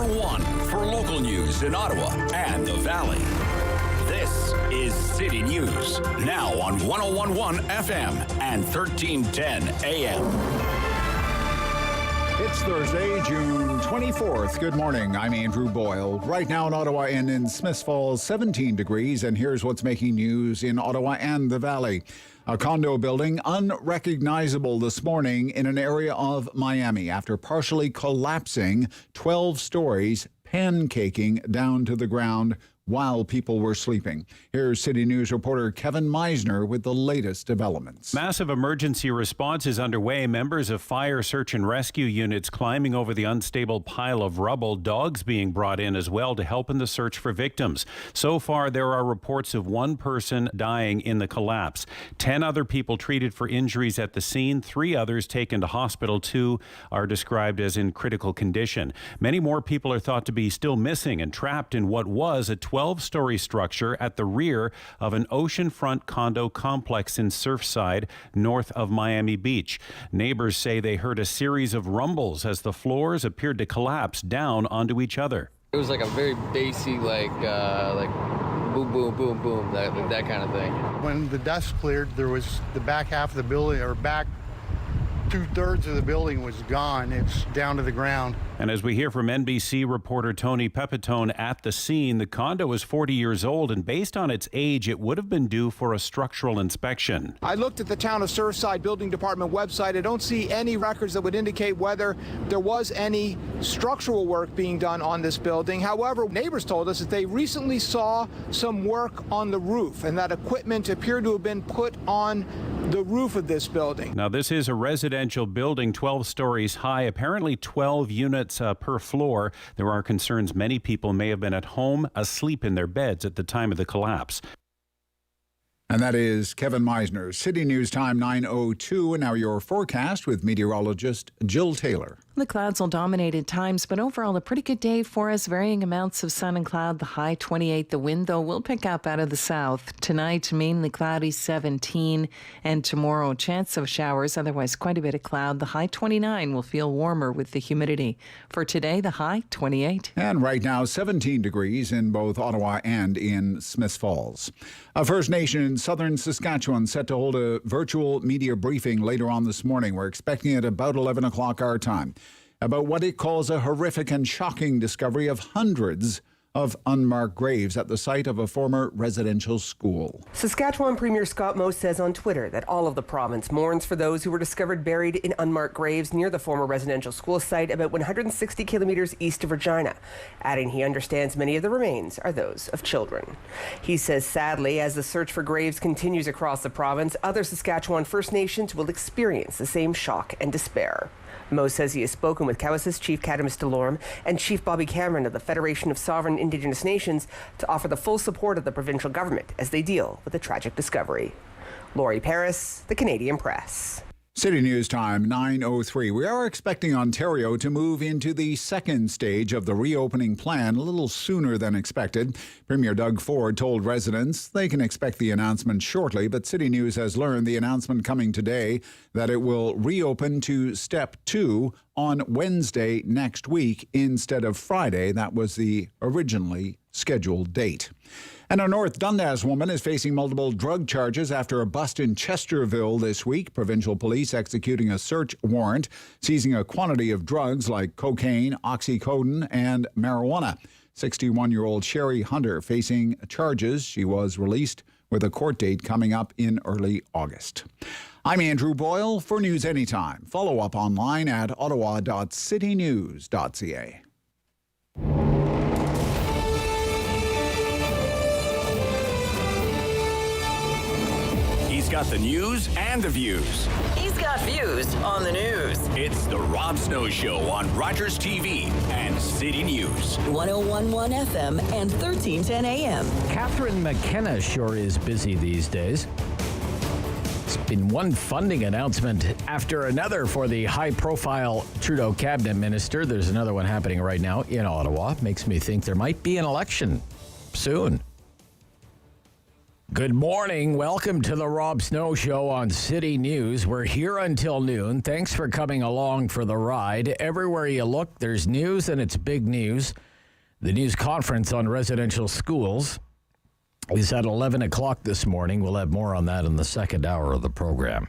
one for local news in Ottawa and the Valley. This is City News, now on 101.1 FM and 1310 AM. It's Thursday, June 24th. Good morning. I'm Andrew Boyle. Right now in Ottawa and in Smiths Falls, 17 degrees. And here's what's making news in Ottawa and the Valley. A condo building unrecognizable this morning in an area of Miami after partially collapsing 12 stories, pancaking down to the ground while people were sleeping. Here's City News reporter Kevin Meisner with the latest developments. Massive emergency response is underway. Members of fire, search and rescue units climbing over the unstable pile of rubble. Dogs being brought in as well to help in the search for victims. So far, there are reports of one person dying in the collapse. 10 other people treated for injuries at the scene. 3 others taken to hospital. 2 are described as in critical condition. Many more people are thought to be still missing and trapped in what was a 12-story structure at the rear of an oceanfront condo complex in Surfside, north of Miami Beach. Neighbors say they heard a series of rumbles as the floors appeared to collapse down onto each other. It was like a very bassy, like boom, boom, boom, boom, that kind of thing. When the dust cleared, there was the back half of the building, or back 2/3 of the building was gone. It's down to the ground. And as we hear from NBC reporter Tony Pepitone at the scene, the condo is 40 years old, and based on its age, it would have been due for a structural inspection. I looked at the Town of Surfside Building Department website. I don't see any records that would indicate whether there was any structural work being done on this building. However, neighbors told us that they recently saw some work on the roof and that equipment appeared to have been put on the roof of this building. Now, this is a residential building, 12 stories high, apparently 12 units per floor. There are concerns many people may have been at home asleep in their beds at the time of the collapse. And that is Kevin Meisner. City News time 9:02. And now your forecast with meteorologist Jill Taylor. The clouds will dominate at times, but overall a pretty good day for us. Varying amounts of sun and cloud. The high 28. The wind, though, will pick up out of the south. Tonight, mainly cloudy, 17. And tomorrow, chance of showers. Otherwise, quite a bit of cloud. The high 29 will feel warmer with the humidity. For today, the high 28. And right now, 17 degrees in both Ottawa and in Smiths Falls. A First Nation in southern Saskatchewan set to hold a virtual media briefing later on this morning. We're expecting it about 11 o'clock our time, about what it calls a horrific and shocking discovery of hundreds of unmarked graves at the site of a former residential school. Saskatchewan Premier Scott Moe says on Twitter that all of the province mourns for those who were discovered buried in unmarked graves near the former residential school site about 160 kilometres east of Regina, adding he understands many of the remains are those of children. He says sadly, as the search for graves continues across the province, other Saskatchewan First Nations will experience the same shock and despair. Moe says he has spoken with Cowess's Chief Cadamus Delorme and Chief Bobby Cameron of the Federation of Sovereign Indigenous Nations to offer the full support of the provincial government as they deal with the tragic discovery. Laurie Paris, The Canadian Press. City News time 9:03. We are expecting Ontario to move into the second stage of the reopening plan a little sooner than expected. Premier Doug Ford told residents they can expect the announcement shortly, but City News has learned the announcement coming today that it will reopen to Step 2 on Wednesday next week instead of Friday. That was the originally scheduled date. And a North Dundas woman is facing multiple drug charges after a bust in Chesterville this week. Provincial police executing a search warrant, seizing a quantity of drugs like cocaine, oxycodone, and marijuana. 61-year-old Sherry Hunter facing charges. She was released with a court date coming up in early August. I'm Andrew Boyle for News Anytime. Follow up online at ottawa.citynews.ca. He's got the news and the views. He's got views on the news. It's the Rob Snow Show on Rogers TV and City News. 101.1 FM and 1310 AM. Catherine McKenna sure is busy these days. It's been one funding announcement after another for the high-profile Trudeau cabinet minister. There's another one happening right now in Ottawa. Makes me think there might be an election soon. Good morning. Welcome to the Rob Snow Show on City News. We're here until noon. Thanks for coming along for the ride. Everywhere you look, there's news, and it's big news. The news conference on residential schools is at 11 o'clock this morning. We'll have more on that in the second hour of the program.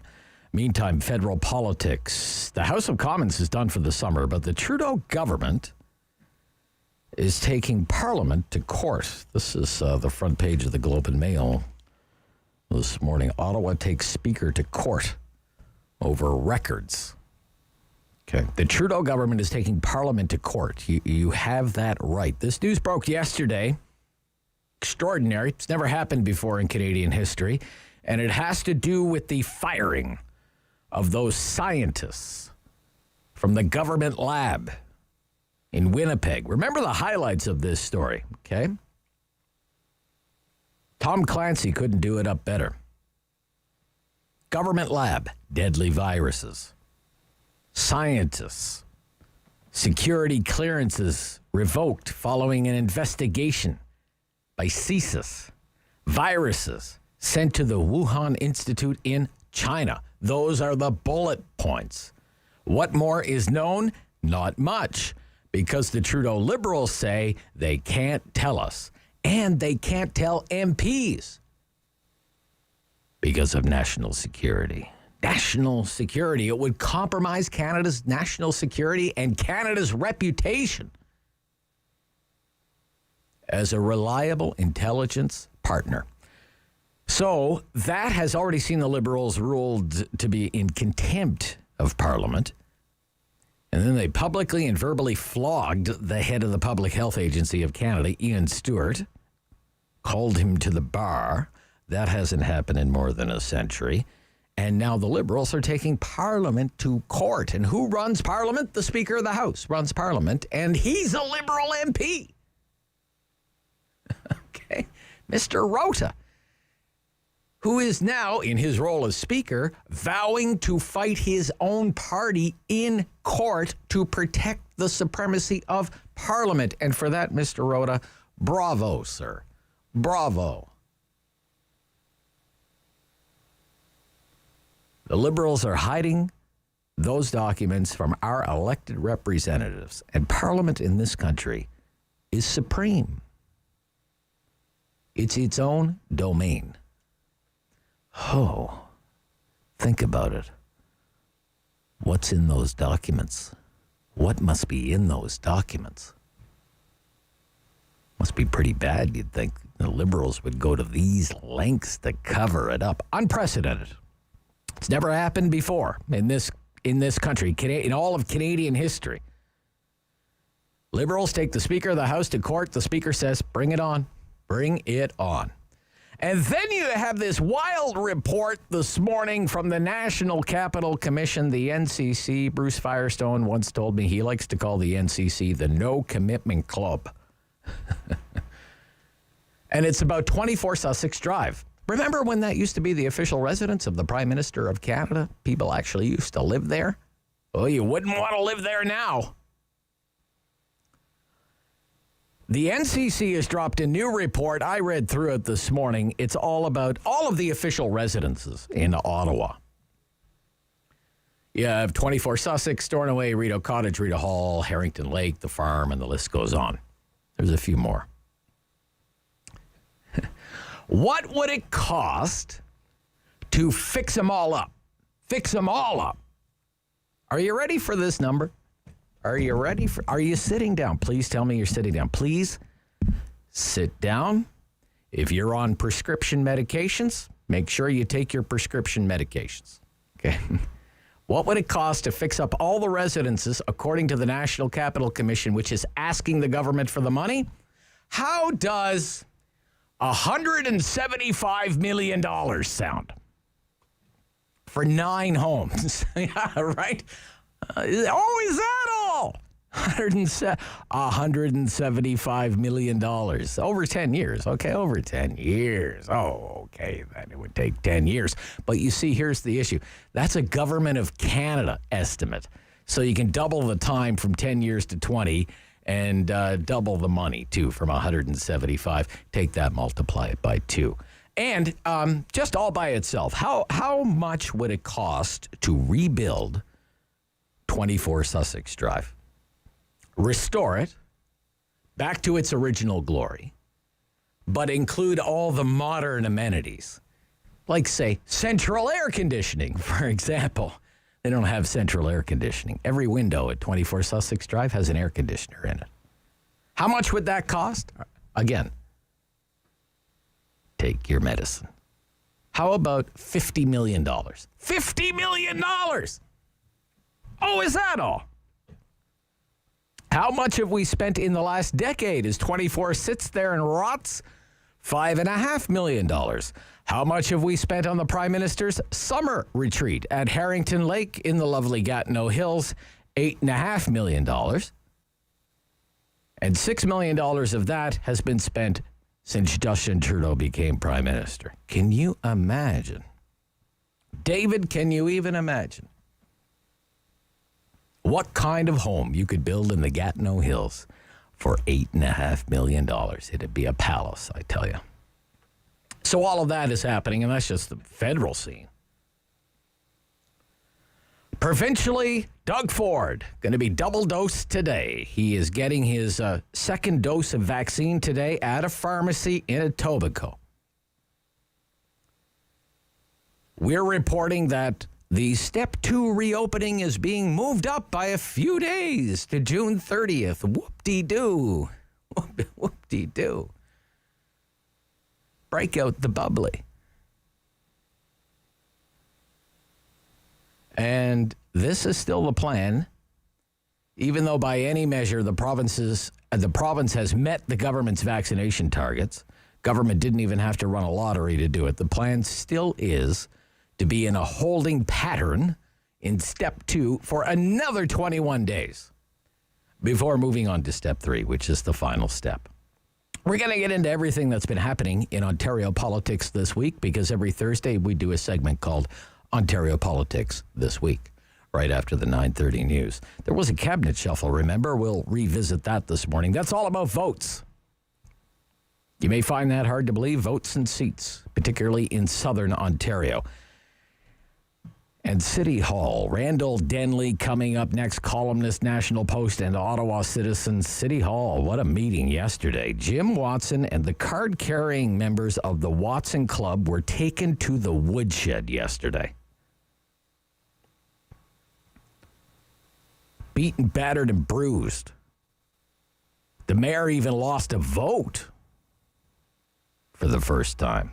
Meantime, federal politics. The House of Commons is done for the summer, but the Trudeau government is taking Parliament to court. This is the front page of the Globe and Mail this morning. Ottawa takes Speaker to court over records. Okay. The Trudeau government is taking Parliament to court. You have that right. This news broke yesterday. Extraordinary. It's never happened before in Canadian history. And it has to do with the firing of those scientists from the government lab in Winnipeg. Remember the highlights of this story, okay? Tom Clancy couldn't do it up better. Government lab, deadly viruses. Scientists, security clearances revoked following an investigation by CSIS. Viruses sent to the Wuhan Institute in China. Those are the bullet points. What more is known? Not much, because the Trudeau Liberals say they can't tell us, and they can't tell MPs because of national security. National security. It would compromise Canada's national security and Canada's reputation as a reliable intelligence partner. So that has already seen the Liberals ruled to be in contempt of Parliament. And then they publicly and verbally flogged the head of the Public Health Agency of Canada, Ian Stewart, called him to the bar. That hasn't happened in more than a century. And now the Liberals are taking Parliament to court. And who runs Parliament? The Speaker of the House runs Parliament, and he's a Liberal MP. Okay. Mr. Rota, who is now, in his role as Speaker, vowing to fight his own party in court to protect the supremacy of Parliament. And for that, Mr. Rota, bravo, sir. Bravo. The Liberals are hiding those documents from our elected representatives, and Parliament in this country is supreme. It's its own domain. Oh, think about it. What's in those documents? What must be in those documents? Must be pretty bad, you'd think. The Liberals would go to these lengths to cover it up. Unprecedented. It's never happened before in this country, in all of Canadian history. Liberals take the Speaker of the House to court. The Speaker says, bring it on. Bring it on. And then you have this wild report this morning from the National Capital Commission, the NCC. Bruce Firestone once told me he likes to call the NCC the No Commitment Club. And it's about 24 Sussex Drive. Remember when that used to be the official residence of the Prime Minister of Canada? People actually used to live there. Oh, you wouldn't want to live there now. The NCC has dropped a new report. I read through it this morning. It's all about all of the official residences in Ottawa. You have 24 Sussex, Stornoway, Rideau Cottage, Rideau Hall, Harrington Lake, the farm, and the list goes on. There's a few more. What would it cost to fix them all up? Fix them all up. Are you ready for this number? Are you sitting down? Please tell me you're sitting down. Please sit down. If you're on prescription medications, make sure you take your prescription medications. Okay. What would it cost to fix up all the residences according to the National Capital Commission, which is asking the government for the money? How does $175 million sound for 9 homes? Yeah, right? Is that all? $175 million over 10 years. Okay, over 10 years. Oh, okay, then it would take 10 years. But you see, here's the issue. That's a Government of Canada estimate. So you can double the time from 10 years to 20 and double the money, too, from 175. Take that, multiply it by 2. And just all by itself, how much would it cost to rebuild 24 Sussex Drive? Restore it back to its original glory, but include all the modern amenities, like, say, central air conditioning, for example. They don't have central air conditioning. Every window at 24 Sussex Drive has an air conditioner in it. How much would that cost? Again, take your medicine. How about $50 million? $50 million! Oh, is that all? How much have we spent in the last decade as 24 sits there and rots? $5.5 million. How much have we spent on the Prime Minister's summer retreat at Harrington Lake in the lovely Gatineau Hills? $8.5 million. And $6 million of that has been spent since Justin Trudeau became Prime Minister. Can you imagine? David, can you even imagine what kind of home you could build in the Gatineau Hills for $8.5 million? It'd be a palace, I tell you. So all of that is happening, and that's just the federal scene. Provincially, Doug Ford, going to be double dosed today. He is getting his second dose of vaccine today at a pharmacy in Etobicoke. We're reporting that the Step 2 reopening is being moved up by a few days to June 30th. Whoop-de-doo. Whoop-de-doo. Break out the bubbly. And this is still the plan, even though by any measure the province has met the government's vaccination targets. Government didn't even have to run a lottery to do it. The plan still is to be in a holding pattern in Step 2 for another 21 days before moving on to Step 3, which is the final step. We're going to get into everything that's been happening in Ontario politics this week, because every Thursday we do a segment called Ontario Politics This Week, right after the 9:30 news. There was a cabinet shuffle, remember? We'll revisit that this morning. That's all about votes. You may find that hard to believe, votes and seats, particularly in southern Ontario. And City Hall, Randall, Denley coming up next, Columnist, National Post, and Ottawa Citizen. City Hall, what a meeting yesterday. Jim Watson and the card-carrying members of the Watson Club were taken to the woodshed yesterday. Beaten, battered, and bruised. The mayor even lost a vote for the first time.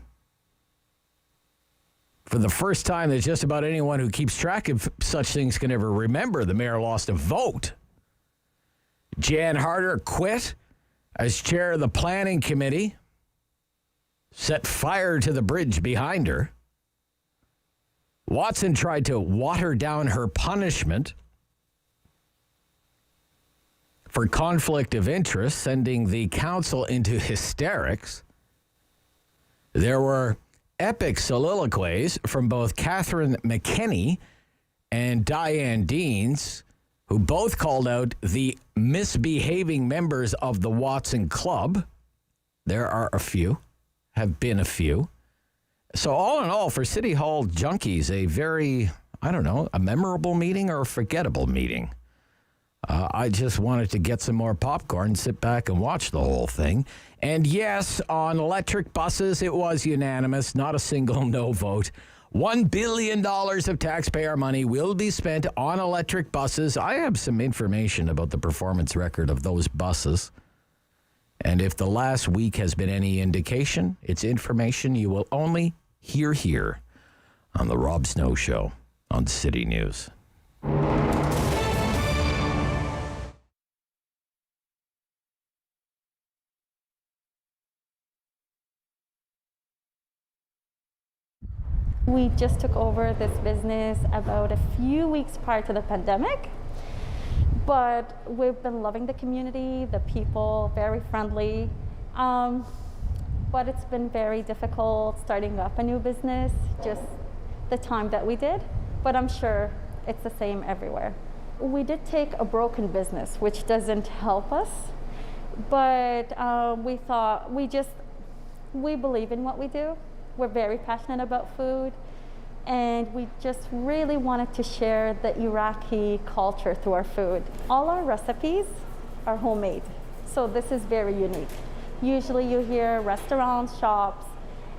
For the first time that just about anyone who keeps track of such things can ever remember, the mayor lost a vote. Jan Harder quit as chair of the planning committee, set fire to the bridge behind her. Watson tried to water down her punishment for conflict of interest, sending the council into hysterics. There were epic soliloquies from both Catherine McKenney and Diane Deans, who both called out the misbehaving members of the Watson Club. There are a few, have been a few. So all in all, for City Hall junkies, a very, a memorable meeting or a forgettable meeting. I just wanted to get some more popcorn, sit back and watch the whole thing. And yes, on electric buses, it was unanimous, not a single no vote. $1 billion of taxpayer money will be spent on electric buses. I have some information about the performance record of those buses. And if the last week has been any indication, it's information you will only hear here on The Rob Snow Show on City News. We just took over this business about a few weeks prior to the pandemic, but we've been loving the community, the people, very friendly, but it's been very difficult starting up a new business, just the time that we did, but I'm sure it's the same everywhere. We did take a broken business, which doesn't help us, but we thought we believe in what we do. We're very passionate about food, and we just really wanted to share the Iraqi culture through our food. All our recipes are homemade, so this is very unique. Usually you hear restaurants, shops,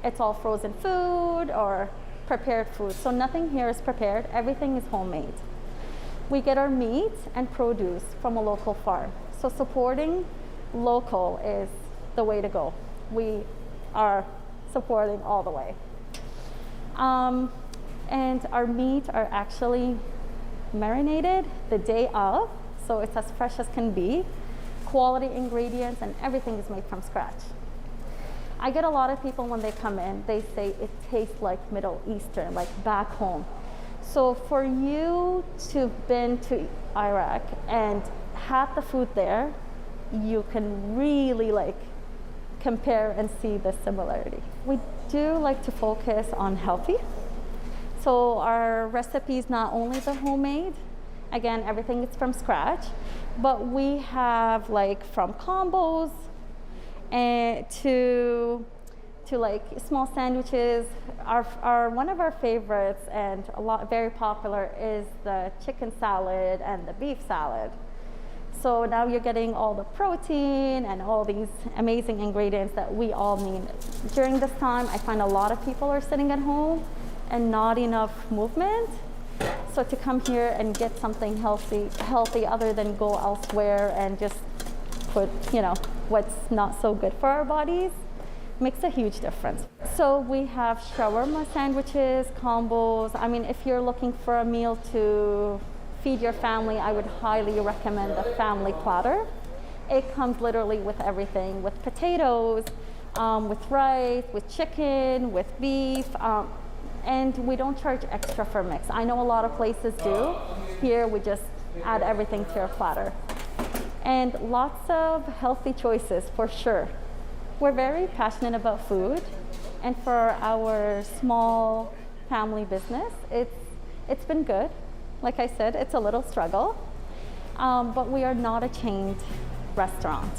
it's all frozen food or prepared food. So nothing here is prepared, everything is homemade. We get our meat and produce from a local farm. So supporting local is the way to go. We are supporting all the way. And our meat are actually marinated the day of, so it's as fresh as can be. Quality ingredients and everything is made from scratch. I get a lot of people when they come in, they say it tastes like Middle Eastern, like back home. So for you to have been to Iraq and had the food there, you can really like compare and see the similarity. We do like to focus on healthy. So our recipes, not only the homemade, again, everything is from scratch, but we have like from combos and to like small sandwiches. One of our favorites and very popular is the chicken salad and the beef salad. So now you're getting all the protein and all these amazing ingredients that we all need. During this time, I find a lot of people are sitting at home and not enough movement. So to come here and get something healthy other than go elsewhere and just put, what's not so good for our bodies, makes a huge difference. So we have shawarma sandwiches, combos. I mean, if you're looking for a meal to feed your family, I would highly recommend the family platter. It comes literally with everything, with potatoes, with rice, with chicken, with beef, and we don't charge extra for mix. I know a lot of places do. Here we just add everything to your platter. And lots of healthy choices for sure. We're very passionate about food, and for our small family business, it's been good. Like I said, it's a little struggle, but we are not a chained restaurant.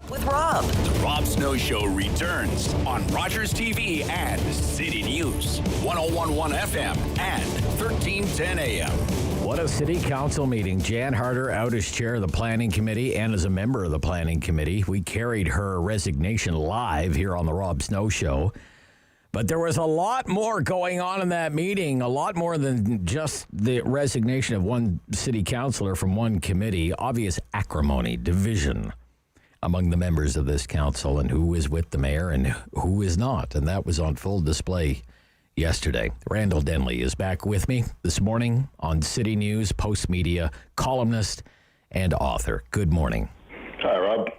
With Rob. The Rob Snow Show returns on Rogers TV and City News, 101.1 FM and 1310 AM. What a city council meeting. Jan Harder out as chair of the planning committee and as a member of the planning committee. We carried her resignation live here on the Rob Snow Show. But there was a lot more going on in that meeting, a lot more than just the resignation of one city councillor from one committee. Obvious acrimony, division among the members of this council and who is with the mayor and who is not. And that was on full display yesterday. Randall Denley is back with me this morning on City News, Post Media, columnist and author. Good morning. Hi, Rob.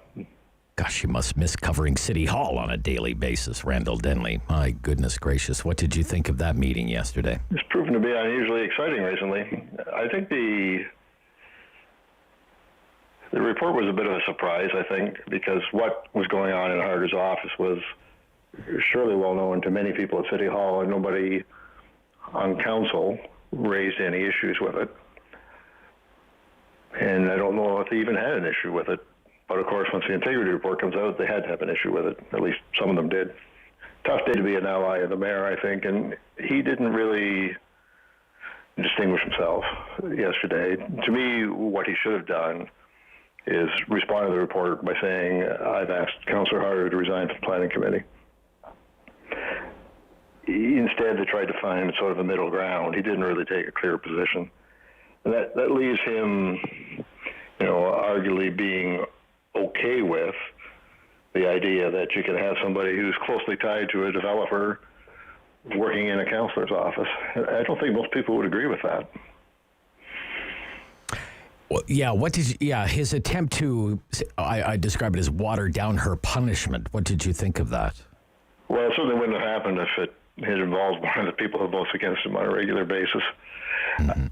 Gosh, you must miss covering City Hall on a daily basis, Randall Denley. My goodness gracious. What did you think of that meeting yesterday? It's proven to be unusually exciting recently. I think the report was a bit of a surprise, I think, because what was going on in Harder's office was surely well known to many people at City Hall, and nobody on council raised any issues with it. And I don't know if they even had an issue with it. But of course, once the integrity report comes out, they had to have an issue with it. At least some of them did. Tough day to be an ally of the mayor, I think, and he didn't really distinguish himself yesterday. To me, what he should have done is respond to the report by saying, I've asked Councillor Harder to resign from the planning committee. Instead, they tried to find sort of a middle ground. He didn't really take a clear position. And that leaves him, arguably being okay with the idea that you can have somebody who's closely tied to a developer working in a councillor's office. I don't think most people would agree with that. Well, yeah, his attempt to, I describe it as water down her punishment. What did you think of that? Well, it certainly wouldn't have happened if it had involved one of the people who votes against him on a regular basis. Mm-hmm.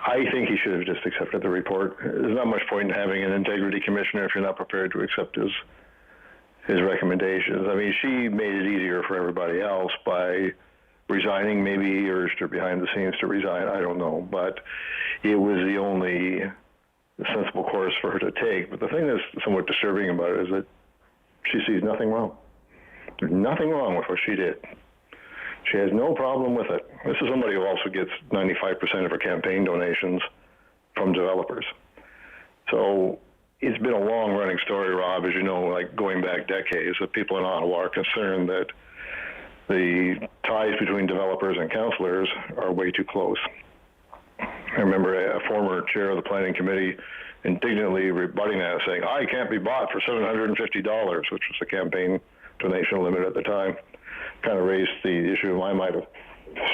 I think he should have just accepted the report. There's not much point in having an integrity commissioner if you're not prepared to accept his recommendations. I mean, she made it easier for everybody else by resigning. Maybe he urged her behind the scenes to resign. I don't know. But it was the only the sensible course for her to take. But the thing that's somewhat disturbing about it is that she sees nothing wrong. There's nothing wrong with what she did. She has no problem with it. This is somebody who also gets 95% of her campaign donations from developers. So it's been a long-running story, Rob, as you know, like going back decades, that people in Ottawa are concerned that the ties between developers and councillors are way too close. I remember a former chair of the planning committee indignantly rebutting that, saying, I can't be bought for $750, which was the campaign donation limit at the time. Kind of raised the issue in my mind.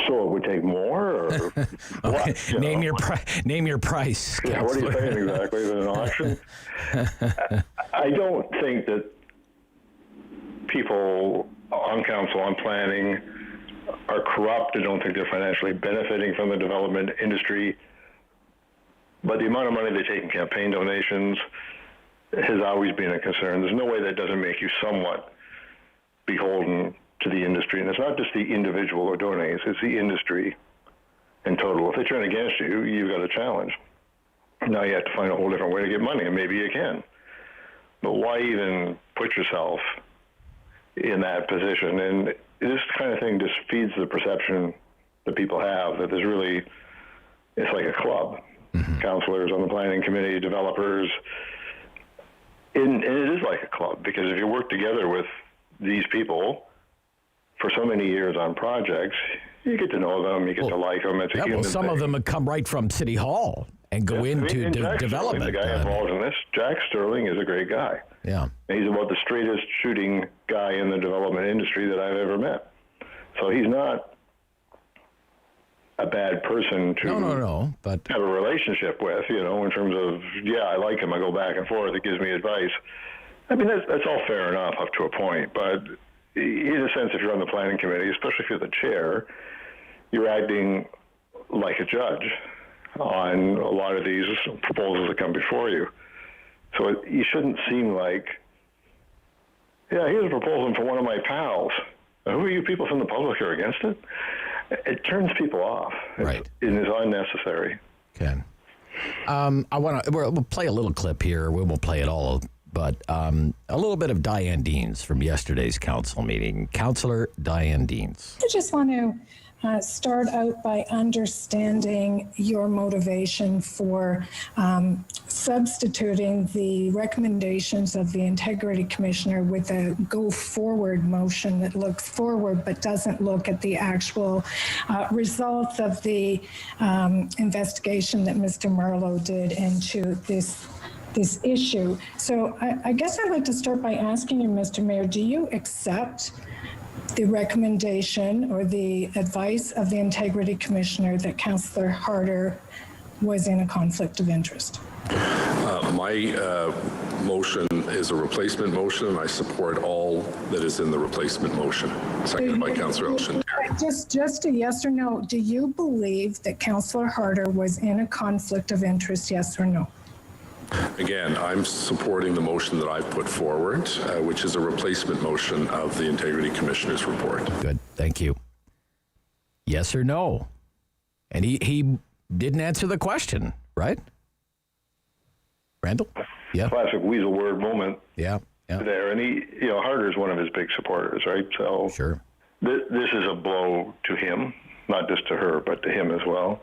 So it would take more, or okay. what? Name your price. Yeah, what are you saying exactly? Is it an auction? I don't think that people on council, on planning, are corrupt. I don't think they're financially benefiting from the development industry. But the amount of money they take in campaign donations has always been a concern. There's no way that doesn't make you somewhat beholden to the industry. And it's not just the individual who donates, it's the industry in total. If they turn against you, you've got a challenge. Now you have to find a whole different way to get money, and maybe you can. But why even put yourself in that position? And this kind of thing just feeds the perception that people have that there's really, it's like a club. Mm-hmm. Councillors on the planning committee, developers, and it is like a club, because if you work together with these people for so many years on projects, you get to know them, you get to like them. It's a human some thing. of them have come right from City Hall and go into development. The guy involved in this, Jack Sterling, is a great guy. Yeah. And he's about the straightest shooting guy in the development industry that I've ever met. So he's not a bad person to but have a relationship with, you know, in terms of, yeah, I like him, I go back and forth, it gives me advice. I mean, that's all fair enough up to a point, but in a sense, if you're on the planning committee, especially if you're the chair, you're acting like a judge on a lot of these proposals that come before you. So you shouldn't seem like, yeah, here's a proposal from one of my pals. Who are you people from the public who are against it? It turns people off. Right. It is unnecessary. Okay. We'll play a little clip here. We won't play it all, but a little bit of Diane Deans from yesterday's council meeting. Councillor Diane Deans. I just want to start out by understanding your motivation for substituting the recommendations of the Integrity Commissioner with a go-forward motion that looks forward but doesn't look at the actual results of the investigation that Mr. Marlowe did into this issue. So I guess I'd like to start by asking you, Mr. Mayor, do you accept the recommendation or the advice of the Integrity Commissioner that Councillor Harder was in a conflict of interest? My motion is a replacement motion, and I support all that is in the replacement motion. Seconded by Councillor Elshon. Just a yes or no. Do you believe that Councillor Harder was in a conflict of interest, yes or no? Again, I'm supporting the motion that I've put forward, which is a replacement motion of the Integrity Commissioner's report. Good. Thank you. Yes or no? And he didn't answer the question, right? Randall? Yeah. Classic weasel word moment. Yeah. There. And Harder's one of his big supporters, right? So sure. This is a blow to him, not just to her, but to him as well.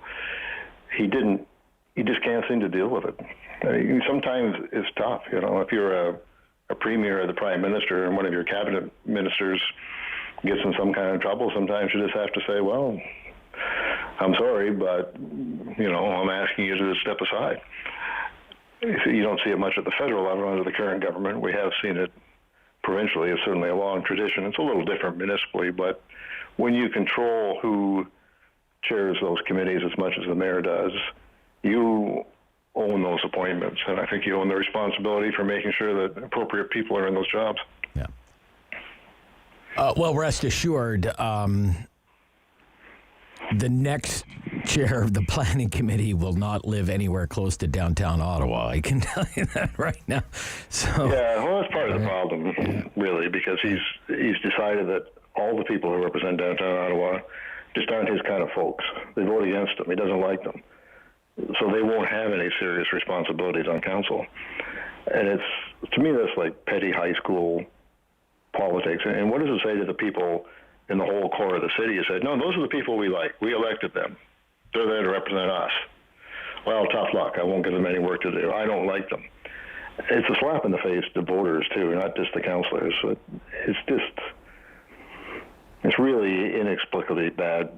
He just can't seem to deal with it. Sometimes it's tough, if you're a premier or the prime minister and one of your cabinet ministers gets in some kind of trouble, sometimes you just have to say, well, I'm sorry, but, I'm asking you to step aside. You don't see it much at the federal level under the current government. We have seen it provincially. It's certainly a long tradition. It's a little different municipally, but when you control who chairs those committees as much as the mayor does, you own those appointments, and I think you own the responsibility for making sure that appropriate people are in those jobs. Yeah. Well, rest assured, the next chair of the planning committee will not live anywhere close to downtown Ottawa. I can tell you that right now. So yeah, well, that's part of the problem, really, because he's decided that all the people who represent downtown Ottawa just aren't his kind of folks. They vote against him. He doesn't like them. so they won't have any serious responsibilities on council. And to me, that's like petty high school politics. And what does it say to the people in the whole core of the city? You said, no, those are the people we like. We elected them. They're there to represent us. Well, tough luck. I won't give them any work to do. I don't like them. It's a slap in the face to voters, too, not just the councillors. It's really inexplicably bad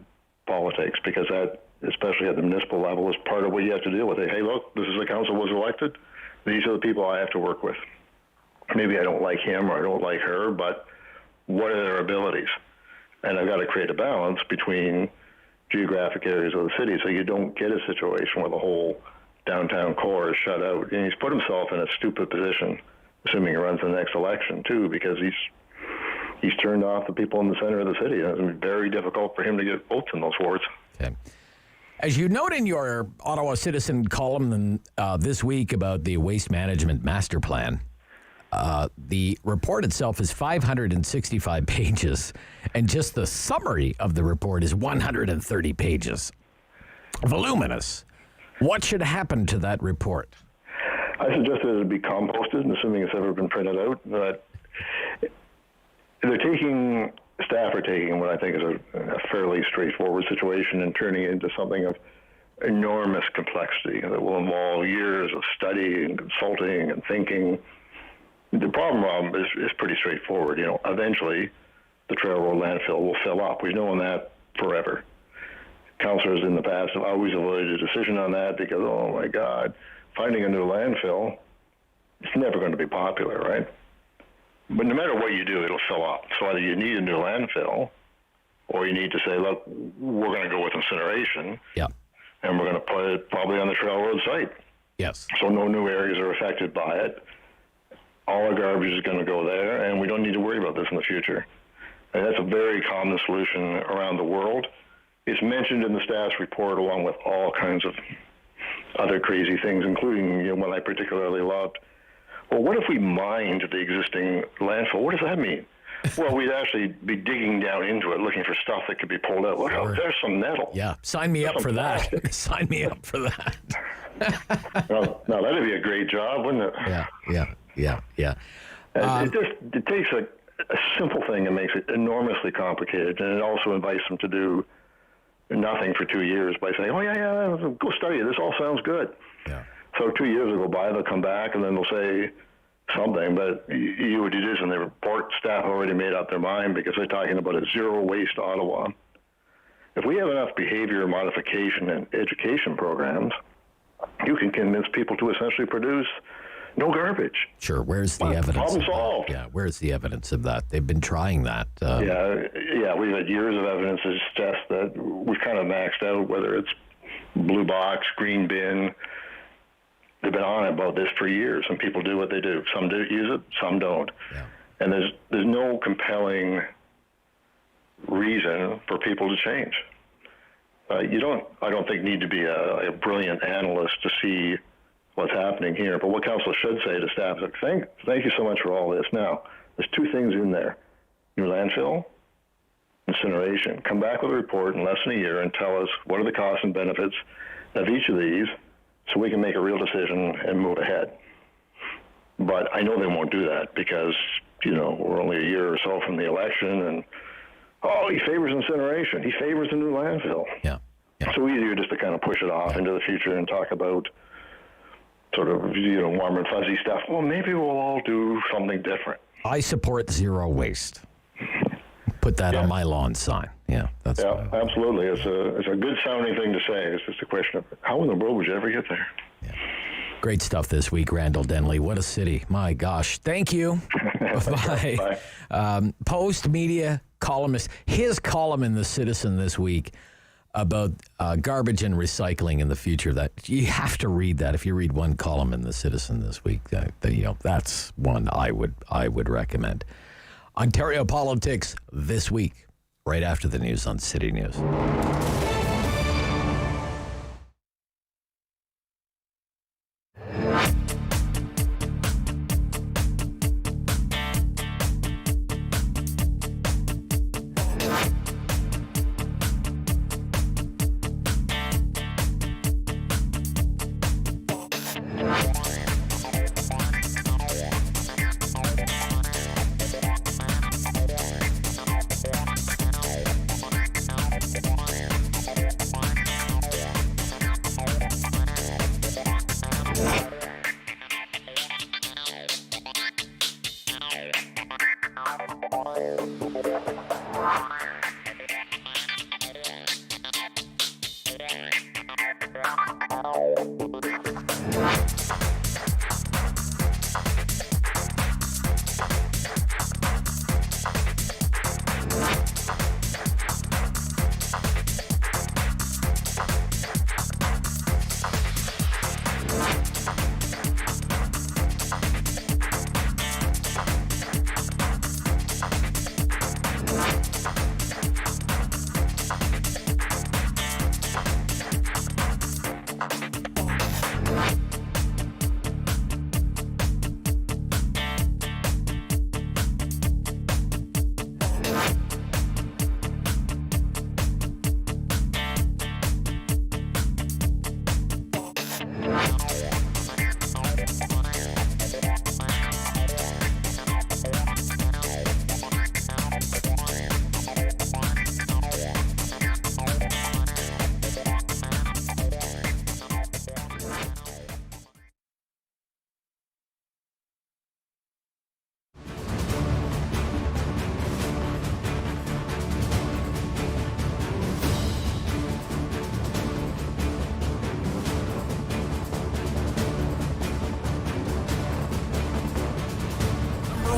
politics, because that, especially at the municipal level, is part of what you have to deal with. Hey, look, this is the council was elected. These are the people I have to work with. Maybe I don't like him or I don't like her, but what are their abilities? And I've got to create a balance between geographic areas of the city so you don't get a situation where the whole downtown core is shut out. And he's put himself in a stupid position, assuming he runs the next election, too, because he's turned off the people in the center of the city. It's going to be very difficult for him to get votes in those wards. Okay. As you note in your Ottawa Citizen column this week about the Waste Management Master Plan, the report itself is 565 pages, and just the summary of the report is 130 pages. Voluminous. What should happen to that report? I suggest that it be composted, and assuming it's ever been printed out, that staff are taking what I think is a fairly straightforward situation and turning it into something of enormous complexity that will involve years of study and consulting and thinking. The problem is pretty straightforward. Eventually the trail road landfill will fill up. We've known that forever. Councillors in the past have always avoided a decision on that because, oh my God, finding a new landfill, it's never going to be popular, right? But no matter what you do, it'll fill up. So either you need a new landfill, or you need to say, look, we're going to go with incineration, and we're going to put it probably on the trail road site. Yes. So no new areas are affected by it. All our garbage is going to go there, and we don't need to worry about this in the future. And that's a very common solution around the world. It's mentioned in the staff's report along with all kinds of other crazy things, including one I particularly loved. Well, what if we mined the existing landfill? What does that mean? Well, we'd actually be digging down into it, looking for stuff that could be pulled out. Look, there's some metal. Yeah, sign me up for that. Sign me up for that. Well, no, that'd be a great job, wouldn't it? Yeah. It takes a simple thing and makes it enormously complicated, and it also invites them to do nothing for 2 years by saying, oh, yeah, go study it. This all sounds good. Yeah. So 2 years will go by, they'll come back, and then they'll say something, but you would deduce in the report, staff already made up their mind because they're talking about a zero-waste Ottawa. If we have enough behavior modification and education programs, you can convince people to essentially produce no garbage. Sure. Where's the evidence? Problem solved. Yeah. Where's the evidence of that? They've been trying that. We've had years of evidence to suggest that we've kind of maxed out, whether it's blue box, green bin. They've been on about this for years, and people do what they do. Some do use it, some don't. Yeah. And there's no compelling reason for people to change. I don't think, need to be a brilliant analyst to see what's happening here. But what council should say to staff is, thank you so much for all this. Now, there's two things in there: new landfill, incineration. Come back with a report in less than a year and tell us what are the costs and benefits of each of these, so we can make a real decision and move ahead. But I know they won't do that because, we're only a year or so from the election, and he favors incineration. He favors a new landfill. Yeah. So easier just to kind of push it off into the future and talk about sort of, warm and fuzzy stuff. Well, maybe we'll all do something different. I support zero waste. Put that on my lawn sign. Yeah, absolutely. It's a good sounding thing to say. It's just a question of how in the world would you ever get there? Yeah. Great stuff this week, Randall, Denley. What a city. My gosh. Thank you. Bye. Post Media columnist. His column in The Citizen this week about garbage and recycling in the future. That you have to read that. If you read one column in The Citizen this week, that's one I would recommend. Ontario politics this week, right after the news on City News.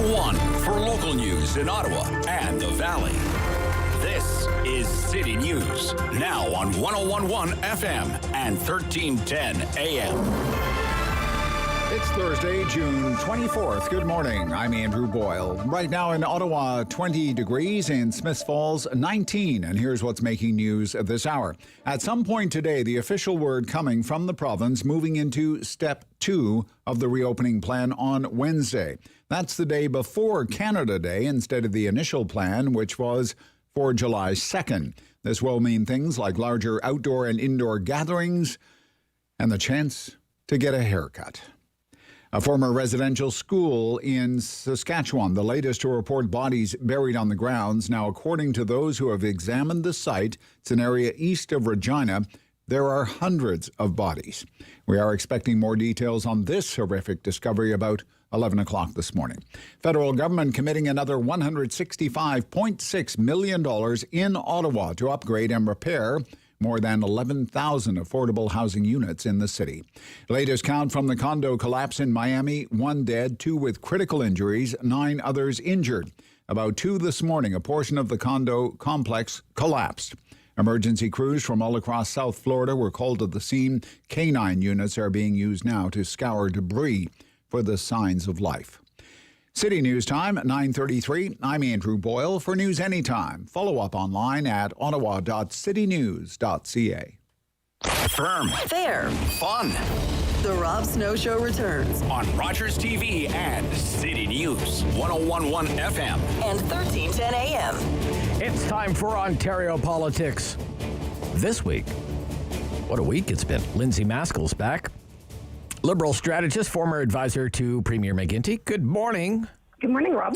One for local news in Ottawa and the Valley. This is City News, now on 101.1 FM and 1310 AM. It's Thursday, June 24th. Good morning. I'm Andrew Boyle. Right now in Ottawa, 20 degrees. In Smiths Falls, 19. And here's what's making news at this hour. At some point today, the official word coming from the province moving into step 2 of the reopening plan on Wednesday. That's the day before Canada Day instead of the initial plan, which was for July 2nd. This will mean things like larger outdoor and indoor gatherings and the chance to get a haircut. A former residential school in Saskatchewan, the latest to report bodies buried on the grounds. Now, according to those who have examined the site, it's an area east of Regina. There are hundreds of bodies. We are expecting more details on this horrific discovery about 11 o'clock this morning. Federal government committing another $165.6 million in Ottawa to upgrade and repair more than 11,000 affordable housing units in the city. Latest count from the condo collapse in Miami, 1 dead, 2 with critical injuries, 9 others injured. About 2 this morning, a portion of the condo complex collapsed. Emergency crews from all across South Florida were called to the scene. Canine units are being used now to scour debris for the signs of life. City News Time at 9:33. I'm Andrew Boyle. For News Anytime, follow up online at ottawa.citynews.ca. Firm. Fair. Fun. The Rob Snow Show returns On Rogers TV and City News, 101.1 FM. and 1310 AM. It's time for Ontario politics. This week, what a week it's been. Lindsay Maskell's back. Liberal strategist, former advisor to Premier McGuinty. Good morning. Good morning, Rob.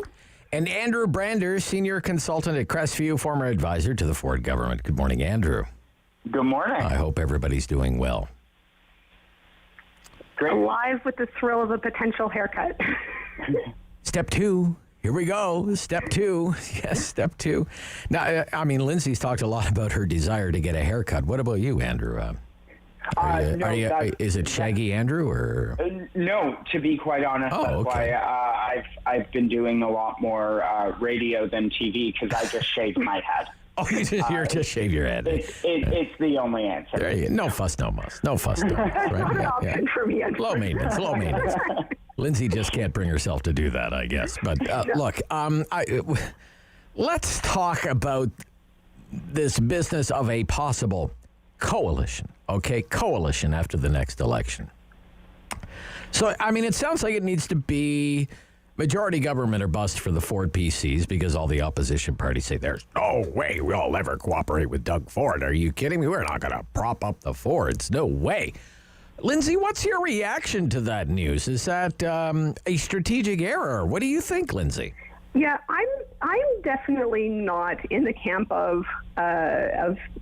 And Andrew Brander, senior consultant at Crestview, former advisor to the Ford government. Good morning, Andrew. Good morning. I hope everybody's doing well. Great. Alive with the thrill of a potential haircut. Step 2. Here we go. Step 2. Yes, step 2. Now, I mean, Lindsay's talked a lot about her desire to get a haircut. What about you, Andrew? Is it Shaggy Andrew or? No, to be quite honest, that's why I've been doing a lot more radio than TV because I just shaved my head. Oh, you're just shave your head. It's the only answer. There you go. No fuss, no muss. No fuss, no muss. Right? Yeah. For me, low maintenance. Lindsay just can't bring herself to do that, I guess. But look, let's talk about this business of a possible coalition. Okay, coalition after the next election. So, I mean, it sounds like it needs to be majority government or bust for the Ford PCs because all the opposition parties say there's no way we'll ever cooperate with Doug Ford. Are you kidding me? We're not going to prop up the Fords. No way. Lindsay, what's your reaction to that news? Is that a strategic error? What do you think, Lindsay? Yeah, I'm definitely not in the camp of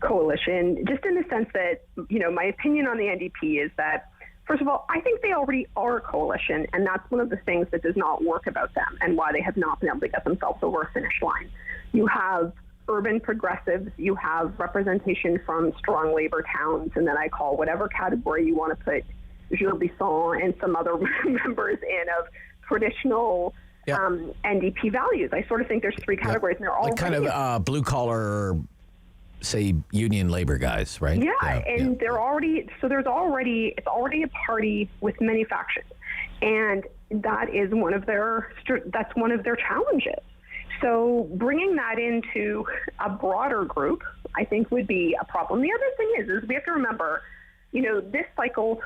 coalition, just in the sense that, you know, my opinion on the NDP is that, first of all, I think they already are a coalition, and that's one of the things that does not work about them and why they have not been able to get themselves over a finish line. You have urban progressives, you have representation from strong labor towns, and then I call whatever category you want to put Gilles Bisson and some other members in of traditional NDP values. I sort of think there's three categories, and they're all kind of blue collar, say, union labor guys, right? And they're already, so it's already a party with many factions, and that is one of their challenges. So bringing that into a broader group, I think, would be a problem. The other thing is we have to remember, this cycle,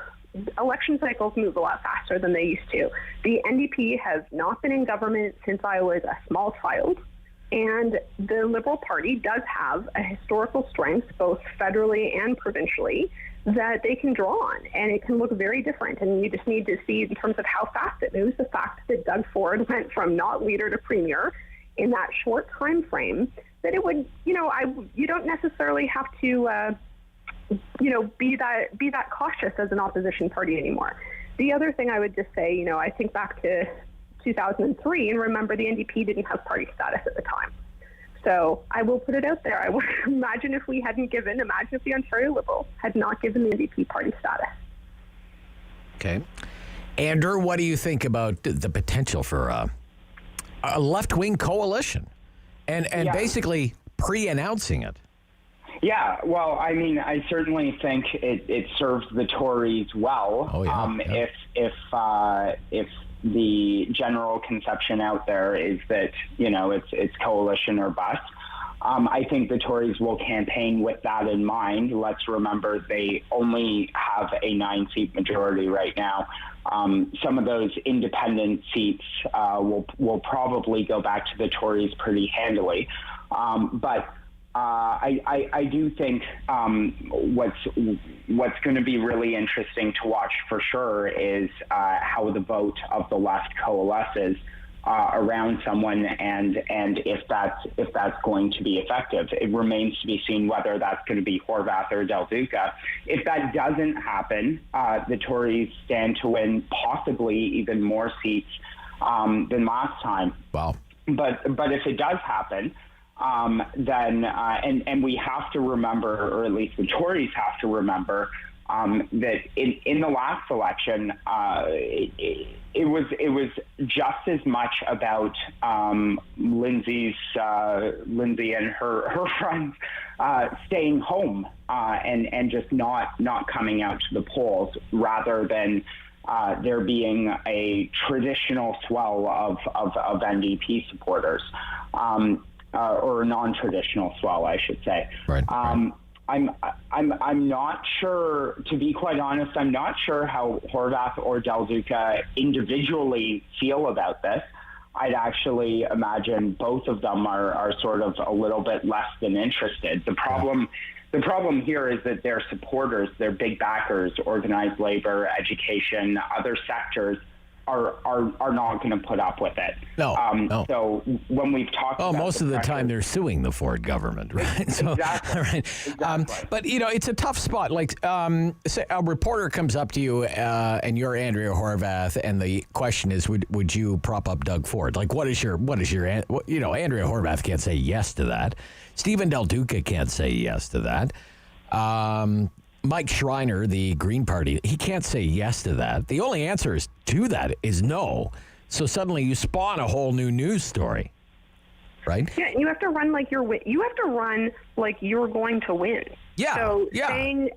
election cycles move a lot faster than they used to. The NDP has not been in government since I was a small child, and the Liberal Party does have a historical strength, both federally and provincially, that they can draw on, and it can look very different. And you just need to see, in terms of how fast it moves, the fact that Doug Ford went from not leader to premier in that short time frame, that it would, you don't necessarily have to be that cautious as an opposition party anymore. The other thing I would just say, I think back to 2003, and remember the NDP didn't have party status at the time. So I will put it out there. I would imagine if the Ontario Liberals had not given the NDP party status. Okay. Andrew, what do you think about the potential for a left-wing coalition and basically pre-announcing it? Yeah, well, I mean, I certainly think it serves the Tories well. If the general conception out there is that, it's coalition or bust. I think the Tories will campaign with that in mind. Let's remember they only have a 9-seat majority right now. Some of those independent seats will probably go back to the Tories pretty handily. But I do think what's going to be really interesting to watch for sure is how the vote of the left coalesces around someone, and if that's going to be effective. It remains to be seen whether that's going to be Horwath or Del Duca. If that doesn't happen, the Tories stand to win possibly even more seats than last time. Wow! But if it does happen, then and we have to remember, or at least the Tories have to remember, that in the last election, it was just as much about Lindsay and her friends staying home and just not coming out to the polls, rather than there being a traditional swell of NDP supporters. Or a non-traditional swell, I should say. Right. I'm not sure, to be quite honest, I'm not sure how Horwath or Del Duca individually feel about this. I'd actually imagine both of them are sort of a little bit less than interested. The problem here is that their supporters, their big backers, organized labor, education, other sectors, are not going to put up with it. No. So when we've talked about most of the time they're suing the Ford government, right? So, exactly. Right. Exactly. But, it's a tough spot. Like, say a reporter comes up to you and you're Andrea Horwath, and the question is, would you prop up Doug Ford? Like, what is your Andrea Horwath can't say yes to that. Stephen Del Duca can't say yes to that. Mike Schreiner, the Green Party, he can't say yes to that. The only answer to that is no. So suddenly you spawn a whole new news story, right? Yeah, and you have to run like you're going to win. Yeah. So saying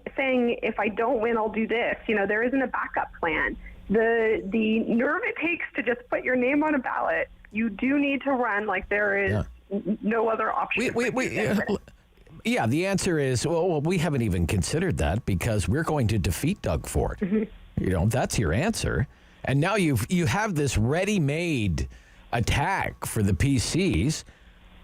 if I don't win, I'll do this. There isn't a backup plan. The nerve it takes to just put your name on a ballot. You do need to run like there is no other option. Yeah, the answer is, well, we haven't even considered that because we're going to defeat Doug Ford. Mm-hmm. That's your answer. And now you have this ready-made attack for the PCs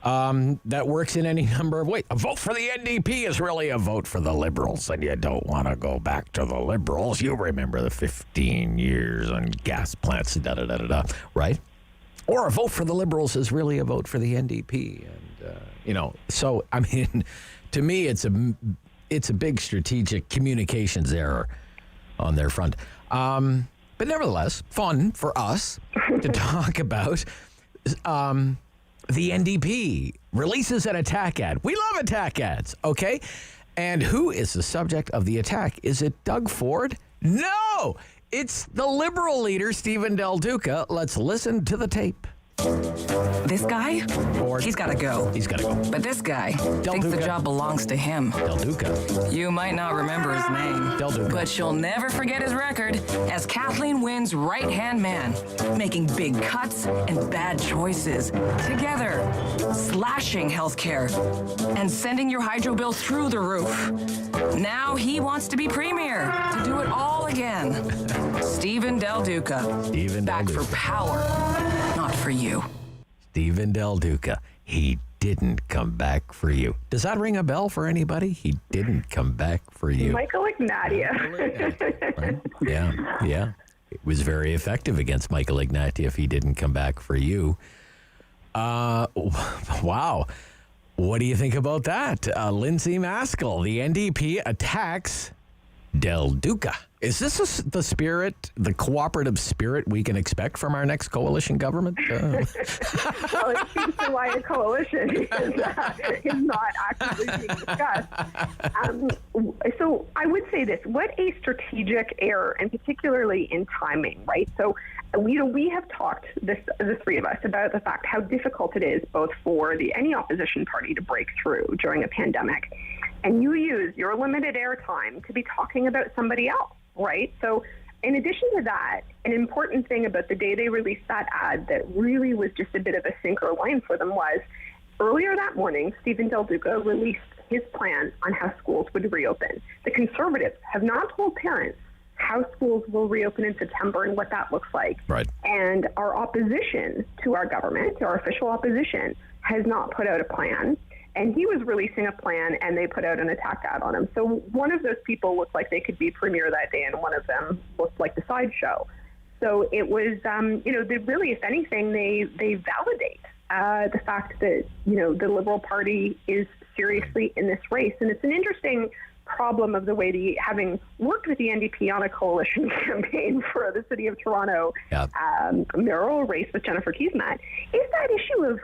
that works in any number of ways. A vote for the NDP is really a vote for the Liberals, and you don't want to go back to the Liberals. You remember the 15 years on gas plants, da-da-da-da-da, right? Or a vote for the Liberals is really a vote for the NDP. And, so, I mean, to me, it's a big strategic communications error on their front. But nevertheless, fun for us to talk about. the NDP releases an attack ad. We love attack ads, okay? And who is the subject of the attack? Is it Doug Ford? No! It's the Liberal leader, Stephen Del Duca. Let's listen to the tape. This guy? Ford. He's got to go. He's got to go. But this guy thinks the job belongs to him. Del Duca. You might not remember his name, Del Duca. but you'll never forget his record as Kathleen Wynne's right-hand man, making big cuts and bad choices together, slashing healthcare and sending your hydro bill through the roof. Now he wants to be premier to do it all again. Stephen Del Duca. Stephen back Del Duca. for power, not for you. Stephen Del Duca. He didn't come back for you. Does that ring a bell for anybody? He didn't come back for you. Michael Ignatieff. Right? Yeah. It was very effective against Michael Ignatieff. He didn't come back for you. Wow. What do you think about that? Lindsay Maskell, the NDP attacks Del Duca. Is this the spirit, the cooperative spirit we can expect from our next coalition government? Well, it seems to why a coalition is not actively being discussed. So I would say this, what a strategic error, and particularly in timing, right? So, we have talked, the three of us, about the fact how difficult it is both for any opposition party to break through during a pandemic. And you use your limited airtime to be talking about somebody else, right? So in addition to that, an important thing about the day they released that ad that really was just a bit of a sink or line for them was earlier that morning, Stephen Del Duca released his plan on how schools would reopen. The Conservatives have not told parents how schools will reopen in September and what that looks like. Right. And our opposition to our government, our official opposition, has not put out a plan. And he was releasing a plan, and they put out an attack ad on him. So one of those people looked like they could be premier that day, and one of them looked like the sideshow. So it was, they really, if anything, they validate the fact that, the Liberal Party is seriously in this race. And it's an interesting problem of the way having worked with the NDP on a coalition campaign for the City of Toronto mayoral race with Jennifer Keesmaat, is that issue of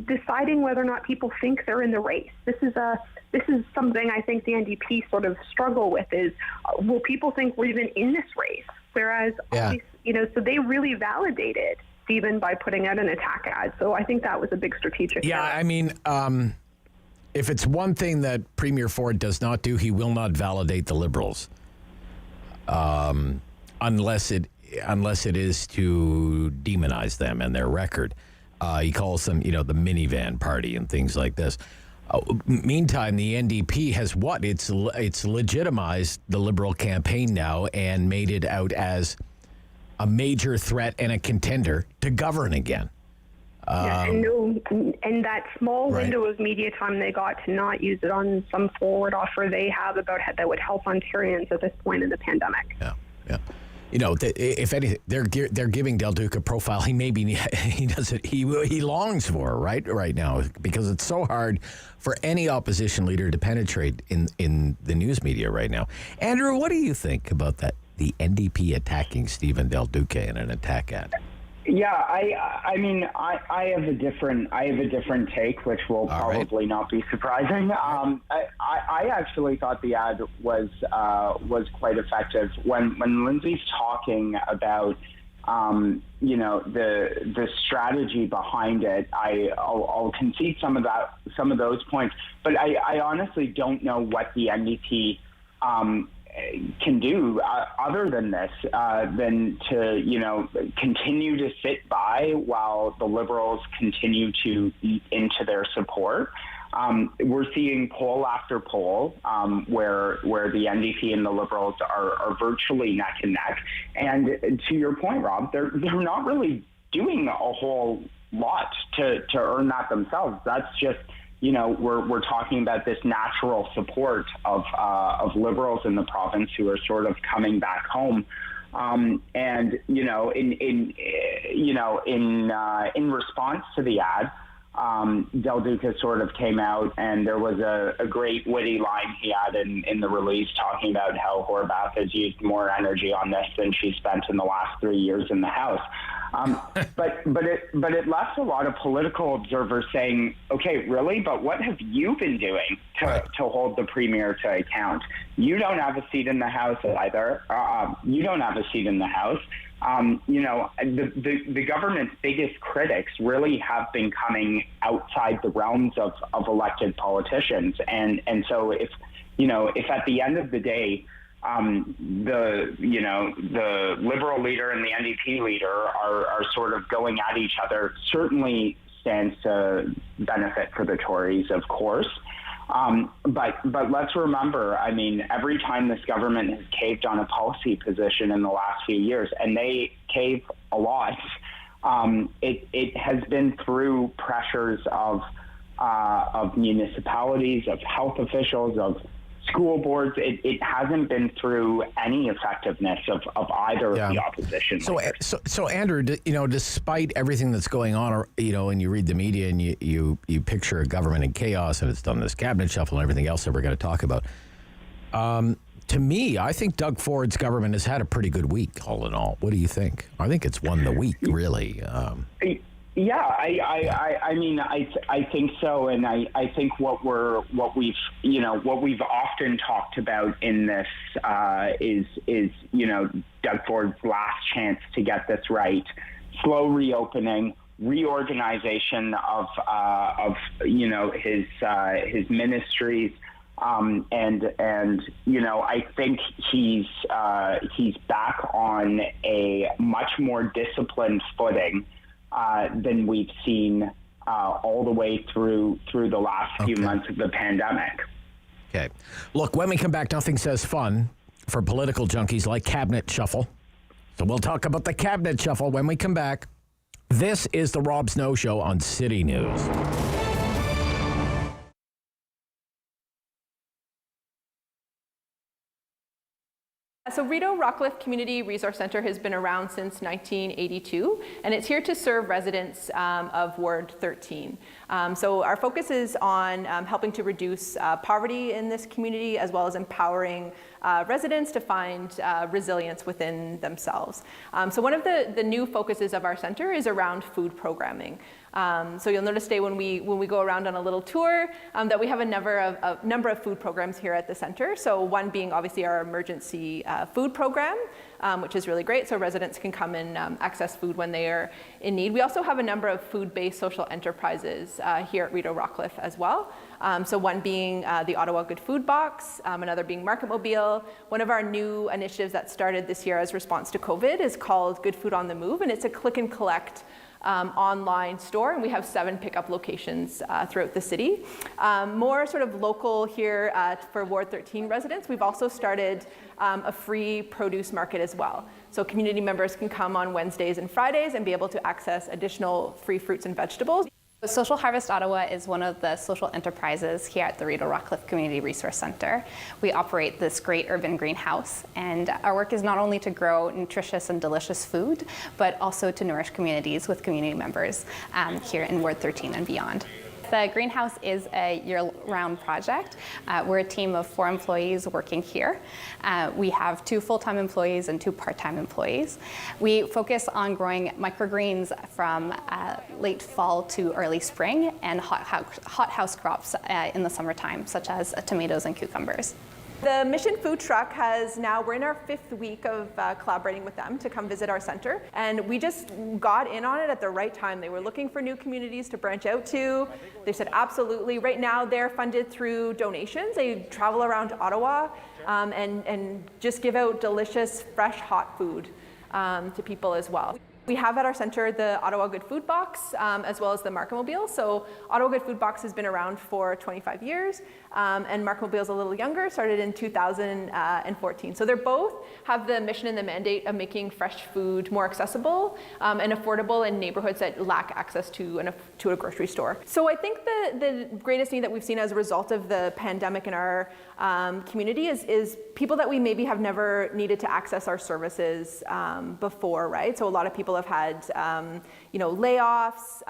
deciding whether or not people think they're in the race. This is something I think the NDP sort of struggle with is, will people think we're even in this race? Whereas, so they really validated Stephen by putting out an attack ad. So I think that was a big strategic error. I mean, if it's one thing that Premier Ford does not do, he will not validate the Liberals, unless it is to demonize them and their record. He calls them, the minivan party and things like this. Meantime, the NDP has what? It's legitimized the Liberal campaign now and made it out as a major threat and a contender to govern again. And that small window of media time they got to not use it on some forward offer they have about how that would help Ontarians at this point in the pandemic. Yeah. If anything, they're giving Del Duca a profile he longs for right now, because it's so hard for any opposition leader to penetrate in the news media right now. Andrew, what do you think about that? The NDP attacking Stephen Del Duca in an attack ad. Yeah, I mean, I have a different take, which will probably not be surprising. I actually thought the ad was quite effective when Lindsay's talking about the strategy behind it. I'll concede some of those points, but I honestly don't know what the NDP can do other than this, than to, continue to sit by while the Liberals continue to eat into their support. We're seeing poll after poll where the NDP and the Liberals are virtually neck and neck. And to your point, Rob, they're not really doing a whole lot to earn that themselves. That's just, we're talking about this natural support of Liberals in the province who are sort of coming back home, and in response to the ad, Del Duca sort of came out, and there was a great witty line he had in the release talking about how Horvath has used more energy on this than she spent in the last 3 years in the House. But it left a lot of political observers saying, okay, really? But what have you been doing to hold the Premier to account? You don't have a seat in the House either. You don't have a seat in the House. The government's biggest critics really have been coming outside the realms of elected politicians. And so if at the end of the day, the Liberal leader and the NDP leader are sort of going at each other, certainly stands to benefit for the Tories, of course. But let's remember, I mean, every time this government has caved on a policy position in the last few years, and they cave a lot, it has been through pressures of municipalities, of health officials, of school boards. It hasn't been through any effectiveness of either of the opposition. So Andrew, despite everything that's going on, and you read the media and you picture a government in chaos and it's done this cabinet shuffle and everything else that we're going to talk about. To me, I think Doug Ford's government has had a pretty good week, all in all. What do you think? I think it's won the week, really. Yeah, I mean, I think so, and I think what we've often talked about in this is Doug Ford's last chance to get this right. Slow reopening, reorganization of his ministries, and I think he's back on a much more disciplined footing than we've seen all the way through the last few months of the pandemic. Okay. Look, when we come back, nothing says fun for political junkies like cabinet shuffle. So we'll talk about the cabinet shuffle when we come back. This is the Rob Snow Show on City News. So Rideau Rockcliffe Community Resource Centre has been around since 1982, and it's here to serve residents of Ward 13. So our focus is on helping to reduce poverty in this community, as well as empowering residents to find resilience within themselves. So one of the new focuses of our centre is around food programming. So you'll notice today when we go around on a little tour that we have a number of food programs here at the centre. So one being obviously our emergency food program, which is really great. So residents can come and access food when they are in need. We also have a number of food-based social enterprises here at Rideau Rockcliffe as well. So one being the Ottawa Good Food Box, another being Market Mobile. One of our new initiatives that started this year as response to COVID is called Good Food on the Move, and it's a click and collect online store, and we have 7 pickup locations throughout the city. More sort of local here for Ward 13 residents, we've also started a free produce market as well. So community members can come on Wednesdays and Fridays and be able to access additional free fruits and vegetables. Social Harvest Ottawa is one of the social enterprises here at the Rideau Rockcliffe Community Resource Centre. We operate this great urban greenhouse, and our work is not only to grow nutritious and delicious food, but also to nourish communities with community members here in Ward 13 and beyond. The greenhouse is a year-round project. We're a team of 4 employees working here. We have 2 full-time employees and 2 part-time employees. We focus on growing microgreens from late fall to early spring, and hothouse crops in the summertime, such as tomatoes and cucumbers. The Mission Food Truck we're in our 5th week of collaborating with them to come visit our center, and we just got in on it at the right time. They were looking for new communities to branch out to. They said absolutely. Right now they're funded through donations. They travel around Ottawa and just give out delicious, fresh, hot food to people as well. We have at our center the Ottawa Good Food Box, as well as the Market Mobile. So Ottawa Good Food Box has been around for 25 years, and Market Mobile is a little younger, started in 2014. So they both have the mission and the mandate of making fresh food more accessible and affordable in neighborhoods that lack access to a grocery store. So I think the greatest need that we've seen as a result of the pandemic in our community is people that we maybe have never needed to access our services before, right? So a lot of people have had, layoffs.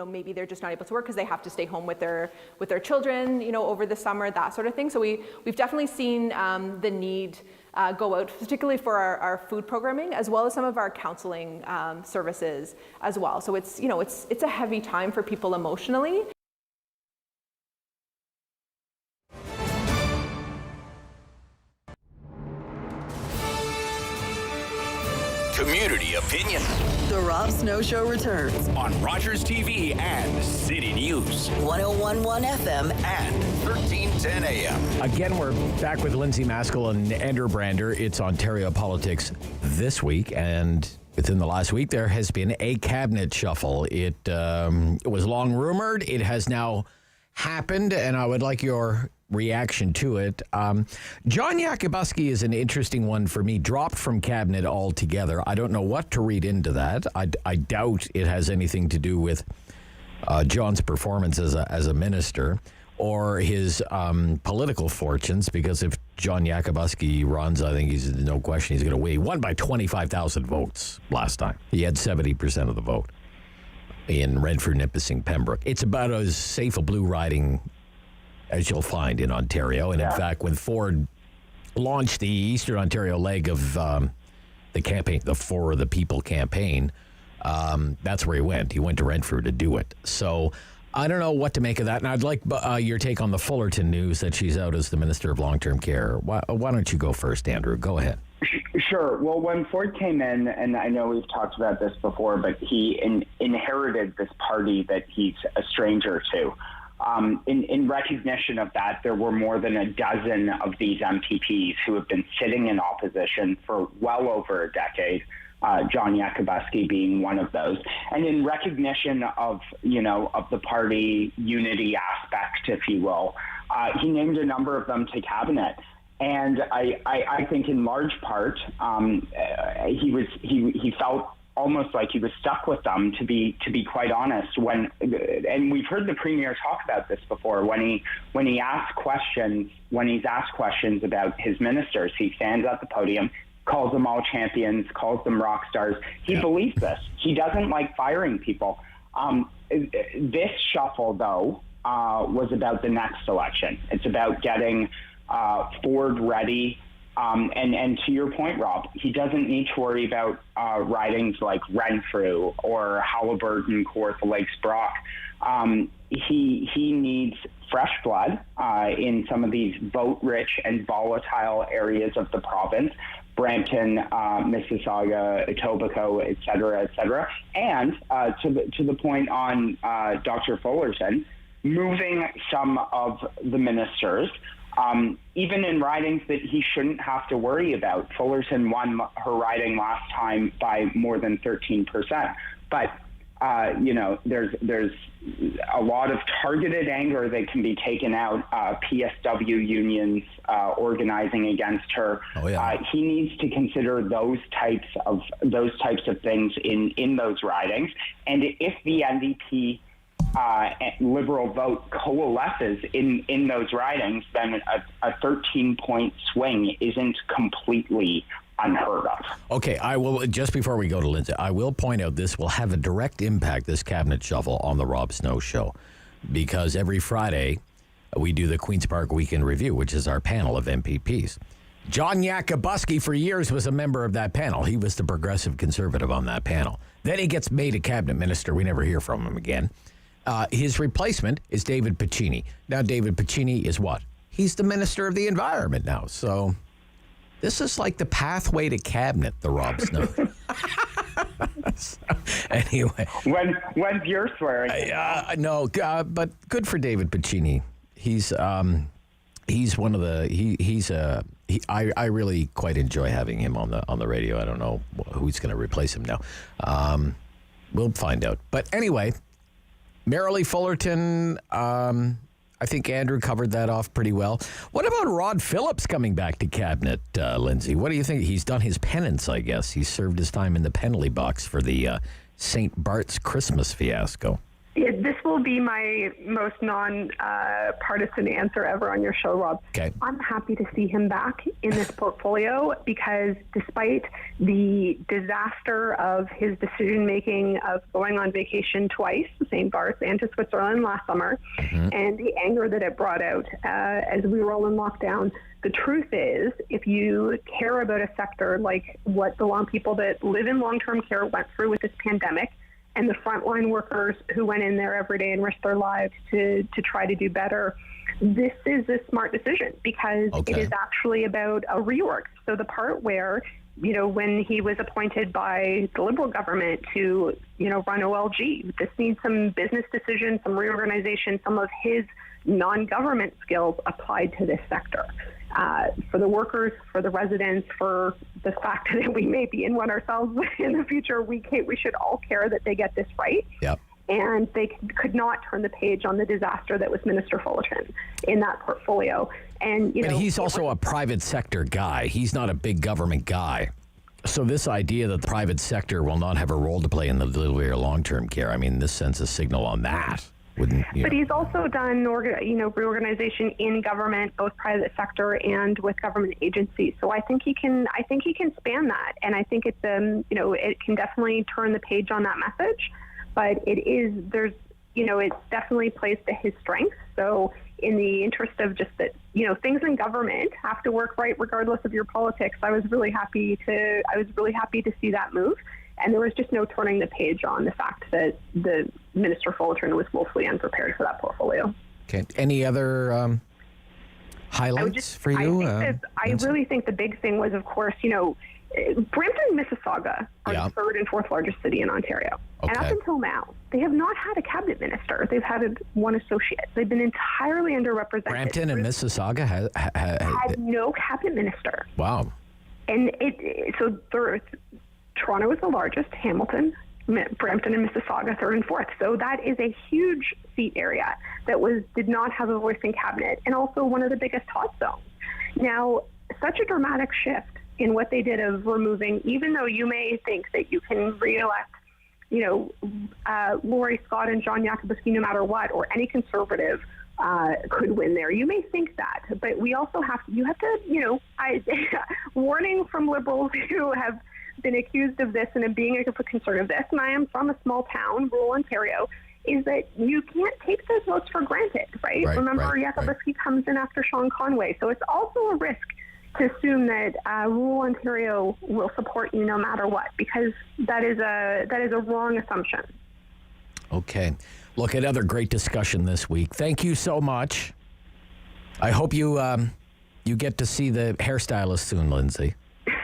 Maybe they're just not able to work because they have to stay home with their children, over the summer, that sort of thing. So we've definitely seen the need go out, particularly for our food programming, as well as some of our counseling services as well. So it's a heavy time for people emotionally. Community opinion. The Rob Snow Show returns on Rogers TV and City News. 101.1 FM and 1310 AM. Again, we're back with Lindsay, Maskell, and Andrew Brander. It's Ontario Politics this week, and within the last week, there has been a cabinet shuffle. It was long rumored. It has now happened, and I would like your reaction to it. John Yakubuski is an interesting one for me. Dropped from cabinet altogether. I don't know what to read into that. I doubt it has anything to do with John's performance as a minister or his political fortunes, because if John Yakubuski runs, I think he's no question he's going to win. He won by 25,000 votes last time. He had 70% of the vote in Renfrew, Nipissing, Pembroke. It's about as safe a blue riding as you'll find in Ontario. And in fact, when Ford launched the Eastern Ontario leg of the campaign, the For the People campaign, that's where he went. He went to Renfrew to do it. So I don't know what to make of that. And I'd like your take on the Fullerton news that she's out as the Minister of Long-Term Care. Why don't you go first, Andrew? Go ahead. Sure. Well, when Ford came in, and I know we've talked about this before, but he inherited this party that he's a stranger to. In recognition of that, there were more than a dozen of these MPPs who have been sitting in opposition for well over a decade, John Yakubuski being one of those. And in recognition of the party unity aspect, if you will, he named a number of them to cabinet. And I think in large part, he felt almost like he was stuck with them, to be quite honest. And we've heard the Premier talk about this before. When he's asked questions about his ministers, he stands at the podium, calls them all champions, calls them rock stars. He believes this. He doesn't like firing people. This shuffle, though, was about the next election. It's about getting Ford ready. And to your point, Rob, he doesn't need to worry about ridings like Renfrew or Halliburton, Kawartha Lakes, Brock. He needs fresh blood in some of these vote-rich and volatile areas of the province, Brampton, Mississauga, Etobicoke, et cetera, and to the point on Dr. Fullerton, moving some of the ministers, even in ridings that he shouldn't have to worry about. Fullerton won her riding last time by more than 13%. But, there's a lot of targeted anger that can be taken out, PSW unions organizing against her. Oh, yeah. He needs to consider those types of things in those ridings. And if the NDP Liberal vote coalesces in those ridings, then a 13-point swing isn't completely unheard of. Okay, I will, just before we go to Lindsay, I will point out this will have a direct impact, this cabinet shuffle, on the Rob Snow Show, because every Friday we do the Queen's Park Weekend Review, which is our panel of MPPs. John Yakubuski for years was a member of that panel. He was the progressive conservative on that panel. Then he gets made a cabinet minister. We never hear from him again. His replacement is David Piccini. Now, David Piccini is what? He's the Minister of the Environment now. So this is like the pathway to cabinet, the Rob Snow. So, anyway. When's your swearing? No, but good for David Piccini. He's one of the, I really quite enjoy having him on the radio. I don't know who's going to replace him now. We'll find out. But anyway, Marilee Fullerton, I think Andrew covered that off pretty well. What about Rod Phillips coming back to cabinet, Lindsay? What do you think? He's done his penance, I guess. He served his time in the penalty box for the St. Bart's Christmas fiasco. This will be my most non-partisan answer ever on your show, Rob. Okay. I'm happy to see him back in this portfolio because despite the disaster of his decision-making of going on vacation twice, to St. Bart's and to Switzerland last summer, and the anger that it brought out as we were all in lockdown, The truth is, if you care about a sector like what the people that live in long-term care went through with this pandemic, and the frontline workers who went in there every day and risked their lives to try to do better, this is a smart decision because it is actually about a reorg. So the part where, when he was appointed by the Liberal government to, run OLG, this needs some business decisions, some reorganization, some of his non-government skills applied to this sector. For the workers, for the residents, for the fact that we may be in one ourselves in the future, we should all care that they get this right. Yep. And they could not turn the page on the disaster that was Minister Fullerton in that portfolio. And but he's also a private sector guy. He's not a big government guy. So this idea that the private sector will not have a role to play in the delivery of long-term care, I mean, this sends a signal on that. But he's also done, reorganization in government, both private sector and with government agencies. So I think he can span that, and I think it's it can definitely turn the page on that message. But it definitely plays to his strengths. So in the interest of just that, things in government have to work right regardless of your politics. I was really happy to see that move. And there was just no turning the page on the fact that the Minister Fullerton was woefully unprepared for that portfolio. Okay. Any other highlights for you? I really think the big thing was, of course, Brampton and Mississauga are the third and fourth largest city in Ontario. Okay. And up until now, they have not had a cabinet minister. They've had one associate. They've been entirely underrepresented. Brampton and Mississauga had no cabinet minister. Wow. And Toronto is the largest, Hamilton, Brampton and Mississauga third and fourth. So that is a huge seat area that did not have a voice in cabinet, and also one of the biggest hot zones. Now, such a dramatic shift in what they did of removing, even though you may think that you can re-elect, Laurie Scott and John Yakubowski no matter what, or any conservative could win there. You may think that, but we also have to, warning from Liberals who have been accused of this and of being a concern of this, and I am from a small town, rural Ontario, is that you can't take those votes for granted, right? Remember, Yakubowski comes in after Sean Conway, so it's also a risk to assume that rural Ontario will support you no matter what, because that is a wrong assumption. Okay. Look, another great discussion this week. Thank you so much. I hope you get to see the hairstylist soon, Lindsay.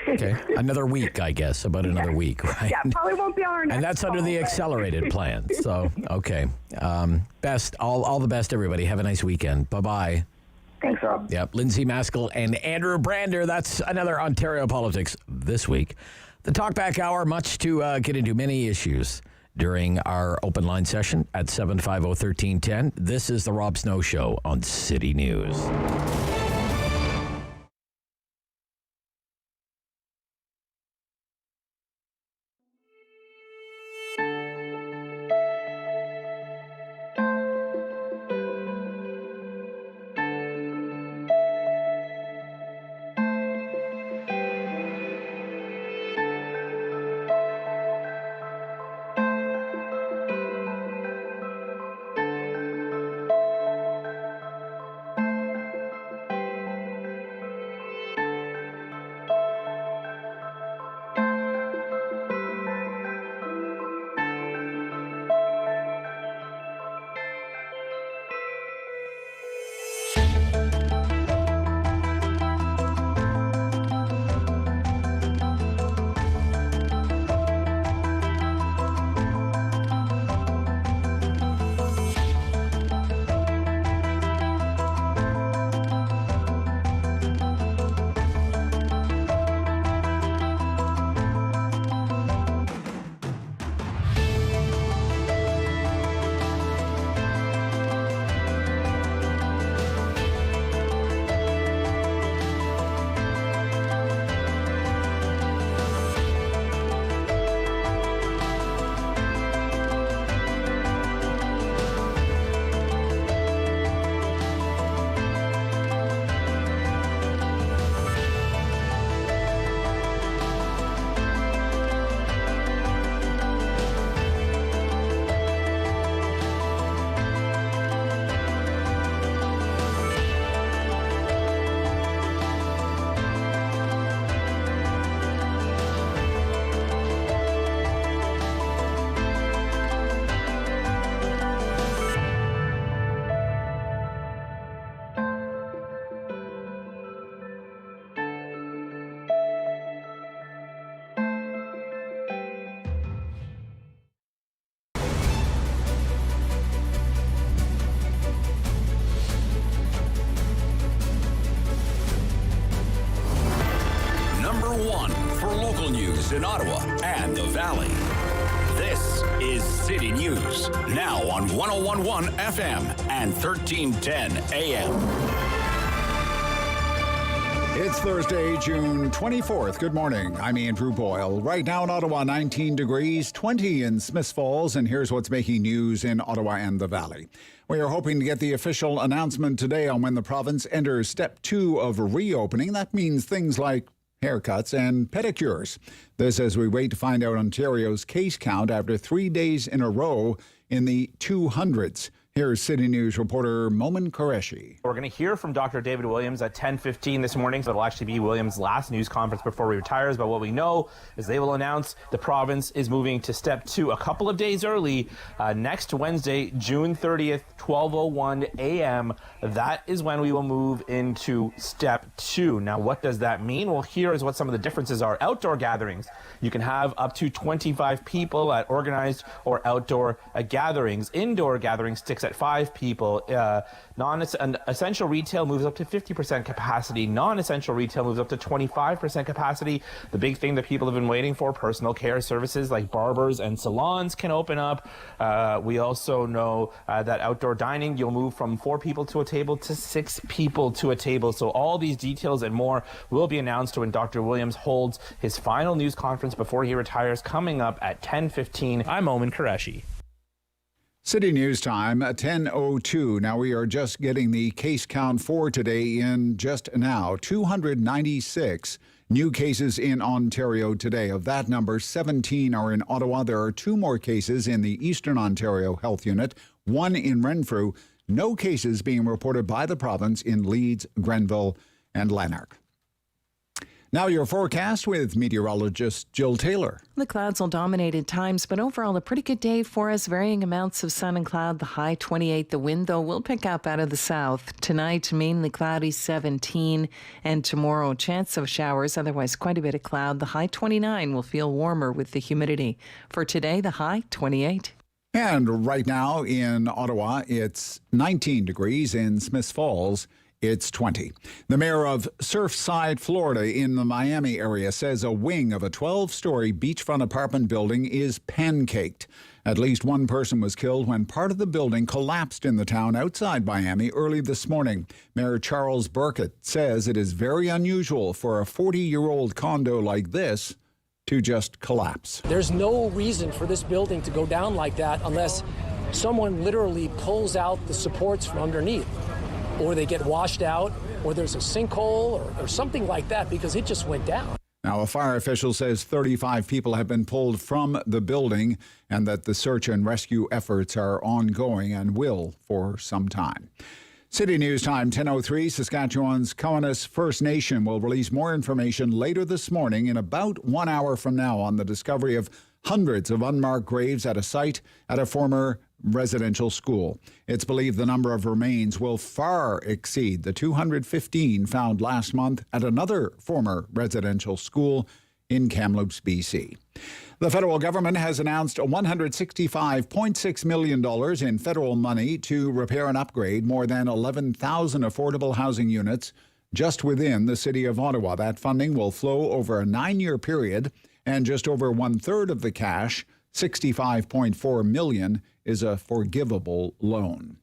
Okay. Another week, I guess. About another week, right? Yeah, probably won't be on our next And that's under the accelerated plan. So, okay. All the best, everybody. Have a nice weekend. Bye-bye. Thanks, Rob. Yep. Lindsay Maskell and Andrew Brander. That's another Ontario Politics this week. The Talkback Hour, much to get into, many issues during our open line session at 750-1310. This is the Rob Snow Show on City News. local news in Ottawa and the Valley. This is City News, now on 101.1 FM and 1310 AM. It's Thursday, June 24th. Good morning. I'm Andrew Boyle. Right now in Ottawa, 19 degrees, 20 in Smiths Falls, and here's what's making news in Ottawa and the Valley. We are hoping to get the official announcement today on when the province enters step 2 of reopening. That means things like haircuts and pedicures. This as we wait to find out Ontario's case count after 3 days in a row in the 200s. Here's City News reporter Momin Qureshi. We're going to hear from Dr. David Williams at 10:15 this morning. So it'll actually be Williams' last news conference before he retires. But what we know is they will announce the province is moving to step 2 a couple of days early next Wednesday, June 30th, 12:01 a.m. That is when we will move into step 2. Now, what does that mean? Well, here is what some of the differences are. Outdoor gatherings. You can have up to 25 people at organized or outdoor gatherings. Indoor gatherings sticks at 5 people. Essential retail moves up to 50% capacity. Non-essential retail moves up to 25% capacity. The big thing that people have been waiting for, personal care services like barbers and salons can open up. We also know that outdoor dining, you'll move from 4 people to a table to 6 people to a table. So all these details and more will be announced when Dr. Williams holds his final news conference before he retires, coming up at 10:15. I'm Momin Qureshi. City News time at 10:02. Now we are just getting the case count for today in just now. 296 new cases in Ontario today. Of that number, 17 are in Ottawa. There are 2 more cases in the Eastern Ontario Health Unit, 1 in Renfrew. No cases being reported by the province in Leeds, Grenville, and Lanark. Now your forecast with meteorologist Jill Taylor. The clouds will dominate at times, but overall a pretty good day for us. Varying amounts of sun and cloud. The high 28. The wind, though, will pick up out of the south. Tonight, mainly cloudy, 17. And tomorrow, chance of showers. Otherwise, quite a bit of cloud. The high 29 will feel warmer with the humidity. For today, the high 28. And right now in Ottawa, it's 19 degrees. In Smiths Falls, it's 20. The mayor of Surfside, Florida, in the Miami area, says a wing of a 12-story beachfront apartment building is pancaked. At least 1 person was killed when part of the building collapsed in the town outside Miami early this morning. Mayor Charles Burkett says it is very unusual for a 40-year-old condo like this to just collapse. There's no reason for this building to go down like that unless someone literally pulls out the supports from underneath, or they get washed out, or there's a sinkhole or something like that, because it just went down. Now, a fire official says 35 people have been pulled from the building and that the search and rescue efforts are ongoing and will for some time. City News time, 10:03. Saskatchewan's Columnist First Nation will release more information later this morning in about 1 hour from now on the discovery of hundreds of unmarked graves at a site at a former residential school. It's believed the number of remains will far exceed the 215 found last month at another former residential school in Kamloops, BC. The federal government has announced $165.6 million in federal money to repair and upgrade more than 11,000 affordable housing units just within the city of Ottawa. That funding will flow over a 9-year period, and just over 1/3 of the cash, $65.4 million, is a forgivable loan.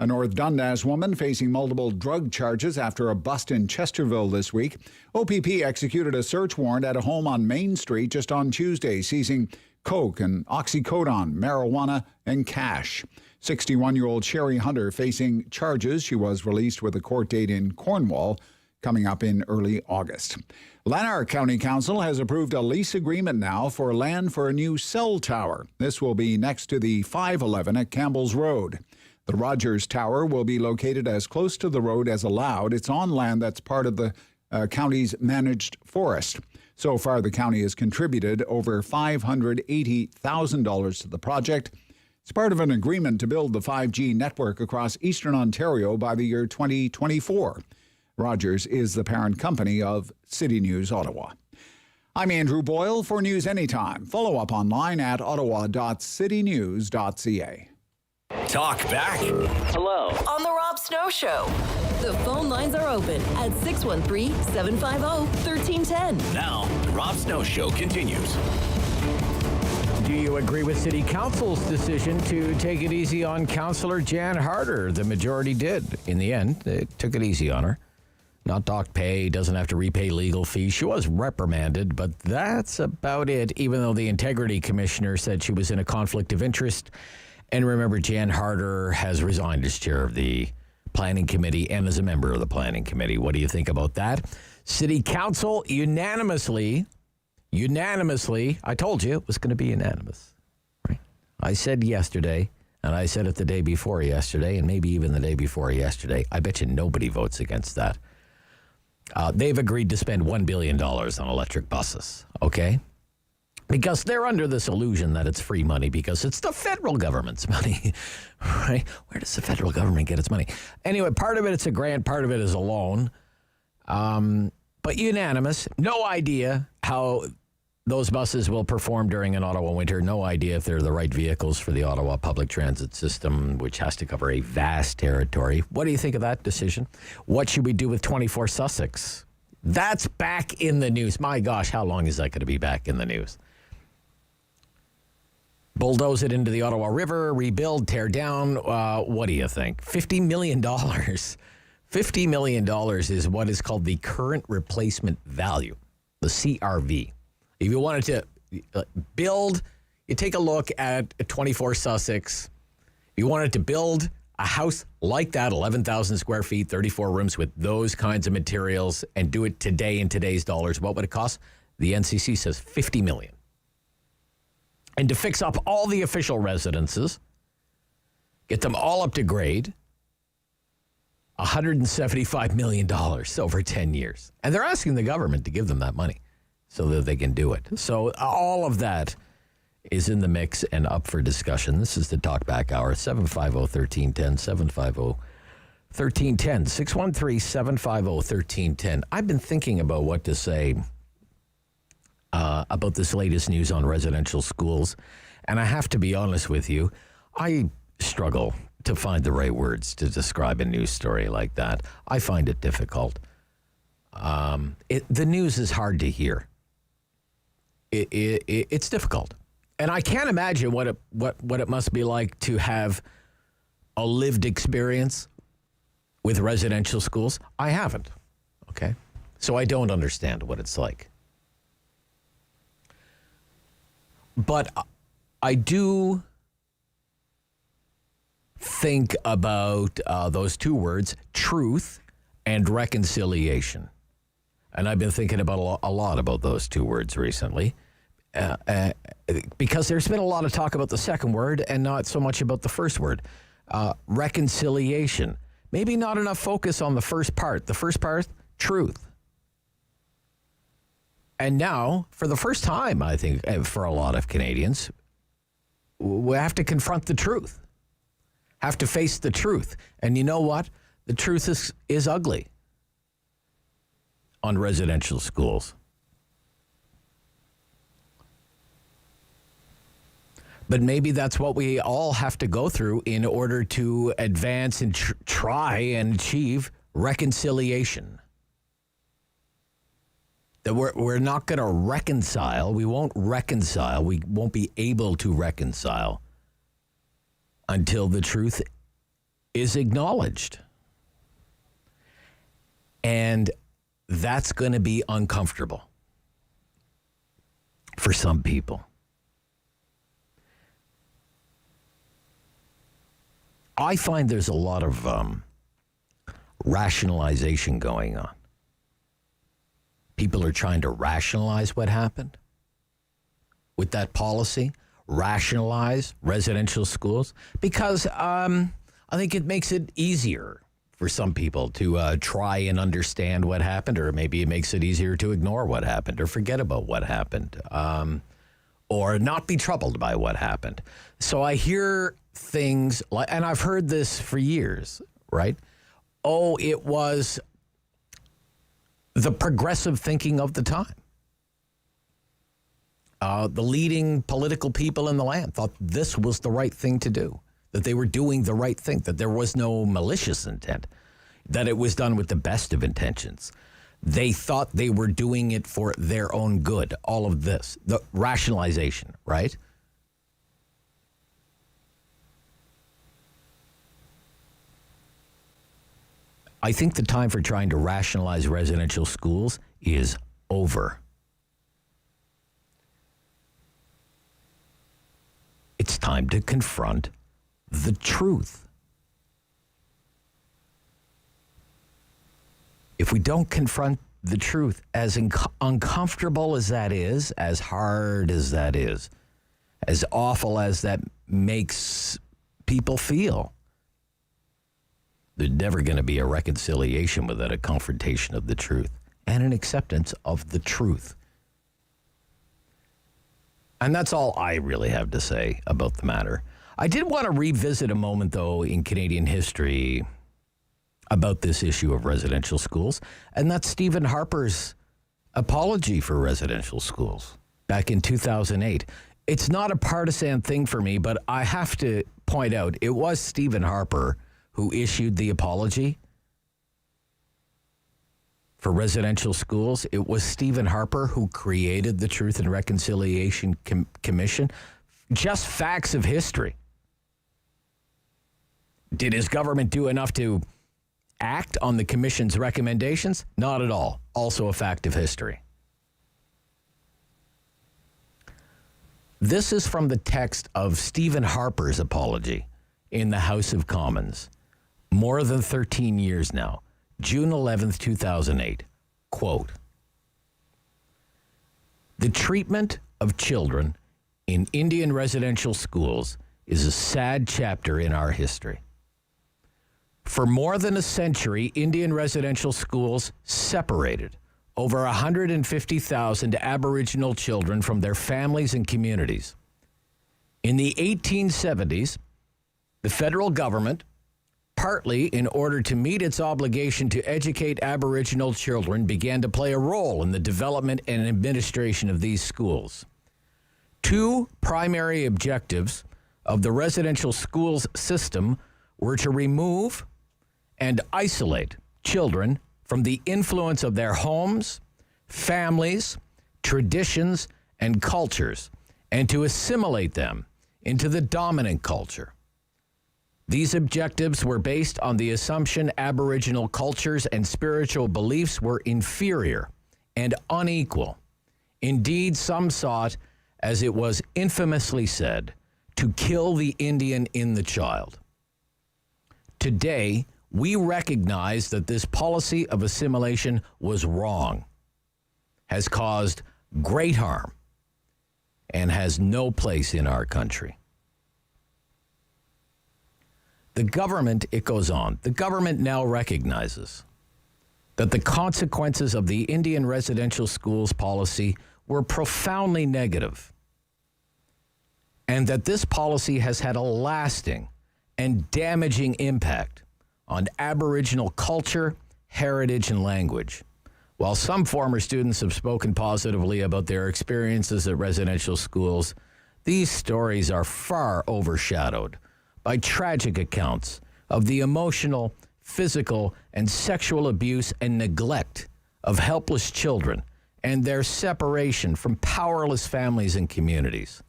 A North Dundas woman facing multiple drug charges after a bust in Chesterville this week. OPP executed a search warrant at a home on Main Street just on Tuesday, seizing coke and oxycodone, marijuana, and cash. 61-year-old Sherry Hunter facing charges. She was released with a court date in Cornwall coming up in early August. Lanark County Council has approved a lease agreement now for land for a new cell tower. This will be next to the 511 at Campbell's Road. The Rogers Tower will be located as close to the road as allowed. It's on land that's part of the county's managed forest. So far, the county has contributed over $580,000 to the project. It's part of an agreement to build the 5G network across Eastern Ontario by the year 2024. Rogers is the parent company of City News Ottawa. I'm Andrew Boyle for News Anytime. Follow up online at ottawa.citynews.ca. Talk back. Hello. On the Rob Snow Show. The phone lines are open at 613-750-1310. Now, Rob Snow Show continues. Do you agree with City Council's decision to take it easy on Councillor Jan Harder? The majority did. In the end, they took it easy on her. Not docked pay, doesn't have to repay legal fees. She was reprimanded, but that's about it, even though the Integrity Commissioner said she was in a conflict of interest. And remember, Jan Harder has resigned as chair of the Planning Committee and as a member of the Planning Committee. What do you think about that? City Council unanimously, I told you it was going to be unanimous. Right? I said yesterday, and I said it the day before yesterday, and maybe even the day before yesterday. I bet you nobody votes against that. They've agreed to spend $1 billion on electric buses, okay? Because they're under this illusion that it's free money because it's the federal government's money, right? Where does the federal government get its money? Anyway, part of it, it's a grant, part of it is a loan. But unanimous, no idea how those buses will perform during an Ottawa winter. No idea if they're the right vehicles for the Ottawa public transit system, which has to cover a vast territory. What do you think of that decision? What should we do with 24 Sussex? That's back in the news. My gosh, how long is that going to be back in the news? Bulldoze it into the Ottawa River, rebuild, tear down. What do you think? $50 million. $50 million is what is called the current replacement value, the CRV. If you wanted to build, you take a look at 24 Sussex. If you wanted to build a house like that, 11,000 square feet, 34 rooms with those kinds of materials, and do it today in today's dollars, what would it cost? The NCC says $50 million. And to fix up all the official residences, get them all up to grade, $175 million over 10 years. And they're asking the government to give them that money so that they can do it. So all of that is in the mix and up for discussion. This is the Talkback Hour, 750-1310, 750-1310, 613-750-1310. I've been thinking about what to say about this latest news on residential schools, and I have to be honest with you, I struggle to find the right words to describe a news story like that. I find it difficult. The news is hard to hear. It's difficult. And I can't imagine what it must be like to have a lived experience with residential schools. I haven't, okay? So I don't understand what it's like. But I do think about those two words, truth and reconciliation. And I've been thinking about a lot about those two words recently because there's been a lot of talk about the second word and not so much about the first word, reconciliation. Maybe not enough focus on the first part. The first part, truth. And now, for the first time, I think, for a lot of Canadians, we have to confront the truth, have to face the truth. And you know what? The truth is ugly on residential schools. But maybe that's what we all have to go through in order to advance and try and achieve reconciliation. That we're not going to reconcile. We won't reconcile. We won't be able to reconcile until the truth is acknowledged. And that's going to be uncomfortable for some people. I find there's a lot of rationalization going on. People are trying to rationalize what happened with that policy, rationalize residential schools, because I think it makes it easier for some people to try and understand what happened, or maybe it makes it easier to ignore what happened or forget about what happened, or not be troubled by what happened. So I hear things like, and I've heard this for years, right? Oh, it was the progressive thinking of the time. The leading political people in the land thought this was the right thing to do, that they were doing the right thing, that there was no malicious intent, that it was done with the best of intentions, They thought they were doing it for their own good. All of this, the rationalization, right? I think the time for trying to rationalize residential schools is over. It's time to confront the truth. If we don't confront the truth, as uncomfortable as that is, as hard as that is, as awful as that makes people feel, there's never going to be a reconciliation without a confrontation of the truth and an acceptance of the truth. And that's all I really have to say about the matter. I did want to revisit a moment, though, in Canadian history about this issue of residential schools, and that's Stephen Harper's apology for residential schools back in 2008. It's not a partisan thing for me, but I have to point out it was Stephen Harper who issued the apology for residential schools. It was Stephen Harper who created the Truth and Reconciliation Commission. Just facts of history. Did his government do enough to act on the commission's recommendations? Not at all. Also a fact of history. This is from the text of Stephen Harper's apology in the House of Commons. More than 13 years now. June 11th, 2008. Quote, "The treatment of children in Indian residential schools is a sad chapter in our history. For more than a century, Indian residential schools separated over 150,000 Aboriginal children from their families and communities. In the 1870s, the federal government, partly in order to meet its obligation to educate Aboriginal children, began to play a role in the development and administration of these schools. Two primary objectives of the residential schools system were to remove and isolate children from the influence of their homes, families, traditions, and cultures, and to assimilate them into the dominant culture. These objectives were based on the assumption Aboriginal cultures and spiritual beliefs were inferior and unequal. Indeed, some sought, as it was infamously said, to kill the Indian in the child. Today, we recognize that this policy of assimilation was wrong, has caused great harm, and has no place in our country. The government," it goes on, "the government now recognizes that the consequences of the Indian residential schools policy were profoundly negative, and that this policy has had a lasting and damaging impact on Aboriginal culture, heritage, and language. While some former students have spoken positively about their experiences at residential schools, these stories are far overshadowed by tragic accounts of the emotional, physical, and sexual abuse and neglect of helpless children and their separation from powerless families and communities.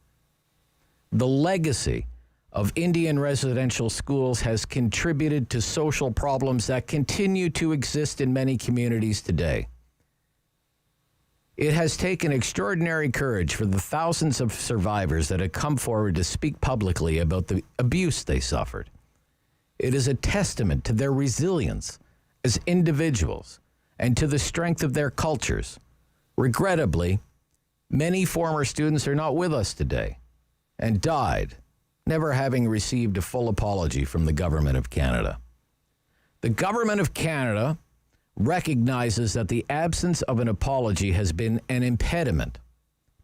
The legacy of Indian residential schools has contributed to social problems that continue to exist in many communities today. It has taken extraordinary courage for the thousands of survivors that have come forward to speak publicly about the abuse they suffered. It is a testament to their resilience as individuals and to the strength of their cultures. Regrettably, many former students are not with us today and died, never having received a full apology from the Government of Canada. The Government of Canada recognizes that the absence of an apology has been an impediment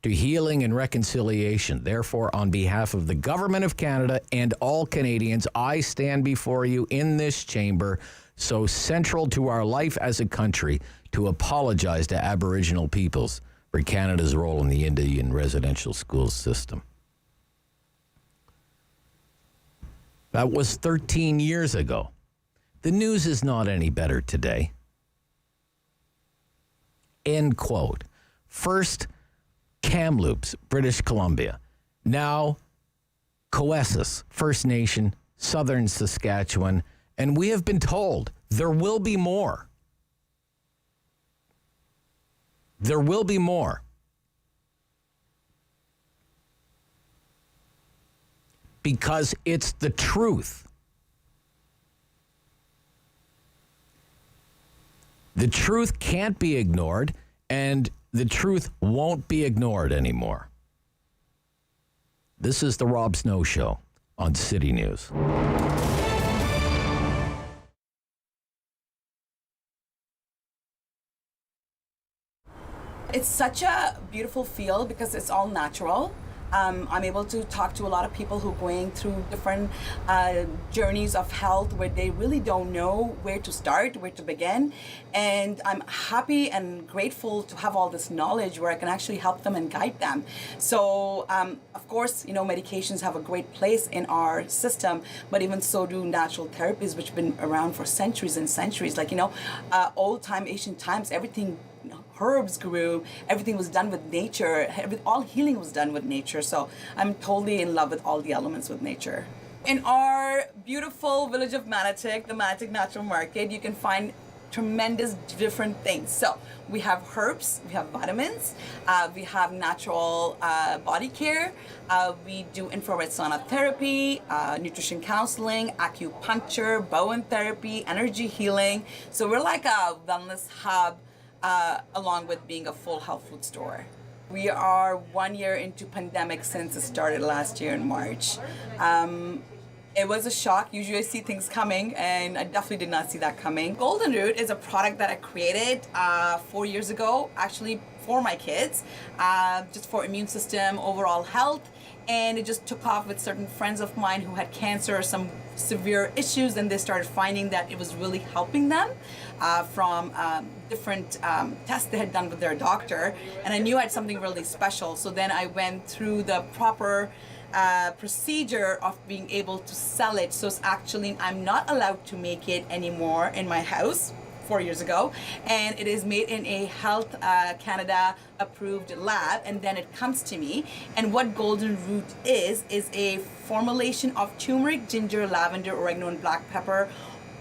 to healing and reconciliation. Therefore, on behalf of the Government of Canada and all Canadians, I stand before you in this chamber, so central to our life as a country, to apologize to Aboriginal peoples for Canada's role in the Indian residential school system. That was 13 years ago. The news is not any better today. end quote. First, Kamloops, British Columbia. Now, Coessis, First Nation, Southern Saskatchewan. And we have been told there will be more. There will be more. Because it's the truth. The truth can't be ignored, and the truth won't be ignored anymore. This is the Rob Snow Show on City News. It's such a beautiful field because it's all natural. I'm able to talk to a lot of people who are going through different journeys of health where they really don't know where to start, where to begin. And I'm happy and grateful to have all this knowledge where I can actually help them and guide them. So, of course, medications have a great place in our system, but even so do natural therapies, which have been around for centuries and centuries. Like, old time, ancient times, everything, herbs grew, everything was done with nature, all healing was done with nature. So I'm totally in love with all the elements with nature. In our beautiful village of Manotick, the Manotick Natural Market, you can find tremendous different things. So we have herbs, we have vitamins, we have natural body care, we do infrared sauna therapy, nutrition counseling, acupuncture, Bowen therapy, energy healing. So we're like a wellness hub along with being a full health food store. We are 1 year into pandemic since it started last year in March. It was a shock. Usually I see things coming, and I definitely did not see that coming. Golden Root is a product that I created 4 years ago, actually for my kids, just for immune system, overall health. And it just took off with certain friends of mine who had cancer or some severe issues, and they started finding that it was really helping them from different tests they had done with their doctor. And I knew I had something really special. So then I went through the proper procedure of being able to sell it. So it's actually, I'm not allowed to make it anymore in my house 4 years ago, and it is made in a Health Canada approved lab, and then it comes to me. And what Golden Root is a formulation of turmeric, ginger, lavender, oregano, and black pepper,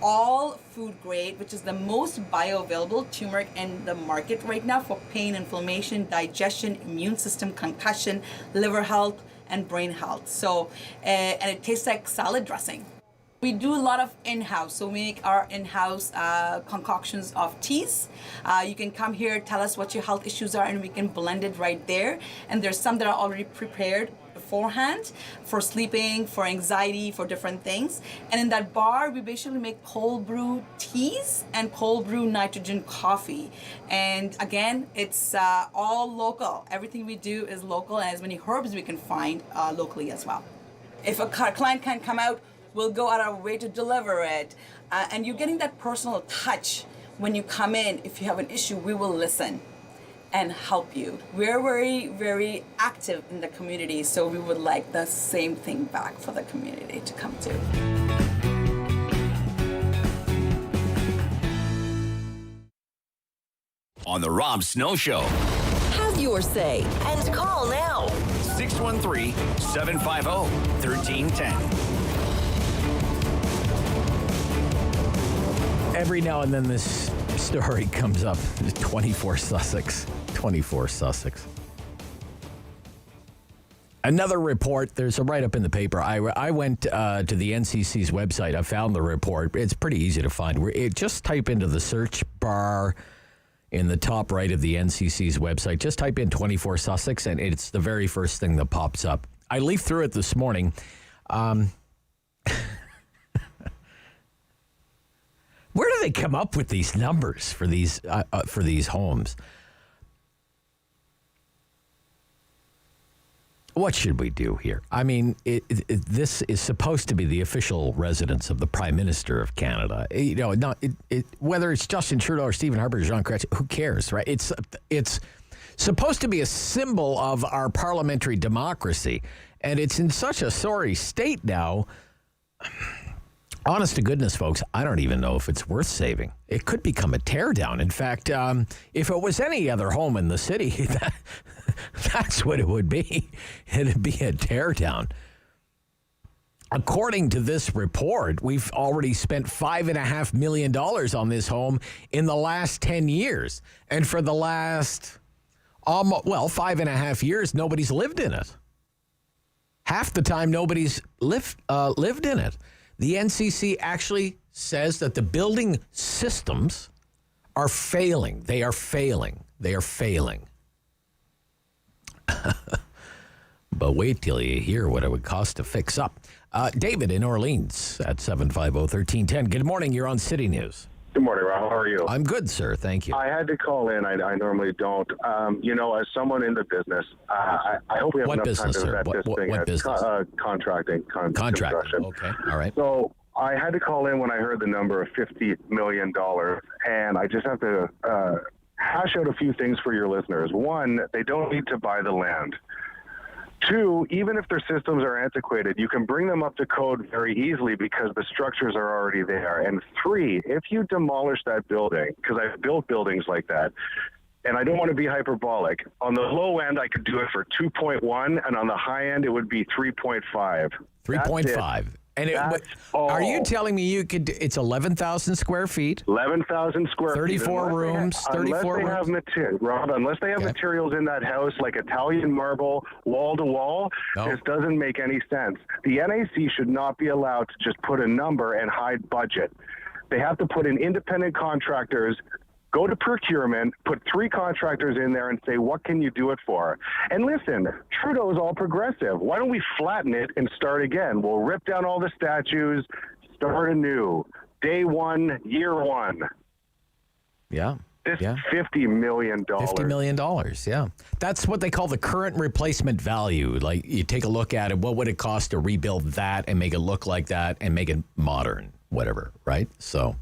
all food grade, which is the most bioavailable turmeric in the market right now for pain, inflammation, digestion, immune system, concussion, liver health, and brain health. So, and it tastes like salad dressing. We do a lot of in-house, so we make our in-house concoctions of teas. You can come here, tell us what your health issues are, and we can blend it right there. And there's some that are already prepared beforehand for sleeping, for anxiety, for different things. And in that bar, we basically make cold brew teas and cold brew nitrogen coffee. And again, it's all local. Everything we do is local, and as many herbs we can find locally as well. If a client can't come out, we'll go out of our way to deliver it. And you're getting that personal touch when you come in. If you have an issue, we will listen and help you. We're very, very active in the community, so we would like the same thing back for the community to come to. On the Rob Snow Show. Have your say and call now. 613-750-1310. Every now and then this story comes up. 24 Sussex. 24 Sussex. Another report. There's a write-up in the paper. I went to the NCC's website. I found the report. It's pretty easy to find. Just type into the search bar in the top right of the NCC's website. Just type in 24 Sussex, and it's the very first thing that pops up. I leafed through it this morning. Where do they come up with these numbers for these homes? What should we do here? I mean, this is supposed to be the official residence of the Prime Minister of Canada. Whether it's Justin Trudeau or Stephen Harper or Jean Chrétien, who cares, right? It's supposed to be a symbol of our parliamentary democracy, and it's in such a sorry state now. Honest to goodness, folks, I don't even know if it's worth saving. It could become a teardown. In fact, if it was any other home in the city, that's what it would be. It'd be a teardown. According to this report, we've already spent $5.5 million on this home in the last 10 years. And for the last, 5.5 years, nobody's lived in it. Half the time, nobody's lived in it. The NCC actually says that the building systems are failing. They are failing. They are failing. But wait till you hear what it would cost to fix up. David in Orleans at 750-1310. Good morning. You're on City News. Good morning, Rob. How are you? I'm good, sir. Thank you. I had to call in. I normally don't. As someone in the business, I hope we have enough time to vet this thing. What business? Contracting. Contracting. Okay. All right. So I had to call in when I heard the number of $50 million, and I just have to hash out a few things for your listeners. One, they don't need to buy the land. Two, even if their systems are antiquated, you can bring them up to code very easily because the structures are already there. And three, if you demolish that building, because I've built buildings like that, and I don't want to be hyperbolic, on the low end, I could do it for 2.1, and on the high end, it would be 3.5. 3.5. And are you telling me you could? It's 11,000 square feet. 11,000 square 34 feet. rooms. 34 rooms. Unless they have materials in that house like Italian marble, wall to wall, this doesn't make any sense. The NAC should not be allowed to just put a number and hide budget. They have to put in independent contractors. Go to procurement, put 3 contractors in there and say, what can you do it for? And listen, Trudeau's all progressive. Why don't we flatten it and start again? We'll rip down all the statues, start anew. Day one, year one. Yeah. $50 million. $50 million, yeah. That's what they call the current replacement value. Like, you take a look at it, what would it cost to rebuild that and make it look like that and make it modern, whatever, right? So...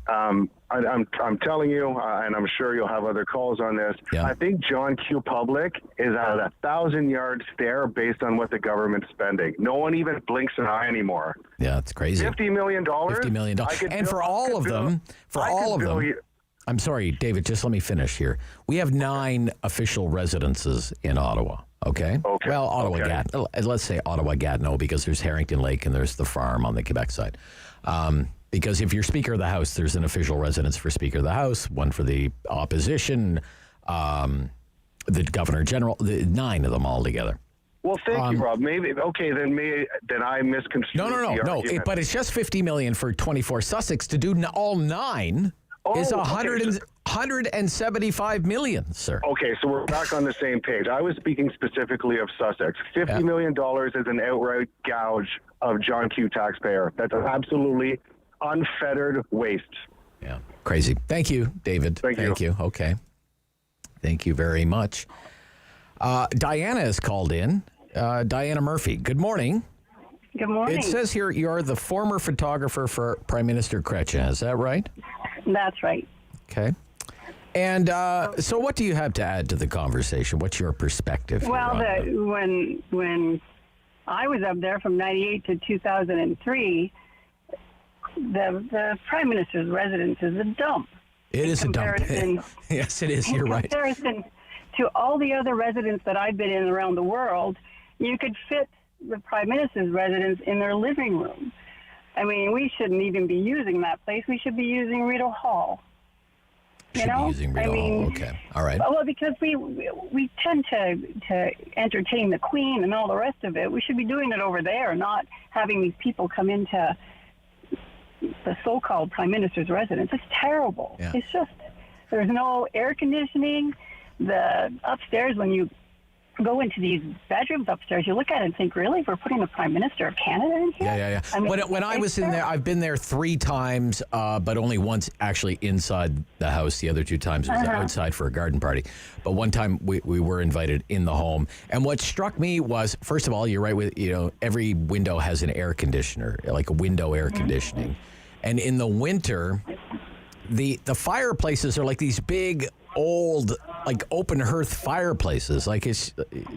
I'm telling you, and I'm sure you'll have other calls on this, I think John Q. Public is at a 1,000-yard stare based on what the government's spending. No one even blinks an eye anymore. Yeah, it's crazy. $50 million? $50 million. And for all of them, I'm sorry, David, just let me finish here. We have 9 official residences in Ottawa, okay? Well, Ottawa-Gatineau. Let's say Ottawa-Gatineau because there's Harrington Lake and there's the farm on the Quebec side. Because if you're Speaker of the House, there's an official residence for Speaker of the House, one for the opposition, the Governor General, 9 of them all together. Well, thank you, Rob. Maybe then I misconstrued. No. But it's just $50 million for 24 Sussex. To do all 9 is $175 million, sir. Okay, so we're back on the same page. I was speaking specifically of Sussex. $50 million is an outright gouge of John Q. taxpayer. That's absolutely unfettered waste. Yeah, crazy. Thank you, David. Thank you. Okay. Thank you very much. Diana is called in. Diana Murphy. Good morning. Good morning. It says here you're the former photographer for Prime Minister Chrétien. Is that right? That's right. Okay. And so what do you have to add to the conversation? What's your perspective? Well, when I was up there from 98 to 2003, the Prime Minister's residence is a dump. It is a dump. Yes, it is. You're right. In comparison to all the other residents that I've been in around the world, you could fit the Prime Minister's residence in their living room. I mean, we shouldn't even be using that place. We should be using Rideau Hall. Okay. All right. Well, because we tend to entertain the Queen and all the rest of it. We should be doing it over there, not having these people come into the so-called Prime Minister's residence. It's terrible. Yeah. It's just, there's no air conditioning. The upstairs, when you go into these bedrooms upstairs, you look at it and think, really? We're putting the Prime Minister of Canada in here? Yeah. I mean, when I was in there, I've been there 3 times, but only once actually inside the house. The other 2 times was outside for a garden party. But one time we were invited in the home. And what struck me was, first of all, you're right with, every window has an air conditioner, like a window air conditioning. And in the winter, the fireplaces are like these big, old, like open hearth fireplaces. Like it's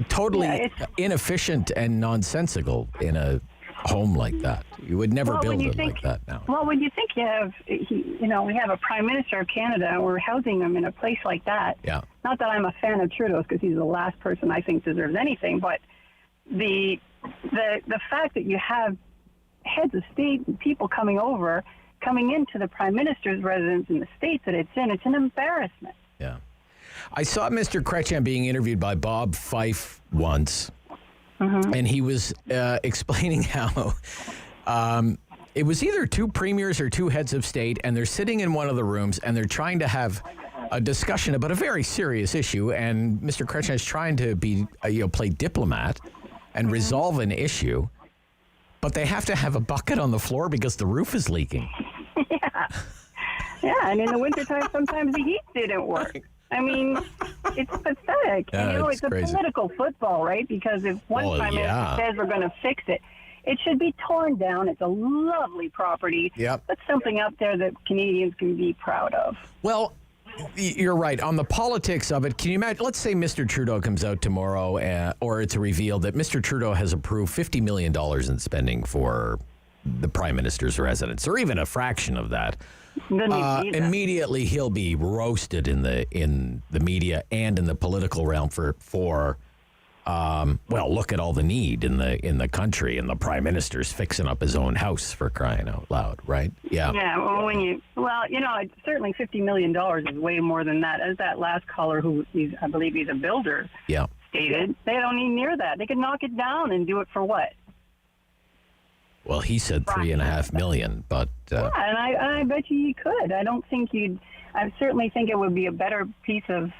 totally inefficient and nonsensical in a home like that. You would never build it like that now. Well, when you think we have a Prime Minister of Canada, and we're housing him in a place like that. Yeah. Not that I'm a fan of Trudeau's, because he's the last person I think deserves anything, but the fact that you have heads of state and people coming into the Prime Minister's residence in the states that it's an embarrassment. Yeah. I saw Mr. Chrétien being interviewed by Bob Fife once, and he was explaining how it was either two premiers or two heads of state, and they're sitting in one of the rooms, and they're trying to have a discussion about a very serious issue, and Mr. Chrétien is trying to play diplomat and resolve an issue, but they have to have a bucket on the floor because the roof is leaking. Yeah, and in the wintertime, sometimes the heat didn't work. I mean, it's pathetic. Yeah, and, it's it's crazy. a political football, right? Because if one Prime Minister says we're going to fix it, it should be torn down. It's a lovely property. Yep. Put something up there that Canadians can be proud of. Well, you're right. On the politics of it, can you imagine, let's say Mr. Trudeau comes out tomorrow, or it's revealed that Mr. Trudeau has approved $50 million in spending for the Prime Minister's residence, or even a fraction of that. Immediately he'll be roasted in the media and in the political realm for look at all the need in the country, and the Prime Minister's fixing up his own house, for crying out loud, right? Yeah. Yeah. Well, certainly $50 million is way more than that. As that last caller, I believe he's a builder, stated, they don't need near that. They could knock it down and do it for what? Well, he said $3.5 million, but and I bet you could. I don't think I certainly think it would be a better piece of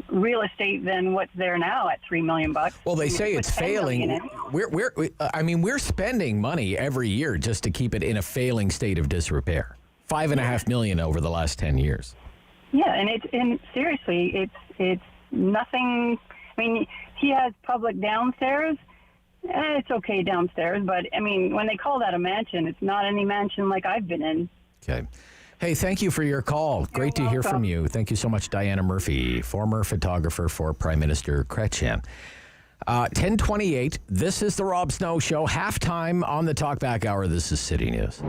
real estate than what's there now at $3 million. Well, they say it's failing. We're spending money every year just to keep it in a failing state of disrepair. $5.5 million over the last 10 years. Yeah, and seriously, it's nothing. I mean, he has public downstairs. It's okay downstairs, but I mean, when they call that a mansion, it's not any mansion like I've been in. Okay. Hey, thank you for your call. Great to hear from you. Thank you so much, Diana Murphy, former photographer for Prime Minister Chrétien. 10:28. This is the Rob Snow Show. Halftime on the Talkback Hour. This is City News.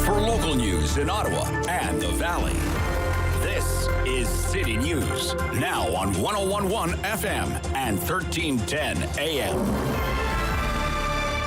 Local news in Ottawa and the Valley. This is City News, now on 101.1 FM and 1310 AM.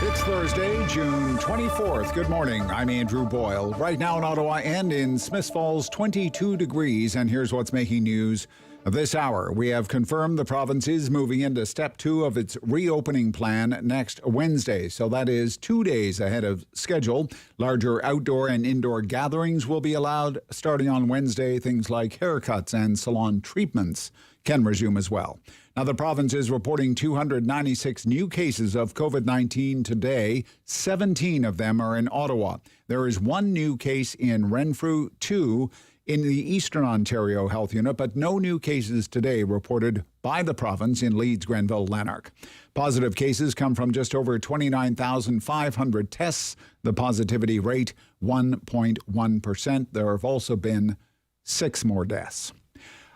It's Thursday, June 24th. Good morning. I'm Andrew Boyle. Right now in Ottawa and in Smiths Falls, 22 degrees, and here's what's making news This hour, we have confirmed the province is moving into step 2 of its reopening plan next Wednesday. So that is 2 days ahead of schedule. Larger outdoor and indoor gatherings will be allowed starting on Wednesday. Things like haircuts and salon treatments can resume as well. Now, the province is reporting 296 new cases of COVID-19 today. 17 of them are in Ottawa. There is 1 new case in Renfrew, 2 in the Eastern Ontario Health Unit, but no new cases today reported by the province in Leeds, Grenville, Lanark. Positive cases come from just over 29,500 tests. The positivity rate, 1.1%. There have also been 6 more deaths.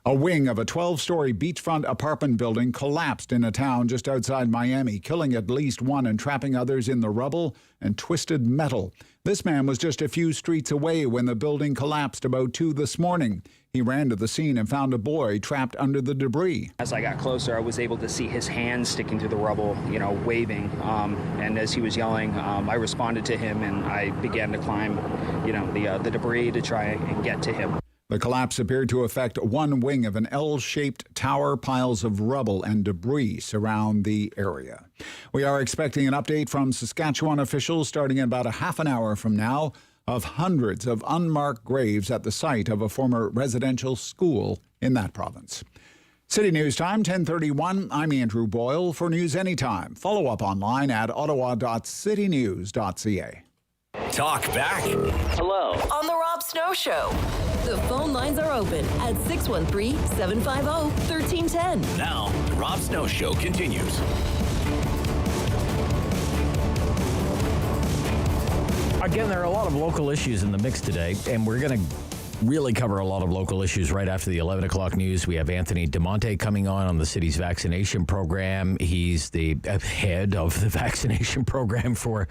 A wing of a 12-story beachfront apartment building collapsed in a town just outside Miami, killing at least 1 and trapping others in the rubble and twisted metal. This man was just a few streets away when the building collapsed about 2 this morning. He ran to the scene and found a boy trapped under the debris. As I got closer, I was able to see his hands sticking through the rubble, waving. And as he was yelling, I responded to him and I began to climb, the debris to try and get to him. The collapse appeared to affect 1 wing of an L-shaped tower. Piles of rubble and debris surround the area. We are expecting an update from Saskatchewan officials starting in about a half an hour from now of hundreds of unmarked graves at the site of a former residential school in that province. City News Time, 10:31. I'm Andrew Boyle. For News Anytime, follow up online at ottawa.citynews.ca. Talk back. Hello. On the Rob Snow Show. The phone lines are open at 613-750-1310. Now, the Rob Snow Show continues. Again, there are a lot of local issues in the mix today, and we're going to really cover a lot of local issues right after the 11 o'clock news. We have Anthony Monte coming on the city's vaccination program. He's the head of the vaccination program for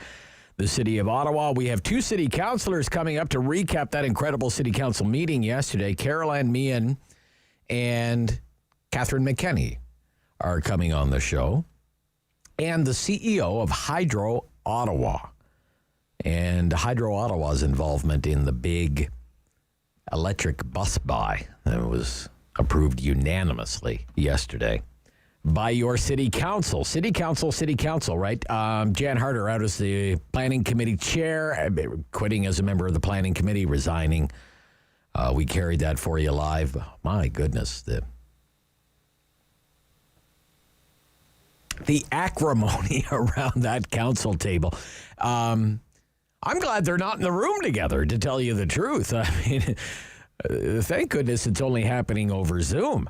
the city of Ottawa. We have 2 city councillors coming up to recap that incredible city council meeting yesterday. Caroline Meehan and Catherine McKenney are coming on the show. And the CEO of Hydro Ottawa. And Hydro Ottawa's involvement in the big electric bus buy that was approved unanimously yesterday by your city council. City council, right? Jan Harder out as the planning committee chair, quitting as a member of the planning committee, resigning. We carried that for you live. My goodness, the acrimony around that council table. I'm glad they're not in the room together, to tell you the truth. I mean, thank goodness it's only happening over Zoom.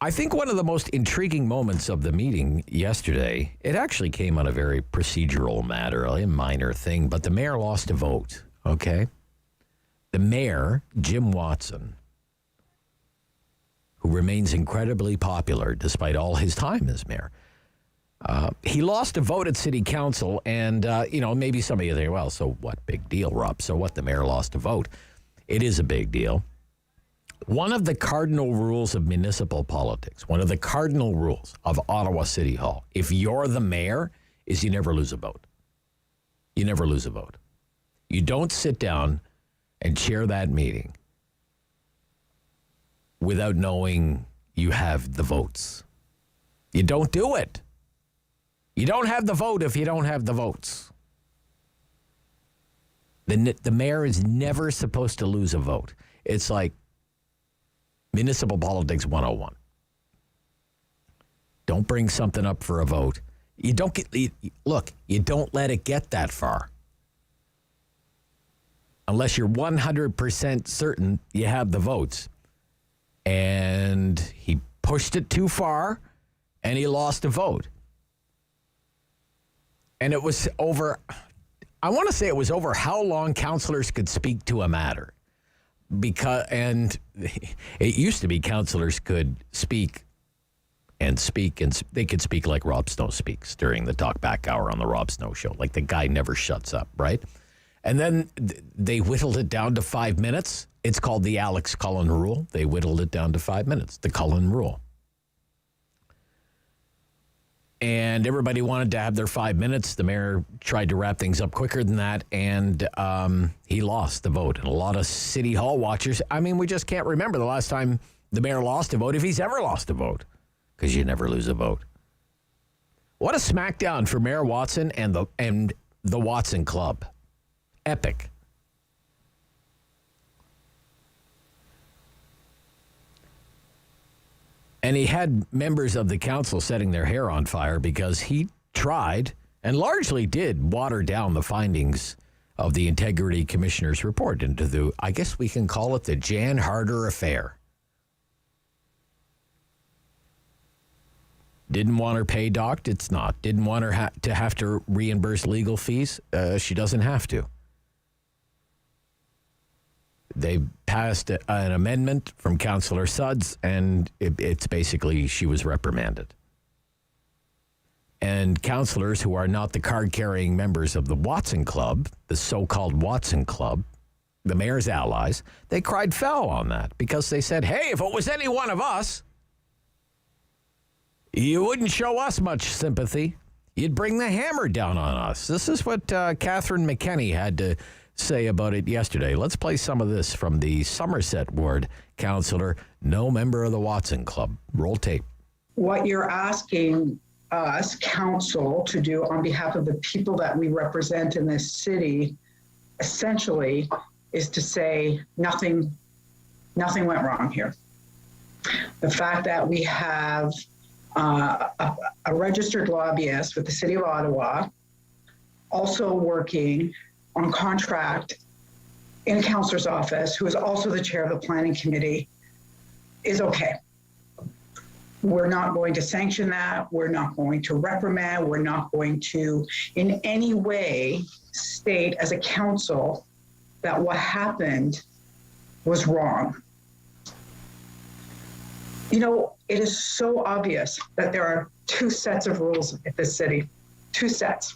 I think one of the most intriguing moments of the meeting yesterday, it actually came on a very procedural matter, a minor thing, but the mayor lost a vote, okay? The mayor, Jim Watson, who remains incredibly popular despite all his time as mayor, he lost a vote at city council, and, maybe some of you think, well, so what? Big deal, Rob. So what? The mayor lost a vote. It is a big deal. One of the cardinal rules of municipal politics, one of the cardinal rules of Ottawa City Hall, if you're the mayor, is you never lose a vote. You never lose a vote. You don't sit down and chair that meeting without knowing you have the votes. You don't do it. You don't have the vote if you don't have the votes. The mayor is never supposed to lose a vote. It's like Municipal Politics 101. Don't bring something up for a vote. You don't let it get that far. Unless you're 100% certain you have the votes. And he pushed it too far, and he lost a vote. And it was over, I want to say it was over how long councillors could speak to a matter. And it used to be councillors could speak, and they could speak like Rob Snow speaks during the talk back hour on the Rob Snow Show. Like the guy never shuts up, right? And then they whittled it down to 5 minutes. It's called the Alex Cullen rule. They whittled it down to 5 minutes, the Cullen rule. And everybody wanted to have their 5 minutes. The mayor tried to wrap things up quicker than that, and he lost the vote. And a lot of City Hall watchers, I mean, we just can't remember the last time the mayor lost a vote if he's ever lost a vote, because you never lose a vote. What a smackdown for Mayor Watson and the Watson Club. Epic. And he had members of the council setting their hair on fire because he tried and largely did water down the findings of the Integrity Commissioner's report into the, I guess we can call it the Jan Harder affair. Didn't want her pay docked? It's not. Didn't want her to have to reimburse legal fees? She doesn't have to. They passed an amendment from Councillor Sudds, and it's basically she was reprimanded. And councillors who are not the card-carrying members of the Watson Club, the so-called Watson Club, the mayor's allies, they cried foul on that because they said, hey, if it was any one of us, you wouldn't show us much sympathy. You'd bring the hammer down on us. This is what Catherine McKenney had to say about it yesterday. Let's play some of this from the Somerset ward councillor, no member of the Watson Club. Roll tape. What you're asking us, council, to do on behalf of the people that we represent in this city, essentially, is to say nothing went wrong here. The fact that we have a registered lobbyist with the City of Ottawa also working on contract in a councillor's office, who is also the chair of the planning committee, is okay. We're not going to sanction that. We're not going to reprimand. We're not going to in any way state as a council that what happened was wrong. You know, it is so obvious that there are two sets of rules at this city, two sets.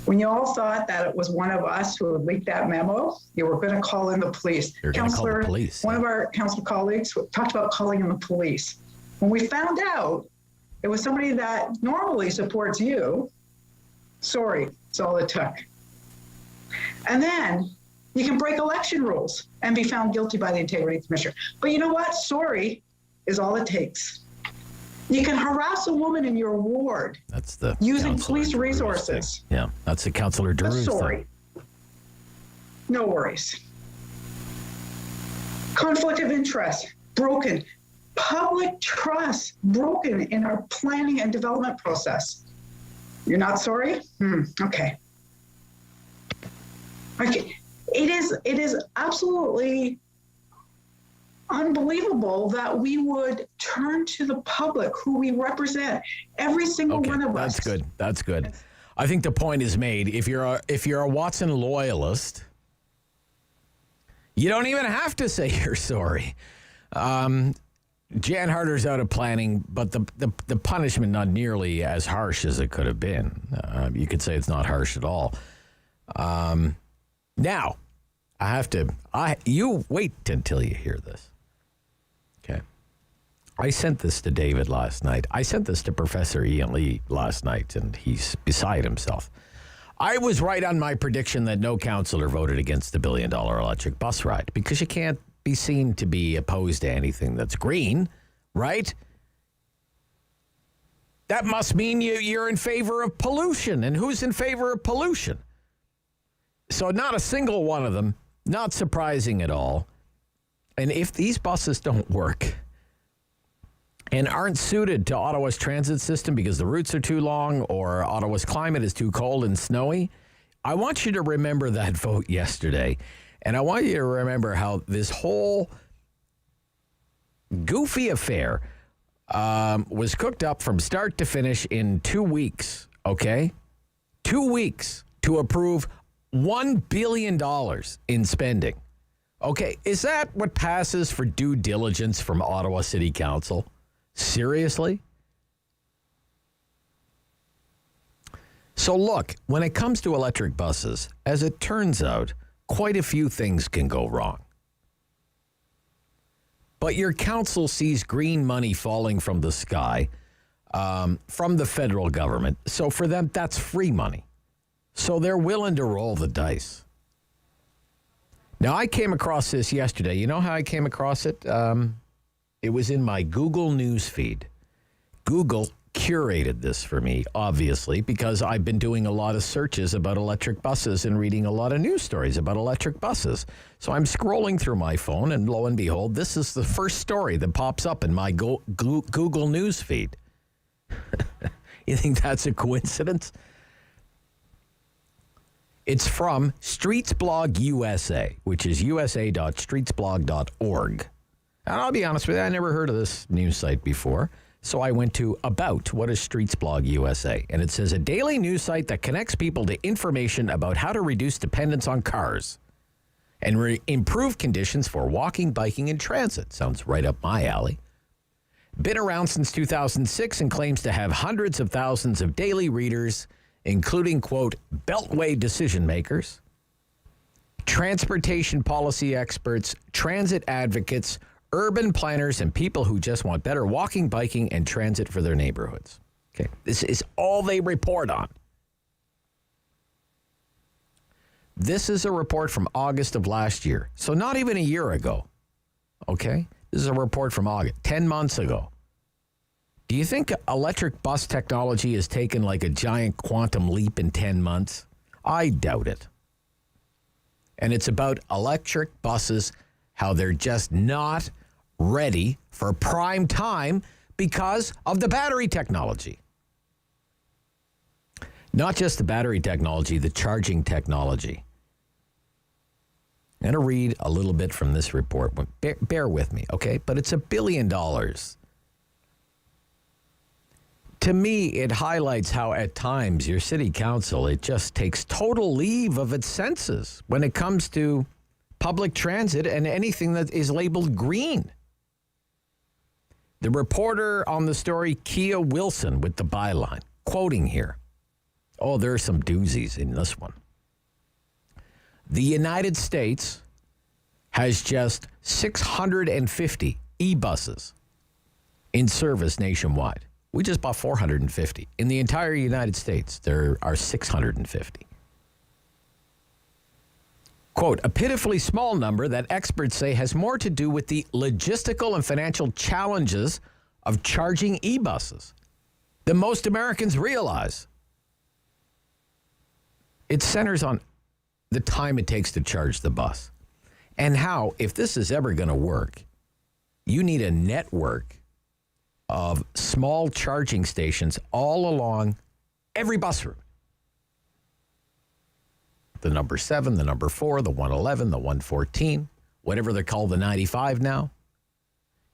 When you all thought that it was one of us who had leaked that memo, you were going to call in the police. Councillor, one of our council colleagues talked about calling in the police. When we found out it was somebody that normally supports you, sorry, that's all it took. And then you can break election rules and be found guilty by the Integrity Commissioner. But you know what? Sorry is all it takes. You can harass a woman in your ward. That's the using police resources. Yeah, that's the Councillor Drew's sorry. No worries. Conflict of interest, broken. Public trust, broken in our planning and development process. You're not sorry? Okay. Okay. It is absolutely unbelievable that we would turn to the public who we represent, every single one of us. That's good. I think the point is made. If you're a Watson loyalist, you don't even have to say you're sorry. Jan Harder's out of planning, but the punishment not nearly as harsh as it could have been. You could say it's not harsh at all. Now, you wait until you hear this. Okay. I sent this to David last night. I sent this to Professor Ian Lee last night, and he's beside himself. I was right on my prediction that no councillor voted against the $1 billion electric bus ride because you can't be seen to be opposed to anything that's green, right? That must mean you're in favor of pollution. And who's in favor of pollution? So not a single one of them, not surprising at all. And if these buses don't work and aren't suited to Ottawa's transit system because the routes are too long or Ottawa's climate is too cold and snowy, I want you to remember that vote yesterday. And I want you to remember how this whole goofy affair was cooked up from start to finish in 2 weeks, okay? 2 weeks to approve $1 billion in spending. Okay, is that what passes for due diligence from Ottawa City Council? Seriously? So look, when it comes to electric buses, as it turns out, quite a few things can go wrong. But your council sees green money falling from the sky from the federal government. So for them, that's free money. So they're willing to roll the dice. Now, I came across this yesterday. You know how I came across it? It It was in my Google News feed. Google curated this for me, obviously, because I've been doing a lot of searches about electric buses and reading a lot of news stories about electric buses. So I'm scrolling through my phone, and lo and behold, this is the first story that pops up in my Google News feed. You think that's a coincidence? It's from Streetsblog USA, which is usa.streetsblog.org. And I'll be honest with you, I never heard of this news site before. So I went to About, what is Streetsblog USA? And it says, a daily news site that connects people to information about how to reduce dependence on cars and improve conditions for walking, biking, and transit. Sounds right up my alley. Been around since 2006 and claims to have hundreds of thousands of daily readers, including, quote, beltway decision makers, transportation policy experts, transit advocates, urban planners, and people who just want better walking, biking, and transit for their neighborhoods. Okay, this is all they report on. This is a report from August of last year, so not even a year ago. Okay, this is a report from August, 10 months ago. Do you think electric bus technology has taken like a giant quantum leap in 10 months? I doubt it. And it's about electric buses, how they're just not ready for prime time because of the battery technology. Not just the battery technology, the charging technology. I'm going to read a little bit from this report. Bear with me, okay? But it's $1 billion. To me, it highlights how at times your city council, it just takes total leave of its senses when it comes to public transit and anything that is labeled green. The reporter on the story, Kia Wilson, with the byline, quoting here. Oh, there are some doozies in this one. The United States has just 650 e-buses in service nationwide. We just bought 450. In the entire United States, there are 650. Quote, a pitifully small number that experts say has more to do with the logistical and financial challenges of charging e-buses than most Americans realize. It centers on the time it takes to charge the bus and how, if this is ever going to work, you need a network of small charging stations all along every bus route. The number 7, the number 4, the 111, the 114, whatever they're called, the 95 now.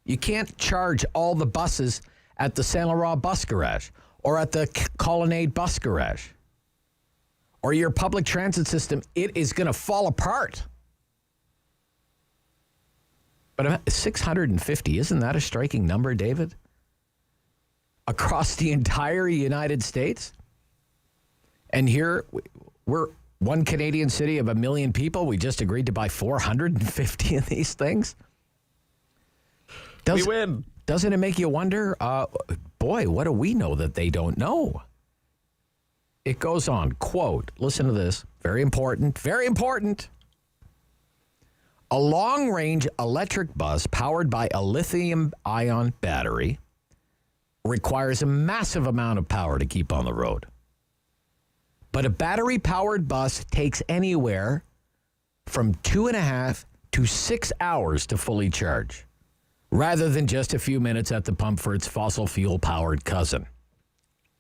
You can't charge all the buses at the Saint Laurent bus garage or at the Colonnade bus garage or your public transit system. It is going to fall apart. But 650, isn't that a striking number, David? Across the entire United States? And here we're one Canadian city of 1 million people. We just agreed to buy 450 of these things. We win. Doesn't it make you wonder, boy, what do we know that they don't know? It goes on, quote, listen to this, very important, very important. A long-range electric bus powered by a lithium-ion battery requires a massive amount of power to keep on the road. But a battery-powered bus takes anywhere from 2.5 to 6 hours to fully charge, rather than just a few minutes at the pump for its fossil fuel-powered cousin.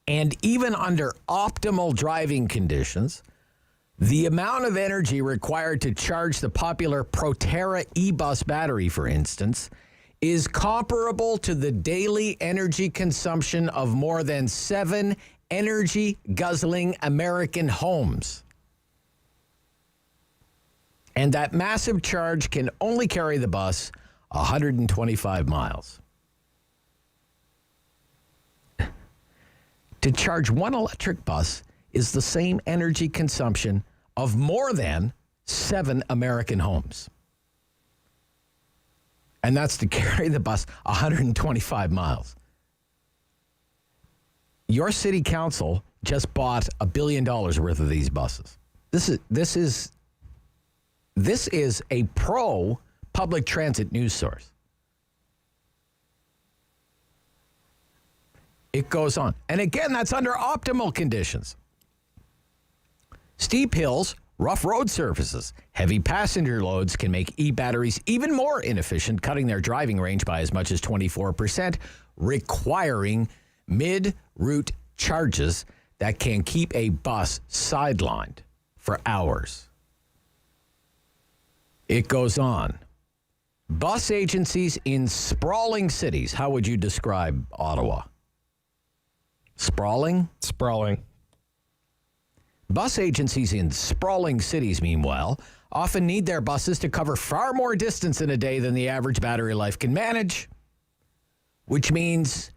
And even under optimal driving conditions, the amount of energy required to charge the popular Proterra e-bus battery, for instance, is comparable to the daily energy consumption of more than 7 energy-guzzling American homes. And that massive charge can only carry the bus 125 miles. To charge one electric bus is the same energy consumption of more than 7 American homes. And that's to carry the bus 125 miles. Your city council just bought $1 billion worth of these buses. This is a pro public transit news source. It goes on. And again, that's under optimal conditions. Steep hills, rough road surfaces, heavy passenger loads can make e-batteries even more inefficient, cutting their driving range by as much as 24%, requiring mid-route charges that can keep a bus sidelined for hours. It goes on. Bus agencies in sprawling cities. How would you describe Ottawa? Sprawling? Sprawling. Bus agencies in sprawling cities, meanwhile, often need their buses to cover far more distance in a day than the average battery life can manage, which means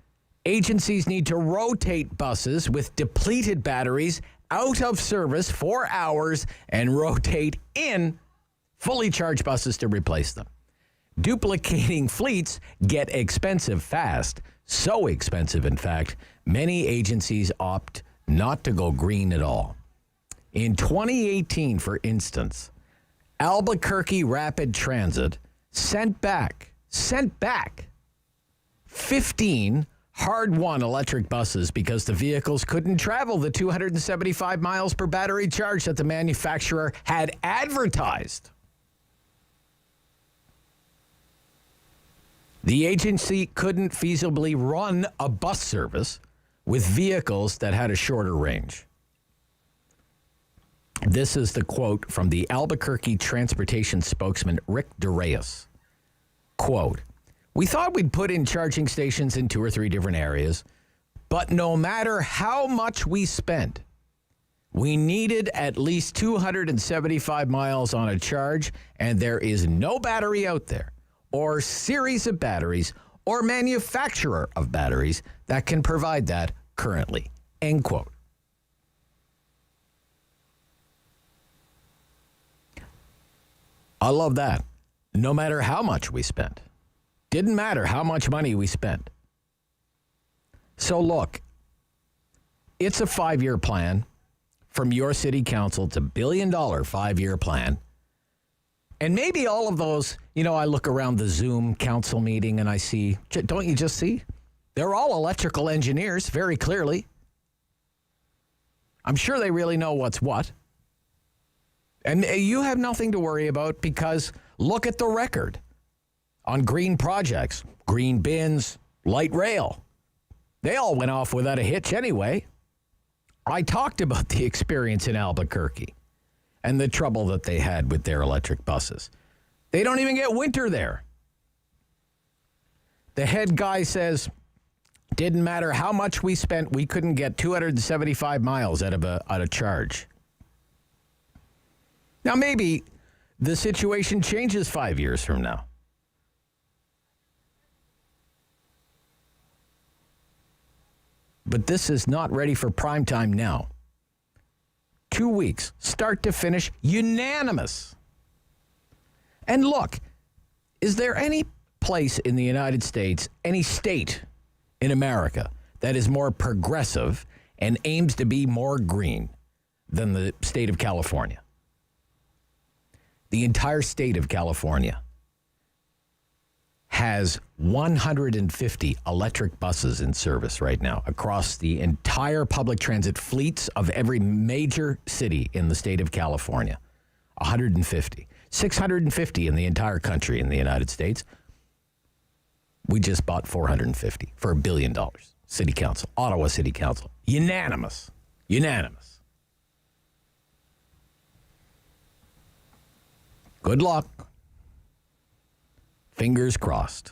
agencies need to rotate buses with depleted batteries out of service for hours and rotate in fully charged buses to replace them. Duplicating fleets get expensive fast. So expensive, in fact, many agencies opt not to go green at all. In 2018, for instance, Albuquerque Rapid Transit sent back 15 hard-won electric buses because the vehicles couldn't travel the 275 miles per battery charge that the manufacturer had advertised. The agency couldn't feasibly run a bus service with vehicles that had a shorter range. This is the quote from the Albuquerque transportation spokesman, Rick DeReyes. Quote, "We thought we'd put in charging stations in 2 or 3 different areas, but no matter how much we spent, we needed at least 275 miles on a charge, and there is no battery out there, or series of batteries, or manufacturer of batteries that can provide that currently." End quote. I love that. No matter how much we spent. Didn't matter how much money we spent. So look, it's a 5-year plan from your city council. It's $1 billion 5-year plan. And maybe all of those, I look around the Zoom council meeting and I see, don't you just see? They're all electrical engineers, very clearly. I'm sure they really know what's what. And you have nothing to worry about because look at the record on green projects, green bins, light rail. They all went off without a hitch anyway. I talked about the experience in Albuquerque and the trouble that they had with their electric buses. They don't even get winter there. The head guy says, didn't matter how much we spent, we couldn't get 275 miles out of a charge. Now, maybe the situation changes 5 years from now. But this is not ready for prime time now. 2 weeks, start to finish, unanimous. And look, is there any place in the United States, any state in America that is more progressive and aims to be more green than the state of California? The entire state of California has 150 electric buses in service right now across the entire public transit fleets of every major city in the state of California. 150. 650 in the entire country in the United States. We just bought 450 for $1 billion. City Council, Ottawa City Council. Unanimous. Good luck. Fingers crossed.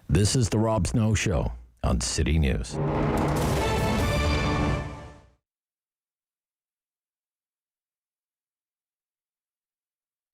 This is the Rob Snow Show on City News.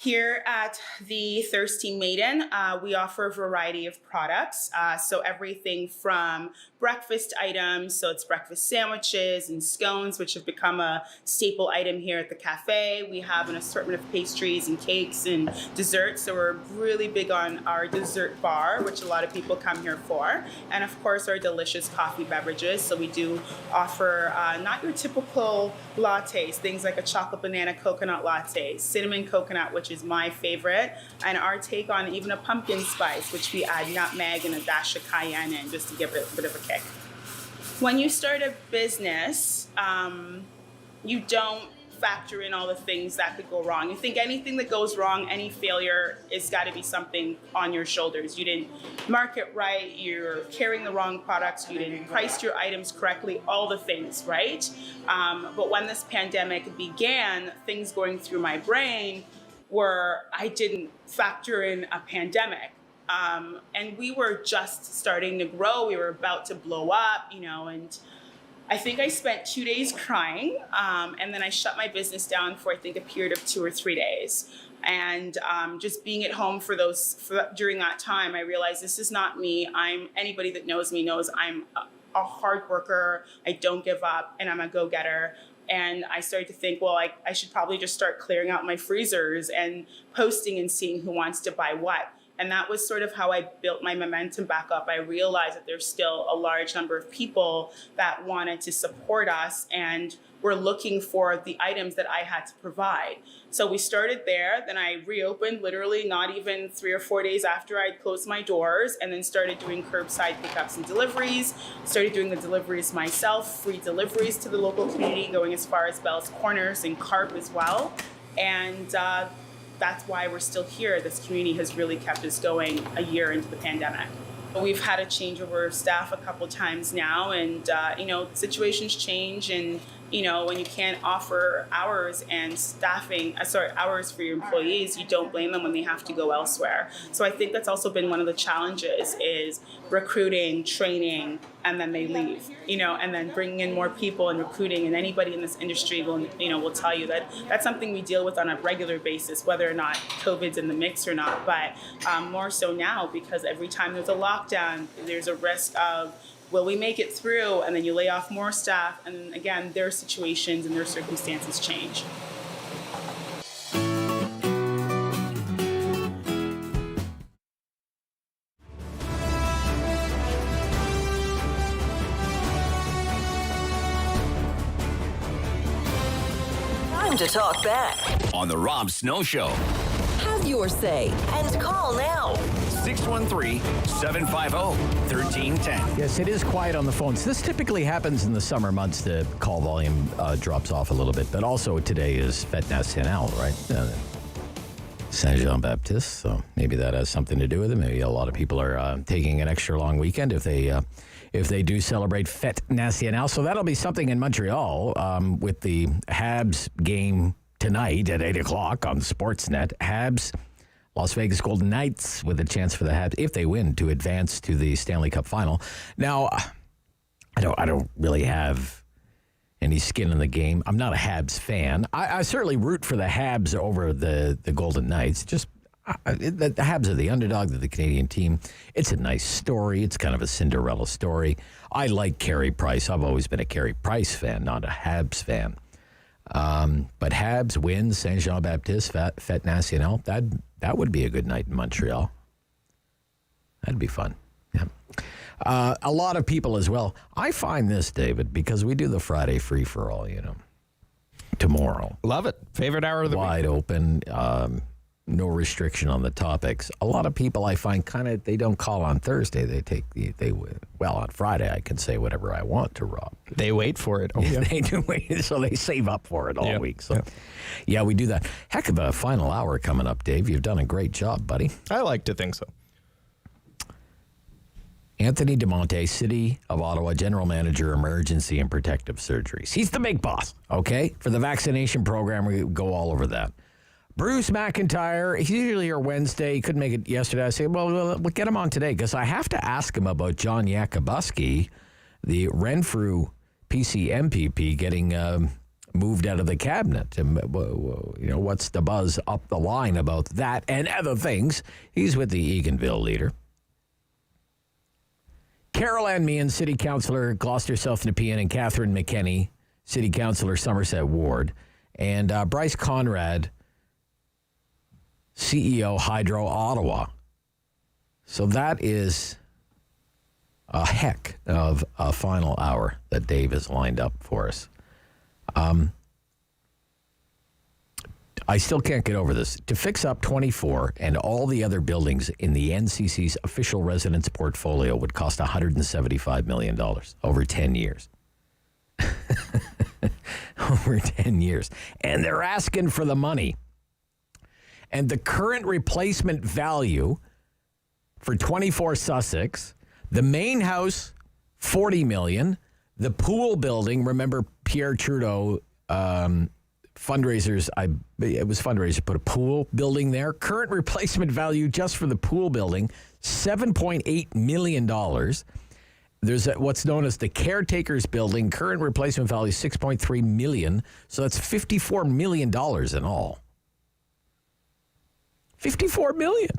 Here at the Thirsty Maiden, we offer a variety of products. So everything from breakfast items, so it's breakfast sandwiches and scones, which have become a staple item here at the cafe. We have an assortment of pastries and cakes and desserts. So we're really big on our dessert bar, which a lot of people come here for. And of course, our delicious coffee beverages. So we do offer not your typical lattes, things like a chocolate banana coconut latte, cinnamon coconut, which is my favorite, and our take on even a pumpkin spice, which we add nutmeg and a dash of cayenne in just to give it a bit of a kick. When you start a business, you don't factor in all the things that could go wrong. You think anything that goes wrong, any failure, is got to be something on your shoulders. You didn't market right, you're carrying the wrong products, you didn't price your items correctly, all the things, right? But when this pandemic began, things going through my brain were, I didn't factor in a pandemic. And we were just starting to grow. We were about to blow up, and I think I spent 2 days crying, and then I shut my business down for, I think, a period of 2 or 3 days. And just being at home during that time, I realized this is not me. Anybody that knows me knows I'm a hard worker. I don't give up, and I'm a go-getter. And I started to think, well, I should probably just start clearing out my freezers and posting and seeing who wants to buy what. And that was sort of how I built my momentum back up. I realized that there's still a large number of people that wanted to support us and were looking for the items that I had to provide. So we started there. Then I reopened literally not even 3 or 4 days after I'd closed my doors, and then started doing curbside pickups and deliveries. Started doing the deliveries myself, free deliveries to the local community, going as far as Bell's Corners and Carp as well. And that's why we're still here. This community has really kept us going a year into the pandemic. We've had a changeover of staff a couple times now, and situations change, and when you can't offer hours and hours for your employees, you don't blame them when they have to go elsewhere. So I think that's also been one of the challenges, is recruiting, training, and then they leave, and then bringing in more people and recruiting. And anybody in this industry will tell you that that's something we deal with on a regular basis, whether or not COVID's in the mix or not. But more so now, because every time there's a lockdown, there's a risk of, will we make it through? And then you lay off more staff. And then again, their situations and their circumstances change. Time to talk back. On the Rob Snow Show. Have your say and call now. 613-750-1310. Yes, it is quiet on the phones. This typically happens in the summer months. The call volume drops off a little bit. But also today is Fête Nationale, right? Saint-Jean-Baptiste. So maybe that has something to do with it. Maybe a lot of people are taking an extra long weekend if they do celebrate Fête Nationale. So that'll be something in Montreal with the Habs game tonight at 8 o'clock on Sportsnet. Habs, Las Vegas Golden Knights, with a chance for the Habs, if they win, to advance to the Stanley Cup final. Now, I don't really have any skin in the game. I'm not a Habs fan. I certainly root for the Habs over the Golden Knights. Just the Habs are the underdog, they're the Canadian team. It's a nice story. It's kind of a Cinderella story. I like Carey Price. I've always been a Carey Price fan, not a Habs fan. But Habs wins Saint-Jean-Baptiste, Fête Nationale. That would be a good night in Montreal. That'd be fun. Yeah. A lot of people as well. I find this, David, because we do the Friday free-for-all, tomorrow. Love it. Favorite hour of the week. Wide open. No restriction on the topics. A lot of people I find they don't call on Thursday. On Friday I can say whatever I want to Rob. They wait for it. Oh, yeah. They do wait, so they save up for it all week. So, yeah, we do that. Heck of a final hour coming up, Dave. You've done a great job, buddy. I like to think so. Anthony DeMonte, City of Ottawa General Manager, Emergency and Protective Surgeries. He's the big boss, okay? For the vaccination program, we go all over that. Bruce McIntyre, he's usually here Wednesday. He couldn't make it yesterday. I said, well, we'll get him on today because I have to ask him about John Yakubuski, the Renfrew PC MPP, getting moved out of the cabinet. And, what's the buzz up the line about that and other things? He's with the Eganville leader. Carol Ann Meehan, City Councillor, Gloucester-South, Nepean, and Catherine McKenney, City Councillor, Somerset Ward. And Bryce Conrad, CEO, Hydro Ottawa. So that is a heck of a final hour that Dave has lined up for us. I still can't get over this. To fix up 24 and all the other buildings in the NCC's official residence portfolio would cost $175 million over 10 years. Over 10 years. And they're asking for the money. And the current replacement value for 24 Sussex, the main house, $40 million. The pool building, remember Pierre Trudeau, fundraisers, it was fundraiser, put a pool building there. Current replacement value just for the pool building, $7.8 million. There's what's known as the Caretakers Building. Current replacement value, $6.3 million. So that's $54 million in all. $54 million.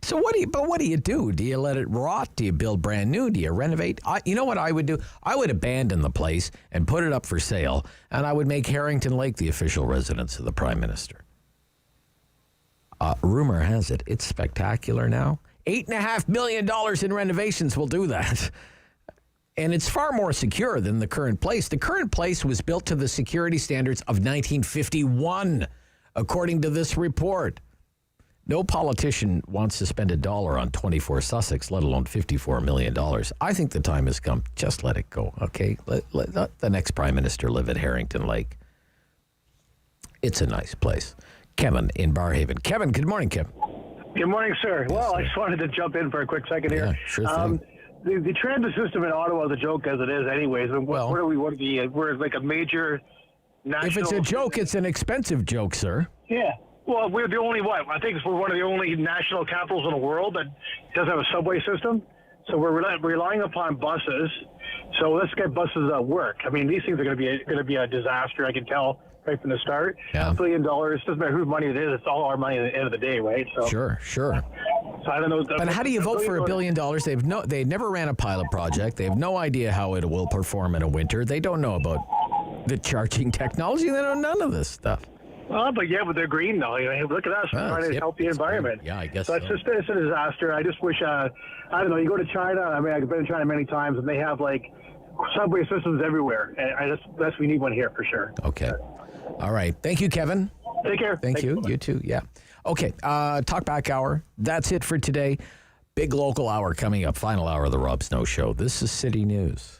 So what do you do? Do you let it rot? Do you build brand new? Do you renovate? You know what I would do? I would abandon the place and put it up for sale, and I would make Harrington Lake the official residence of the Prime Minister. Rumor has it, it's spectacular now. $8.5 million in renovations will do that. And it's far more secure than the current place. The current place was built to the security standards of 1951, according to this report. No politician wants to spend $1 on 24 Sussex, let alone $54 million. I think the time has come. Just let it go, okay? Let the next Prime Minister live at Harrington Lake. It's a nice place. Kevin in Barhaven. Kevin, good morning, Kevin. Good morning, sir. Well, I just wanted to jump in for a quick second here. Yeah, sure thing. The transit system in Ottawa is a joke as it is anyways. Well, we're like a major national... If it's a joke, it's an expensive joke, sir. Yeah. Well, we're the only one. I think we're one of the only national capitals in the world that doesn't have a subway system. So we're relying upon buses. So let's get buses that work. I mean, these things are going to be a disaster. I can tell right from the start. Yeah. $1 billion. Doesn't matter whose money it is. It's all our money at the end of the day, right? So Sure. So I don't know. But how do you vote for $1 billion? They never ran a pilot project. They have no idea how it will perform in a winter. They don't know about the charging technology. They know none of this stuff. But with they're green though. Look at us. We're trying to help the environment. Yeah, I guess so. It's a disaster. I just wish, I don't know, you go to China. I mean, I've been to China many times, and they have like subway systems everywhere. And we need one here for sure. Okay. All right. Thank you, Kevin. Take care. Thank you. You too. Yeah. Okay. Talkback hour. That's it for today. Big local hour coming up. Final hour of the Rob Snow Show. This is City News.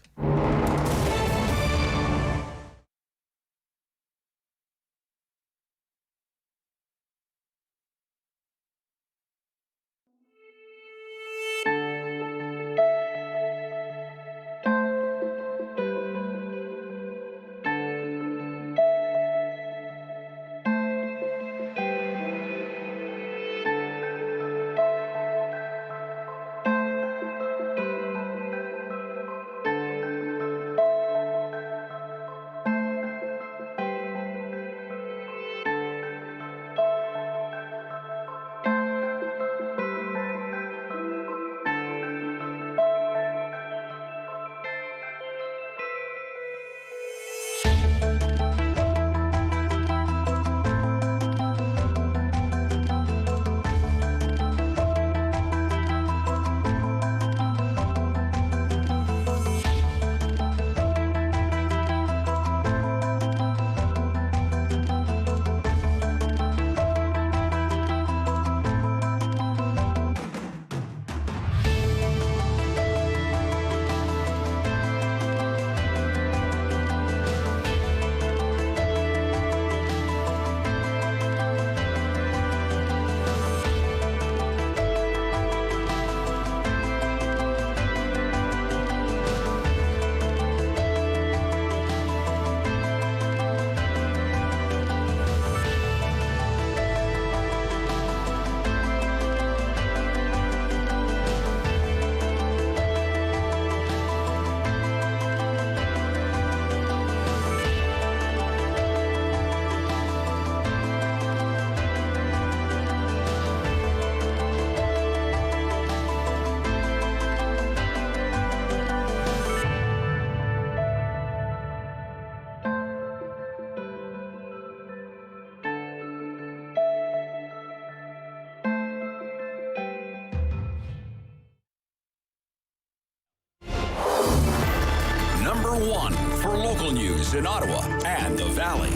Number one for local news in Ottawa and the Valley.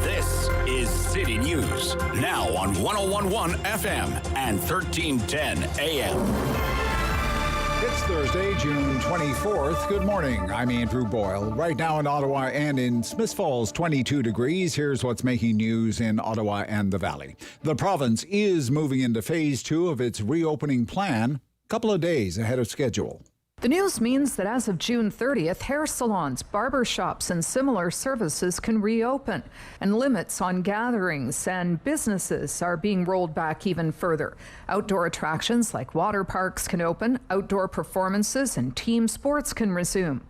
This is City News, now on 101.1 FM and 1310 AM. It's Thursday, June 24th. Good morning. I'm Andrew Boyle. Right now in Ottawa and in Smiths Falls, 22 degrees. Here's what's making news in Ottawa and the Valley. The province is moving into phase 2 of its reopening plan, a couple of days ahead of schedule. The news means that as of June 30th, hair salons, barber shops, and similar services can reopen, and limits on gatherings and businesses are being rolled back even further. Outdoor attractions like water parks can open, outdoor performances and team sports can resume.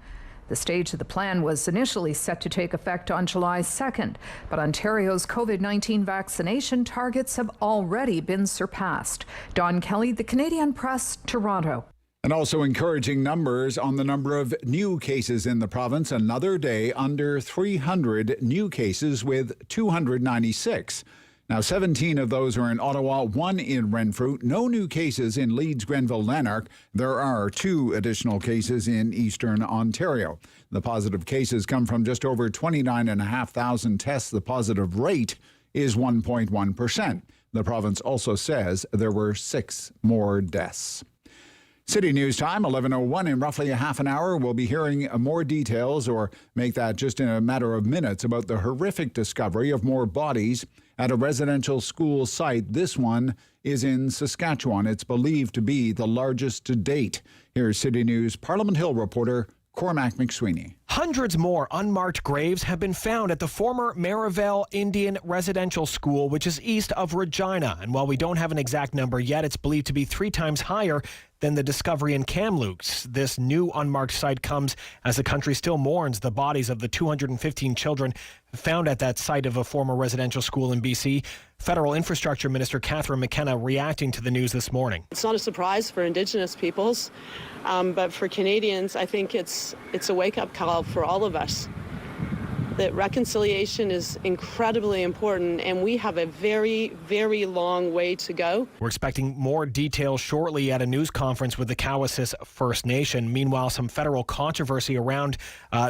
The stage of the plan was initially set to take effect on July 2nd, but Ontario's COVID-19 vaccination targets have already been surpassed. Don Kelly, The Canadian Press, Toronto. And also encouraging numbers on the number of new cases in the province. Another day under 300 new cases with 296. Now, 17 of those are in Ottawa, 1 in Renfrew. No new cases in Leeds, Grenville, Lanark. There are 2 additional cases in Eastern Ontario. The positive cases come from just over 29,500 tests. The positive rate is 1.1%. The province also says there were 6 more deaths. City News Time, 11:01. In roughly a half an hour, we'll be hearing more details, or make that just in a matter of minutes, about the horrific discovery of more bodies at a residential school site. This one is in Saskatchewan. It's believed to be the largest to date. Here's City News Parliament Hill reporter Cormac McSweeney. Hundreds more unmarked graves have been found at the former Maryvale Indian Residential School, which is east of Regina. And while we don't have an exact number yet, it's believed to be 3 times higher than the discovery in Kamloops. This new unmarked site comes as the country still mourns the bodies of the 215 children found at that site of a former residential school in BC. Federal Infrastructure Minister Catherine McKenna reacting to the news this morning. It's not a surprise for Indigenous peoples, but for Canadians, I think it's a wake-up call for all of us. That reconciliation is incredibly important, and we have a very, very long way to go. We're expecting more details shortly at a news conference with the Cowessess First Nation. Meanwhile, some federal controversy around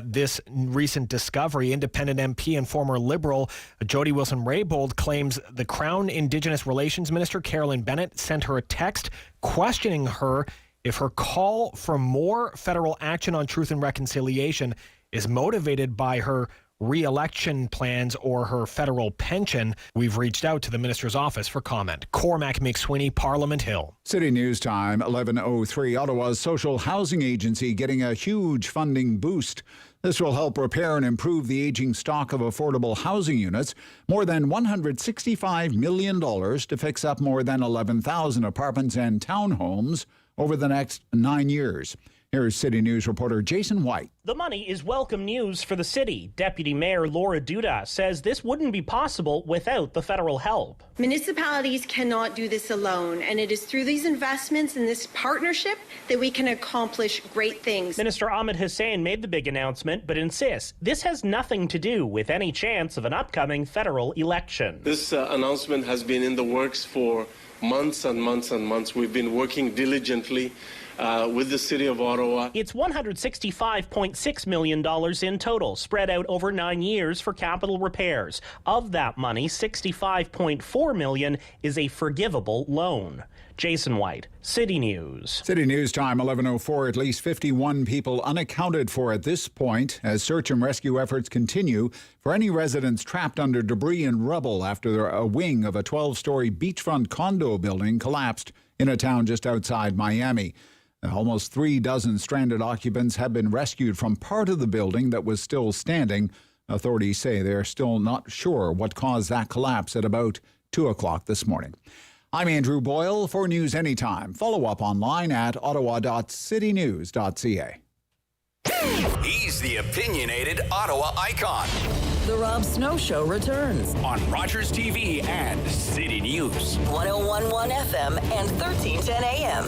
this recent discovery. Independent MP and former Liberal Jody Wilson-Raybould claims the Crown Indigenous Relations Minister Carolyn Bennett sent her a text questioning her if her call for more federal action on truth and reconciliation is motivated by her re-election plans or her federal pension. We've reached out to the minister's office for comment. Cormac McSweeney, Parliament Hill. City News Time, 11:03. Ottawa's social housing agency getting a huge funding boost. This will help repair and improve the aging stock of affordable housing units. More than $165 million to fix up more than 11,000 apartments and townhomes over the next 9 years. Here's City News reporter Jason White. The money is welcome news for the city. Deputy Mayor Laura Duda says this wouldn't be possible without the federal help. Municipalities cannot do this alone, and it is through these investments and this partnership that we can accomplish great things. Minister Ahmed Hussein made the big announcement, but insists this has nothing to do with any chance of an upcoming federal election. This announcement has been in the works for months and months and months. We've been working diligently with the City of Ottawa. It's $165.6 million in total, spread out over 9 years for capital repairs. Of that money, $65.4 million is a forgivable loan. Jason White, City News. City News Time, 11:04. At least 51 people unaccounted for at this point as search and rescue efforts continue for any residents trapped under debris and rubble after a wing of a 12-story beachfront condo building collapsed in a town just outside Miami. Almost 3 dozen stranded occupants have been rescued from part of the building that was still standing. Authorities say they're still not sure what caused that collapse at about 2 o'clock this morning. I'm Andrew Boyle for News Anytime. Follow up online at ottawa.citynews.ca. He's the opinionated Ottawa icon. The Rob Snow Show returns on Rogers TV and City News. 101.1 FM and 1310 AM.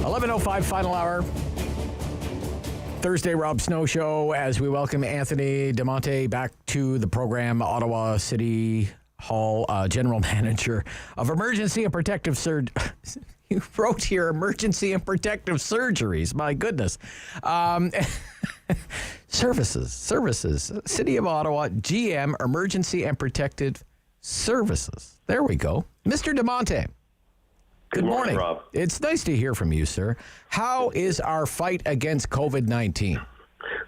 11:05, final hour. Thursday, Rob Snow Show, as we welcome Anthony de Monte back to the program. Ottawa City Hall General Manager of Emergency and Protective You wrote here emergency and protective surgeries. My goodness. Services. City of Ottawa, GM, emergency and protective services. There we go. Mr. De Monte. Good morning, Rob. It's nice to hear from you, sir. How is our fight against COVID-19?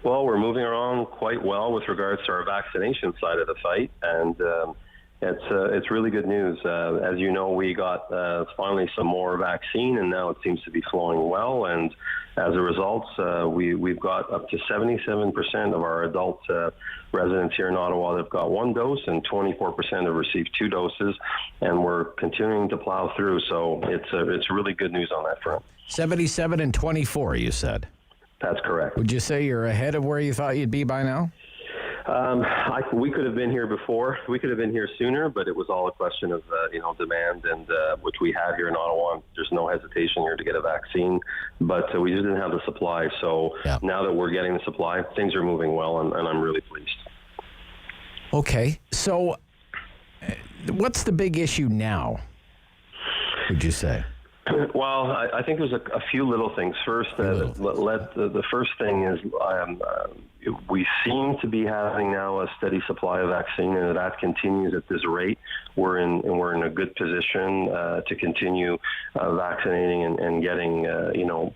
Well, we're moving along quite well with regards to our vaccination side of the fight, and it's really good news. As you know, we got finally some more vaccine, and now it seems to be flowing well. And as a result, we've got up to 77% of our adult residents here in Ottawa that have got one dose, and 24% have received 2 doses, and we're continuing to plow through. So it's really good news on that front. 77 and 24, you said. That's correct. Would you say you're ahead of where you thought you'd be by now? We could have been here before. We could have been here sooner, but it was all a question of demand, and which we have here in Ottawa. There's no hesitation here to get a vaccine, but we just didn't have the supply. So now that we're getting the supply, things are moving well, and I'm really pleased. Okay, so what's the big issue now, would you say? Well, I think there's a few little things. First, the first thing is we seem to be having now a steady supply of vaccine, and if that continues at this rate, we're in a good position to continue vaccinating and getting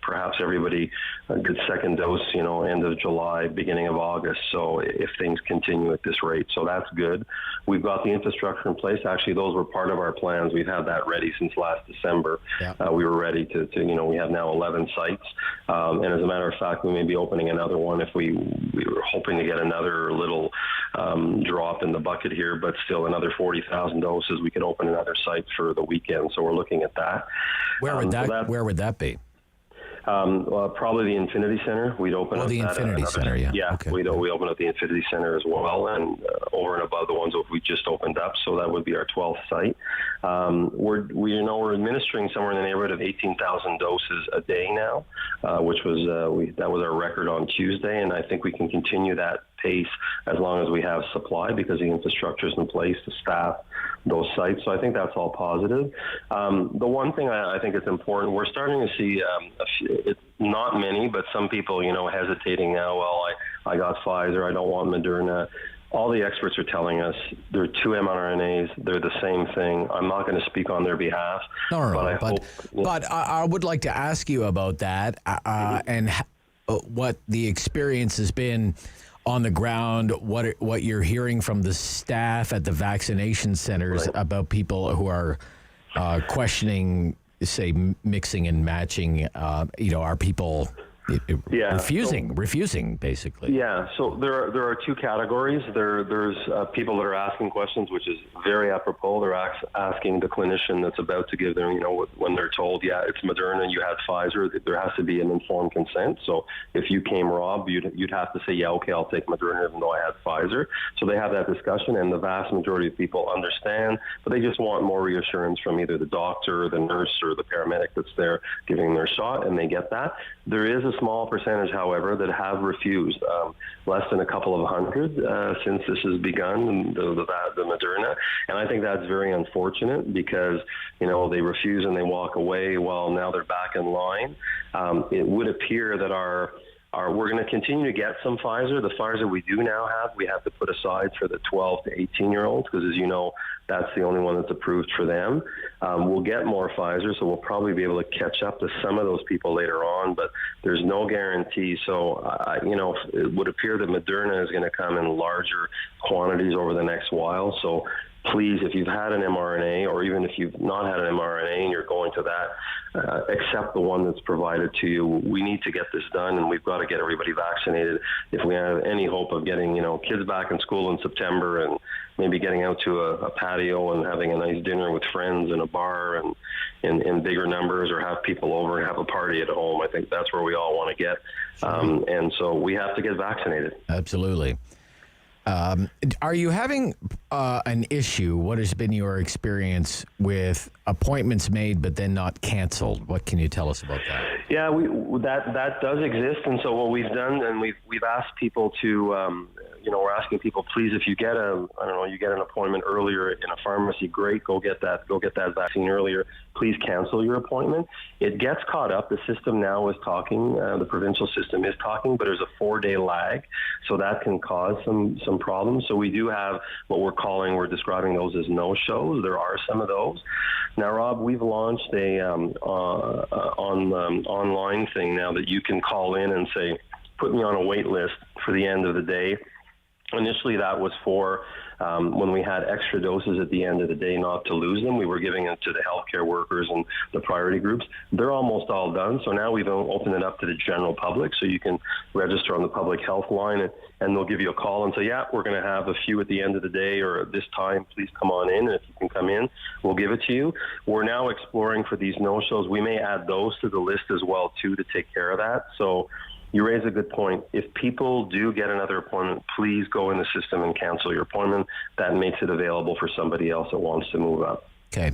perhaps everybody a good second dose, end of July, beginning of August. So if things continue at this rate, so that's good. We've got the infrastructure in place. Actually, those were part of our plans. We've had that ready since last December. Yeah. We were ready to we have now 11 sites. And as a matter of fact, we may be opening another one if we were hoping to get another little drop in the bucket here, but still another 40,000 doses. We could open another site for the weekend. So we're looking at that. Where would that be? Probably the Infinity Center. We'd open up the Infinity Center, yeah. Yeah, okay. we open up the Infinity Center as well, and over and above the ones that we just opened up. So that would be our 12th site. We're administering somewhere in the neighborhood of 18,000 doses a day now, which was that was our record on Tuesday, and I think we can continue that pace as long as we have supply, because the infrastructure is in place to staff those sites. So I think that's all positive. The one thing I think is important, we're starting to see not many, but some people, hesitating now. Well, I got Pfizer, I don't want Moderna. All the experts are telling us they're 2 mRNAs. They're the same thing. I'm not going to speak on their behalf. But I would like to ask you about that and what the experience has been on the ground, what you're hearing from the staff at the vaccination centers about people who are questioning, say, mixing and matching. Are people refusing, basically? Yeah, so there are 2 categories. There's people that are asking questions, which is very apropos. They're asking the clinician that's about to give them, when they're told, it's Moderna, you had Pfizer, there has to be an informed consent. So if you came Rob, you'd have to say, okay, I'll take Moderna even though I had Pfizer. So they have that discussion, and the vast majority of people understand, but they just want more reassurance from either the doctor, or the nurse, or the paramedic that's there giving their shot, and they get that. There is a small percentage, however, that have refused, less than a couple of hundred since this has begun, the Moderna. And I think that's very unfortunate because, they refuse and they walk away. Well, now they're back in line. It would appear that we're going to continue to get some Pfizer. The Pfizer we do now have, we have to put aside for the 12 to 18-year-olds because, as you know, that's the only one that's approved for them. We'll get more Pfizer, so we'll probably be able to catch up to some of those people later on, but there's no guarantee. So, it would appear that Moderna is going to come in larger quantities over the next while. So please, if you've had an mRNA, or even if you've not had an mRNA and you're going to that, accept the one that's provided to you. We need to get this done, and we've got to get everybody vaccinated if we have any hope of getting, kids back in school in September and maybe getting out to a patio and having a nice dinner with friends in a bar and in bigger numbers, or have people over and have a party at home. I think that's where we all want to get. And so we have to get vaccinated. Absolutely. Are you having an issue? What has been your experience with appointments made but then not canceled? What can you tell us about that? Yeah, that does exist, and so what we've done, and we've asked people to we're asking people, please, if you get you get an appointment earlier in a pharmacy, great, go get that vaccine earlier. Please cancel your appointment. It gets caught up. The system now is talking. The provincial system is talking, but there's a 4-day lag, so that can cause some problems. So we do have what we're describing those as no-shows. There are some of those. Now, Rob, we've launched a online thing now that you can call in and say, put me on a wait list for the end of the day. Initially, that was for when we had extra doses at the end of the day, not to lose them. We were giving it to the healthcare workers and the priority groups. They're almost all done. So now we've opened it up to the general public. So you can register on the public health line and they'll give you a call and say, yeah, we're going to have a few at the end of the day or at this time, please come on in. And if you can come in, we'll give it to you. We're now exploring for these no-shows. We may add those to the list as well, too, to take care of that. So you raise a good point. If people do get another appointment, please go in the system and cancel your appointment. That makes it available for somebody else that wants to move up. Okay.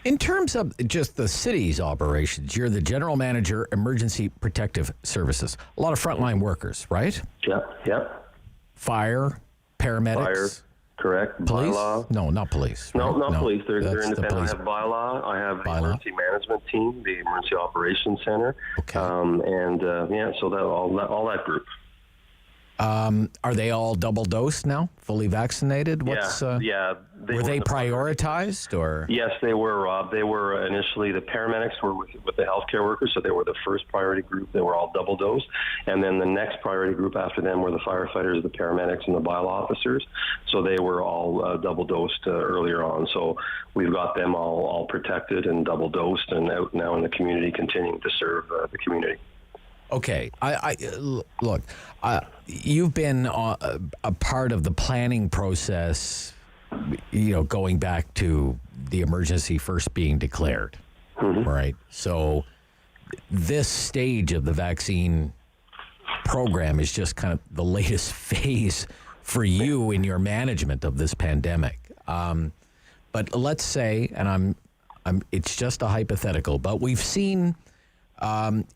In terms of just the city's operations, you're the general manager, Emergency Protective Services. A lot of frontline workers, right? Yeah. Fire, paramedics. Fire, correct. Police? Bylaw. No, not police. No, right? not police. They're independent. The police. I have bylaw. I have the emergency management team, the emergency operations center. Okay. So that all that group. Are they all double dosed now? Fully vaccinated? Yeah. Were they prioritized or? Yes, they were, Rob. They were initially, the paramedics were with the healthcare workers, so they were the first priority group. They were all double dosed. And then the next priority group after them were the firefighters, the paramedics, and the bylaw officers. So they were all double dosed earlier on. So we've got them all protected and double dosed and out now in the community, continuing to serve the community. Okay, look, you've been a part of the planning process, going back to the emergency first being declared, right? So this stage of the vaccine program is just kind of the latest phase for you in your management of this pandemic. But let's say, and it's just a hypothetical, but we've seen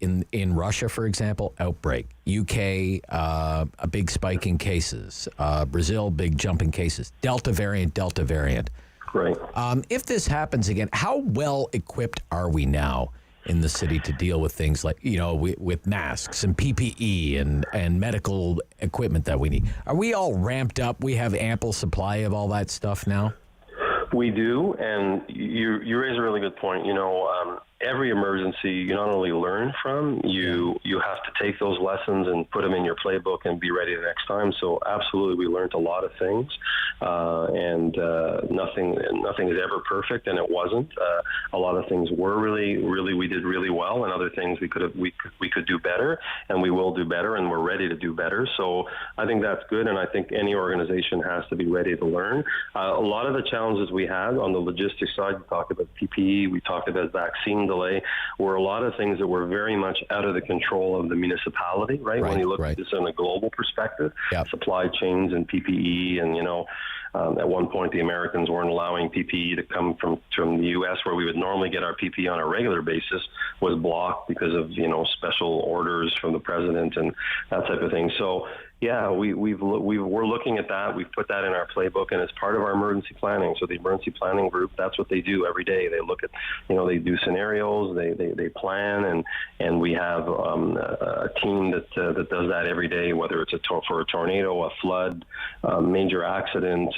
in Russia, for example, outbreak. UK, a big spike in cases. Brazil, big jump in cases. Delta variant. Right. If this happens again, how well equipped are we now in the city to deal with things like, with masks and PPE and medical equipment that we need? Are we all ramped up? We have ample supply of all that stuff now? We do, and you raise a really good point. Every emergency you not only learn from, you have to take those lessons and put them in your playbook and be ready the next time. So absolutely, we learned a lot of things, and nothing is ever perfect, and it wasn't. A lot of things were really we did really well, and other things we could do better, and we will do better, and we're ready to do better. So I think that's good, and I think any organization has to be ready to learn. A lot of the challenges we had on the logistics side, we talked about PPE, we talked about vaccine delay, were a lot of things that were very much out of the control of the municipality, right? When you look at this in a global perspective, supply chains and PPE, and at one point the Americans weren't allowing PPE to come from the U.S., where we would normally get our PPE on a regular basis, was blocked because of special orders from the president and that type of thing. So yeah, we're looking at that. We've put that in our playbook, and it's part of our emergency planning. So the emergency planning group, that's what they do every day. They look at, they do scenarios, they plan, and we have a team that does that every day, whether it's for a tornado, a flood, major accident,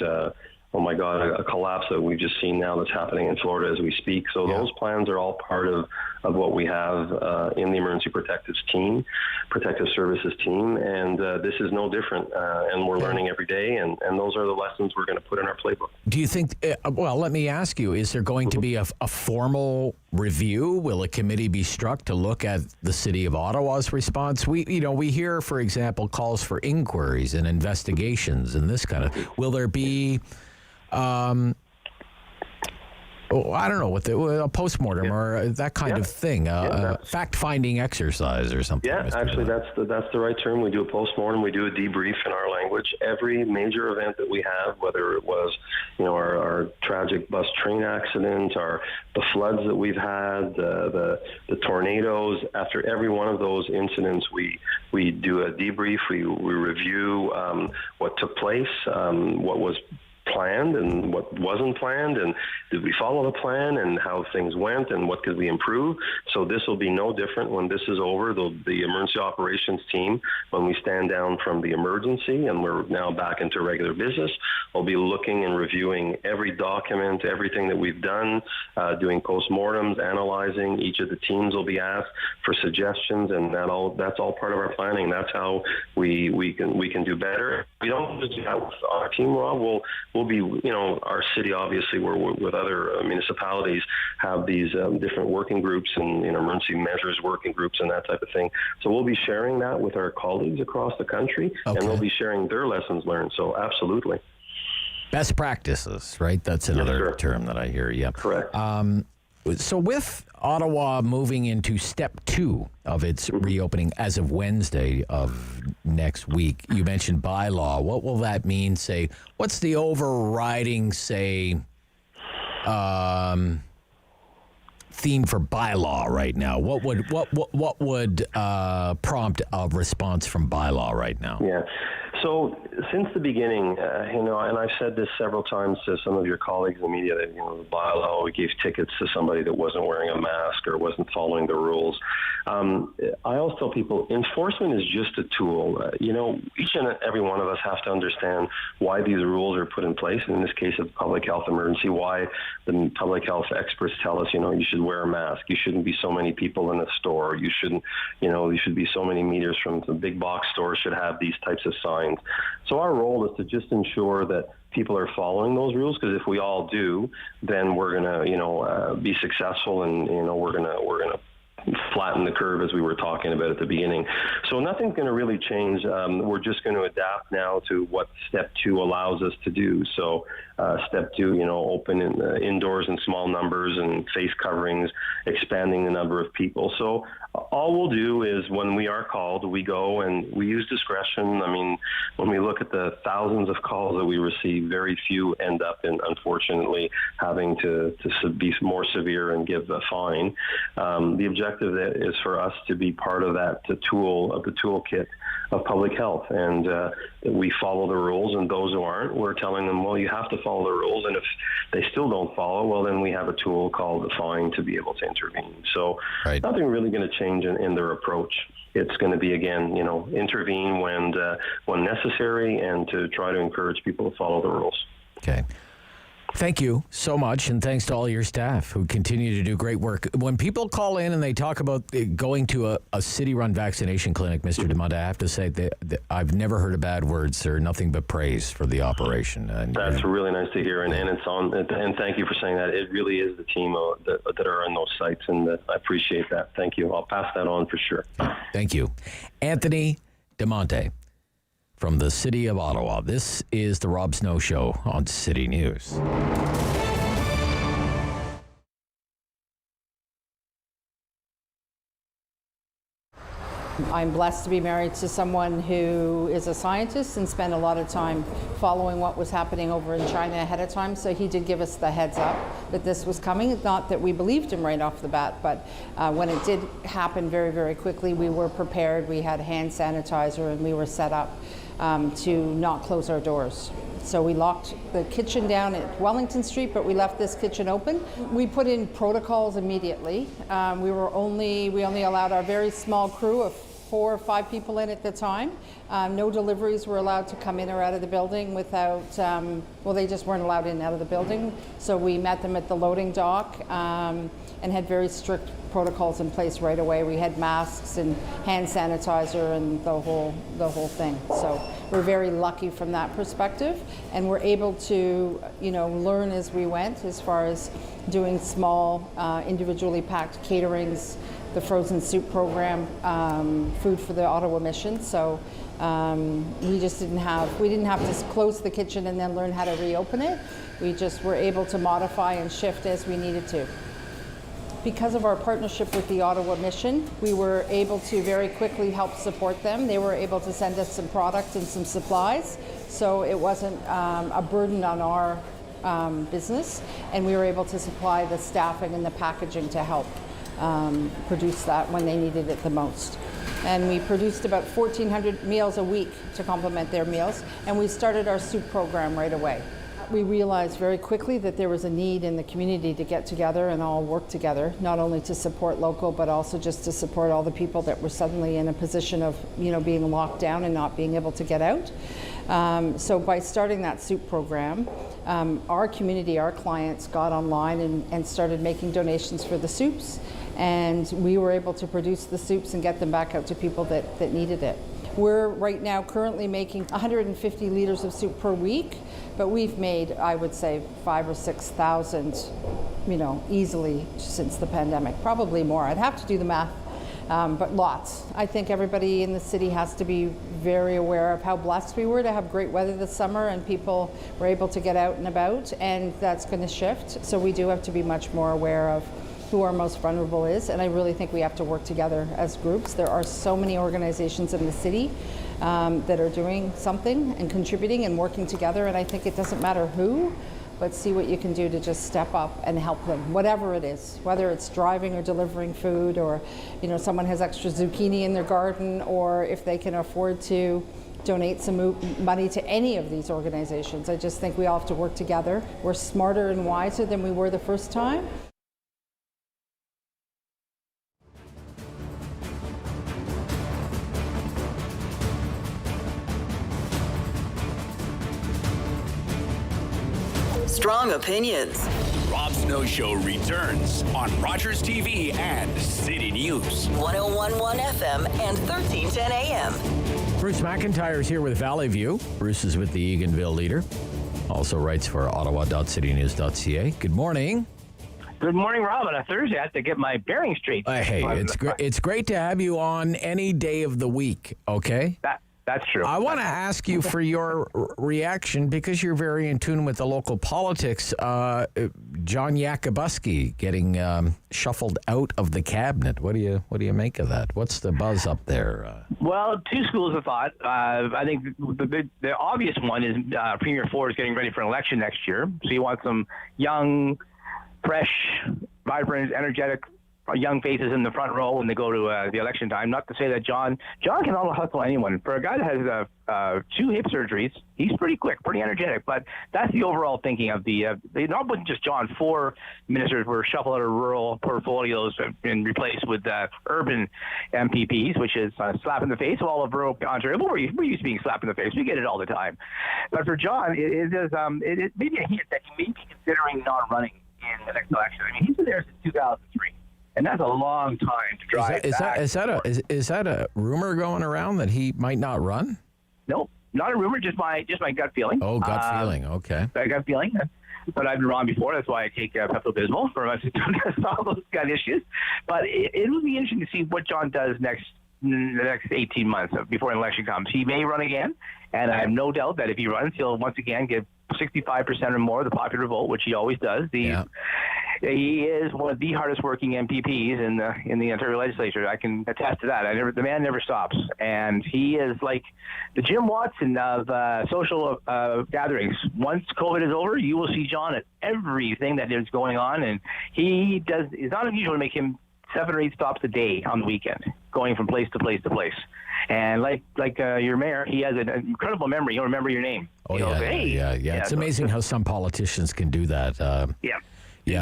oh my God, a collapse that we've just seen now that's happening in Florida as we speak. So those plans are all part of what we have in the Emergency Protective Services team. And this is no different. And we're learning every day. And those are the lessons we're going to put in our playbook. Do you think, let me ask you, is there going to be a formal review? Will a committee be struck to look at the city of Ottawa's response? We hear, for example, calls for inquiries and investigations and this kind of, will there be I don't know, with a postmortem or that kind of thing, fact-finding exercise or something. Yeah, actually, that's the right term. We do a postmortem. We do a debrief in our language. Every major event that we have, whether it was, our tragic bus train accident, the floods that we've had, the tornadoes. After every one of those incidents, we do a debrief. We review what took place, what was planned and what wasn't planned, and did we follow the plan, and how things went, and what could we improve. So this will be no different when this is over. The emergency operations team, when we stand down from the emergency and we're now back into regular business, will be looking and reviewing every document, everything that we've done, doing postmortems, analyzing. Each of the teams will be asked for suggestions, and that's all part of our planning. That's how we can do better. We don't just do that with our team, Rob. We'll be, our city, obviously, we're with other municipalities, have these different working groups and emergency measures working groups and that type of thing. So we'll be sharing that with our colleagues across the country, and they'll be sharing their lessons learned. So absolutely. Best practices, right? That's another term that I hear. Yeah. Correct. So with Ottawa moving into step 2 of its reopening as of Wednesday of next week, you mentioned bylaw. What will that mean? Say, what's the overriding, theme for bylaw right now? What would prompt a response from bylaw right now? Yeah. So since the beginning, and I've said this several times to some of your colleagues in the media, that, the bylaw, we gave tickets to somebody that wasn't wearing a mask or wasn't following the rules. I always tell people, enforcement is just a tool. Each and every one of us have to understand why these rules are put in place. In this case of public health emergency, why the public health experts tell us, you should wear a mask. You shouldn't be so many people in a store. You shouldn't, you should be so many meters from the big box stores should have these types of signs. So our role is to just ensure that people are following those rules, because if we all do, then we're going to, be successful, and, we're going to flatten the curve, as we were talking about at the beginning. So nothing's going to really change. We're just going to adapt now to what step 2 allows us to do. So step 2, open indoors in small numbers and face coverings, expanding the number of people. So all we'll do is, when we are called, we go and we use discretion. I mean, when we look at the thousands of calls that we receive, very few end up in, unfortunately, having to be more severe and give a fine. The objective is for us to be part of that the toolkit of public health, and we follow the rules. And those who aren't, we're telling them, well, you have to follow the rules. And if they still don't follow, well, then we have a tool called the fine to be able to intervene. So nothing really going to change in their approach. It's going to be, again, intervene when necessary, and to try to encourage people to follow the rules. Okay. Thank you so much, and thanks to all your staff who continue to do great work. When people call in and they talk about going to a city-run vaccination clinic, Mr. DeMonte, I have to say that I've never heard a bad word, sir. Nothing but praise for the operation. That's really nice to hear, and it's on. And thank you for saying that. It really is the team that are on those sites, and I appreciate that. Thank you. I'll pass that on for sure. Thank you, Anthony DeMonte from the city of Ottawa. This is the Rob Snow Show on City News. I'm blessed to be married to someone who is a scientist and spent a lot of time following what was happening over in China ahead of time. So he did give us the heads up that this was coming. Not that we believed him right off the bat, but when it did happen very, very quickly, we were prepared. We had hand sanitizer, and we were set up to not close our doors. So we locked the kitchen down at Wellington Street, but we left this kitchen open. We put in protocols immediately. We only allowed our very small crew of 4 or 5 people in at the time. No deliveries were allowed to come in or out of the building without, they just weren't allowed in and out of the building. So we met them at the loading dock and had very strict protocols in place right away. We had masks and hand sanitizer and the whole thing. So we're very lucky from that perspective, and we're able to, learn as we went, as far as doing small, individually packed caterings, the frozen soup program, Food for the Ottawa Mission. So we didn't have to close the kitchen and then learn how to reopen it. We just were able to modify and shift as we needed to. Because of our partnership with the Ottawa Mission, we were able to very quickly help support them. They were able to send us some product and some supplies, so it wasn't a burden on our business, and we were able to supply the staffing and the packaging to help produce that when they needed it the most. And we produced about 1,400 meals a week to complement their meals, and we started our soup program right away. We realized very quickly that there was a need in the community to get together and all work together, not only to support local, but also just to support all the people that were suddenly in a position of, being locked down and not being able to get out. So by starting that soup program, our community, our clients got online and started making donations for the soups, and we were able to produce the soups and get them back out to people that needed it. We're right now currently making 150 liters of soup per week, but we've made, I would say, 5,000 or 6,000, easily since the pandemic. Probably more. I'd have to do the math, but lots. I think everybody in the city has to be very aware of how blessed we were to have great weather this summer and people were able to get out and about, and that's going to shift. So we do have to be much more aware of who our most vulnerable is, and I really think we have to work together as groups. There are so many organizations in the city that are doing something and contributing and working together, and I think it doesn't matter who, but see what you can do to just step up and help them, whatever it is, whether it's driving or delivering food, or someone has extra zucchini in their garden, or if they can afford to donate some money to any of these organizations. I just think we all have to work together. We're smarter and wiser than we were the first time. Strong opinions. Rob Snow Show returns on Rogers TV and City News. 101.1 FM and 1310 AM. Bruce McIntyre is here with Valley View. Bruce is with the Eganville Leader. Also writes for ottawa.citynews.ca. Good morning. Good morning, Rob. On a Thursday, I have to get my bearings straight. Hey, it's great to have you on any day of the week, okay? That's true. I want to ask you for your reaction, because you're very in tune with the local politics. John Yakubuski getting shuffled out of the cabinet. What do you make of that? What's the buzz up there? Well, two schools of thought. I think the obvious one is Premier Ford is getting ready for an election next year, so you want some young, fresh, vibrant, energetic young faces in the front row when they go to the election time. Not to say that John can out-hustle anyone. For a guy that has 2 hip surgeries, he's pretty quick, pretty energetic. But that's the overall thinking of not with just John. 4 ministers were shuffled out of rural portfolios and replaced with urban MPPs, which is a slap in the face of all of rural Ontario. But we're used to being slapped in the face. We get it all the time. But for John, it is maybe a hint that he may be considering not running in the next election. I mean, he's been there since 2003. And that's a long time to drive. Is that a rumor going around that he might not run? Nope, not a rumor. Just my gut feeling. Oh, gut feeling. Okay. My gut feeling. But I've been wrong before. That's why I take Pepto-Bismol for all those gut issues. But it will be interesting to see what John does the next 18 months before an election comes. He may run again, and I have no doubt that if he runs, he'll once again get 65% or more of the popular vote, which he always does. He is one of the hardest working MPPs in the Ontario legislature. I can attest to that. The man never stops, and he is like the Jim Watson of social gatherings. Once COVID is over, you will see John at everything that is going on, and it's not unusual to make him 7 or 8 stops a day on the weekend, going from place to place to place. And like your mayor, he has an incredible memory. He'll remember your name. Oh, yeah. It's amazing how some politicians can do that. Yeah.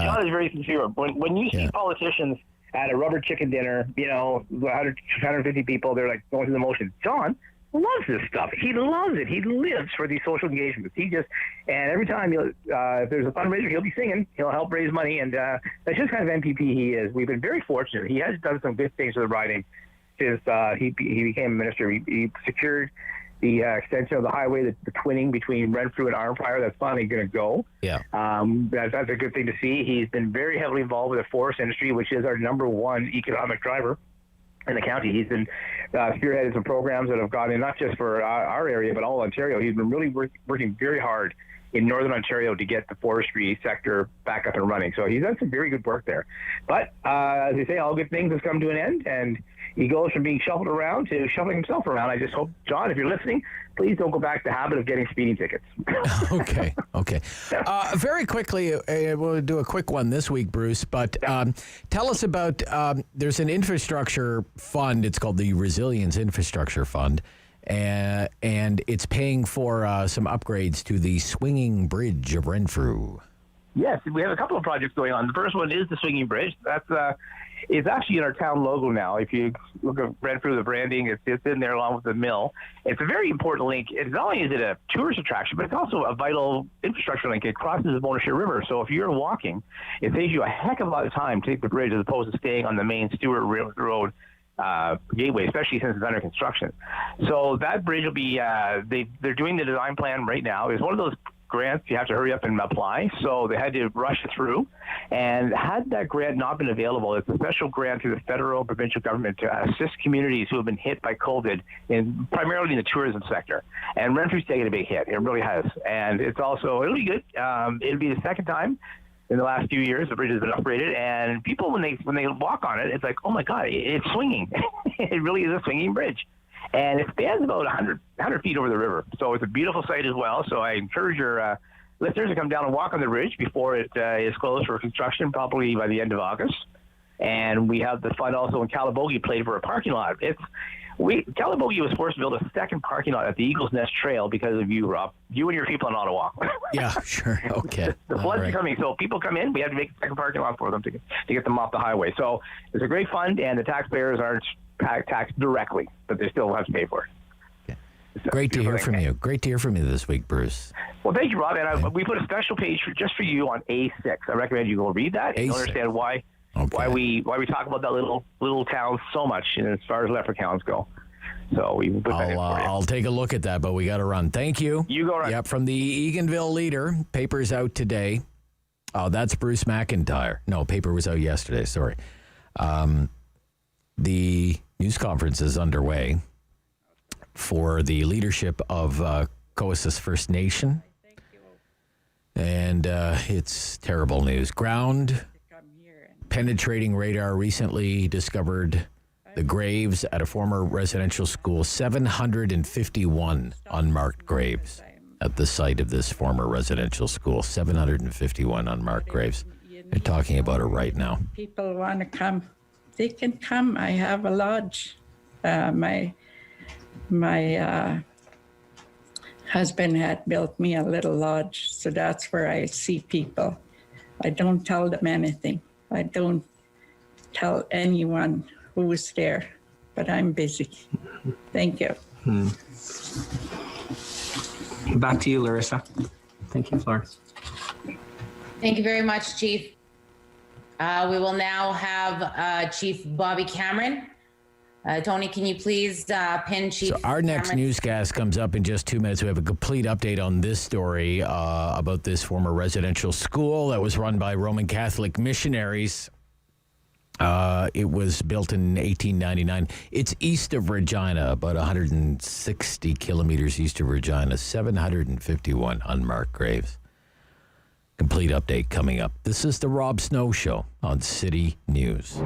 John is very sincere. When you see politicians at a rubber chicken dinner, 150 people, they're like going through the motions. John loves this stuff. He loves it. He lives for these social engagements. And every time if there's a fundraiser, he'll be singing. He'll help raise money, and that's just kind of MPP he is. We've been very fortunate. He has done some good things for the riding since he became a minister. He secured the extension of the highway, the twinning between Renfrew and Arnprior, that's finally going to go. Yeah. That's a good thing to see. He's been very heavily involved with the forest industry, which is our number one economic driver in the county. He's been spearheaded some programs that have gone in not just for our area, but all Ontario. He's been really working very hard in Northern Ontario to get the forestry sector back up and running. So he's done some very good work there. But as they say, all good things have come to an end, and he goes from being shuffled around to shuffling himself around. I just hope, John, if you're listening, please don't go back to the habit of getting speeding tickets. Okay. Very quickly, we'll do a quick one this week, Bruce, but tell us about, there's an infrastructure fund. It's called the Resilience Infrastructure Fund, and it's paying for some upgrades to the swinging bridge of Renfrew. Yes, we have a couple of projects going on. The first one is the swinging bridge. That's it's actually in our town logo now. If you look at Renfrew, the branding, it's in there along with the mill. It's a very important link. Not only is it a tourist attraction, but it's also a vital infrastructure link. It crosses the Monte River. So if you're walking, it saves you a heck of a lot of time to take the bridge as opposed to staying on the main Stewart Road gateway, especially since it's under construction. So that bridge will be, they're doing the design plan right now. It's one of those grants you have to hurry up and apply, so they had to rush it through. And had that grant not been available, it's a special grant through the federal and provincial government to assist communities who have been hit by COVID, primarily in the tourism sector. And Renfrew's taken a big hit. It really has. And it'll be good. It'll be the second time in the last few years the bridge has been upgraded, and people, when they walk on it, it's like, oh my God, it's swinging. It really is a swinging bridge. And it spans about 100 feet over the river. So it's a beautiful site as well. So I encourage your listeners to come down and walk on the bridge before it is closed for construction, probably by the end of August. And we have the fund also in Calabogie played for a parking lot. Calabogie was forced to build a second parking lot at the Eagle's Nest Trail because of you, Rob. You and your people in Ottawa. Yeah, sure. Okay. The floods are coming, so people come in. We have to make a second parking lot for them to get them off the highway. So it's a great fund, and the taxpayers aren't taxed directly, but they still have to pay for it. Okay. Great to hear from you. Great to hear from you this week, Bruce. Well, thank you, Rob. And we put a special page just for you on A6. I recommend you go read that and you'll understand why we talk about that little town so much as far as leprechauns go. So we put that in for you. I'll take a look at that, but we got to run. Thank you. You go run. Yep, from the Eganville Leader. Paper's out today. Oh, that's Bruce McIntyre. No, paper was out yesterday. Sorry. The news conference is underway for the leadership of Coassus First Nation. And it's terrible news. Ground penetrating radar recently discovered the graves at a former residential school. 751 unmarked graves at the site of this former residential school. 751 unmarked graves. They're talking about it right now. People want to come. They can come. I have a lodge. My husband had built me a little lodge, so that's where I see people. I don't tell them anything. I don't tell anyone who's there, but I'm busy. Thank you. Back to you, Larissa. Thank you, Florence. Thank you very much, Chief. We will now have Chief Bobby Cameron. Tony, can you please pin Chief So our next Cameron? newscast comes up in just 2 minutes. We have a complete update on this story about this former residential school that was run by Roman Catholic missionaries. It was built in 1899. It's east of Regina, about 160 kilometers east of Regina. 751 unmarked graves. Complete update coming up. This is the Rob Snow Show on City News.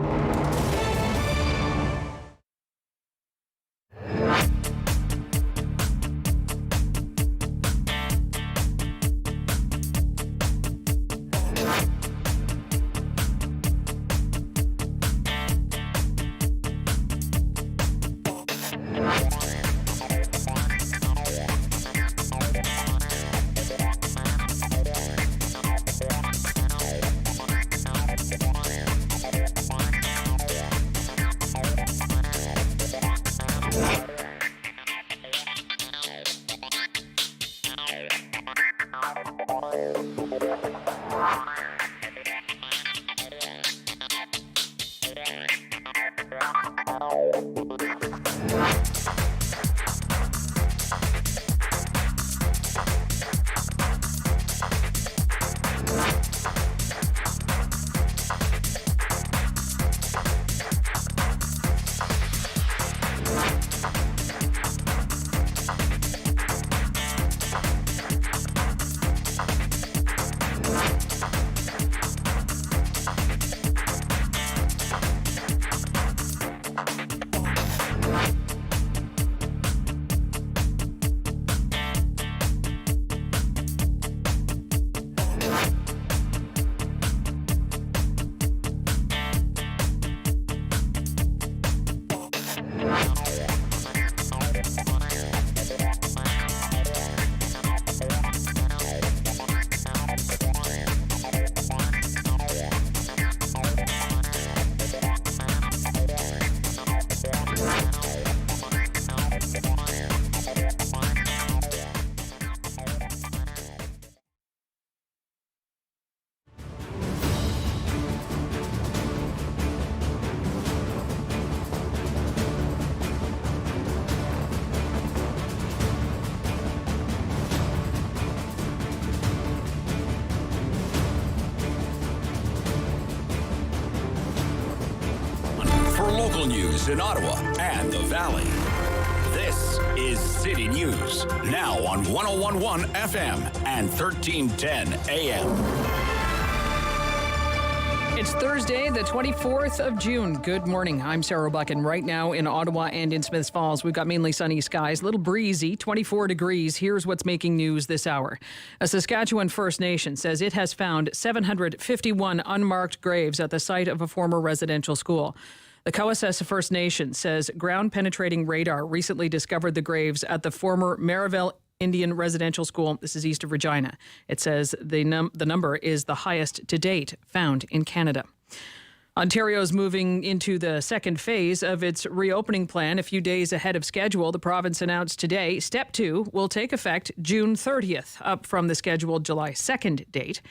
local news in Ottawa and the Valley. This is City News, now on 101.1 FM and 1310 AM. It's Thursday, the 24th of June. Good morning. I'm Sarah Buchan. Right now in Ottawa and in Smiths Falls, we've got mainly sunny skies, a little breezy, 24 degrees. Here's what's making news this hour. A Saskatchewan First Nation says it has found 751 unmarked graves at the site of a former residential school. The Cowessess First Nation says ground-penetrating radar recently discovered the graves at the former Maryville Indian Residential School. This is east of Regina. It says the number is the highest to date found in Canada. Ontario is moving into the second phase of its reopening plan a few days ahead of schedule. The province announced today Step 2 will take effect June 30th, up from the scheduled July 2nd date.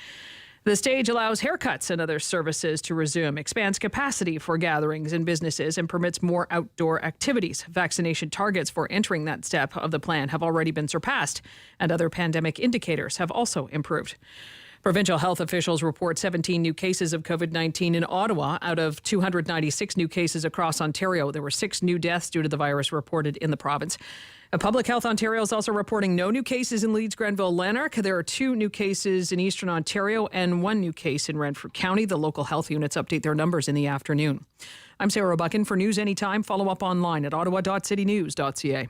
The stage allows haircuts and other services to resume, expands capacity for gatherings and businesses, and permits more outdoor activities. Vaccination targets for entering that step of the plan have already been surpassed, and other pandemic indicators have also improved. Provincial health officials report 17 new cases of COVID-19 in Ottawa out of 296 new cases across Ontario. There were 6 new deaths due to the virus reported in the province. Public Health Ontario is also reporting no new cases in Leeds, Grenville, Lanark. There are 2 new cases in Eastern Ontario and 1 new case in Renfrew County. The local health units update their numbers in the afternoon. I'm Sarah Buchan. For news anytime, follow up online at ottawa.citynews.ca.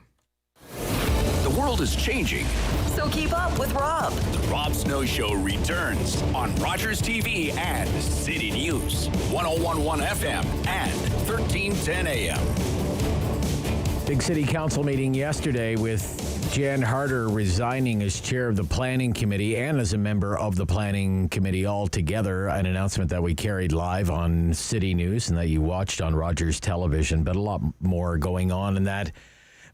The world is changing. So keep up with Rob. The Rob Snow Show returns on Rogers TV and City News, 101.1 FM and 1310 AM. Big City Council meeting yesterday with Jan Harder resigning as chair of the Planning Committee and as a member of the Planning Committee altogether. An announcement that we carried live on City News and that you watched on Rogers Television, but a lot more going on in that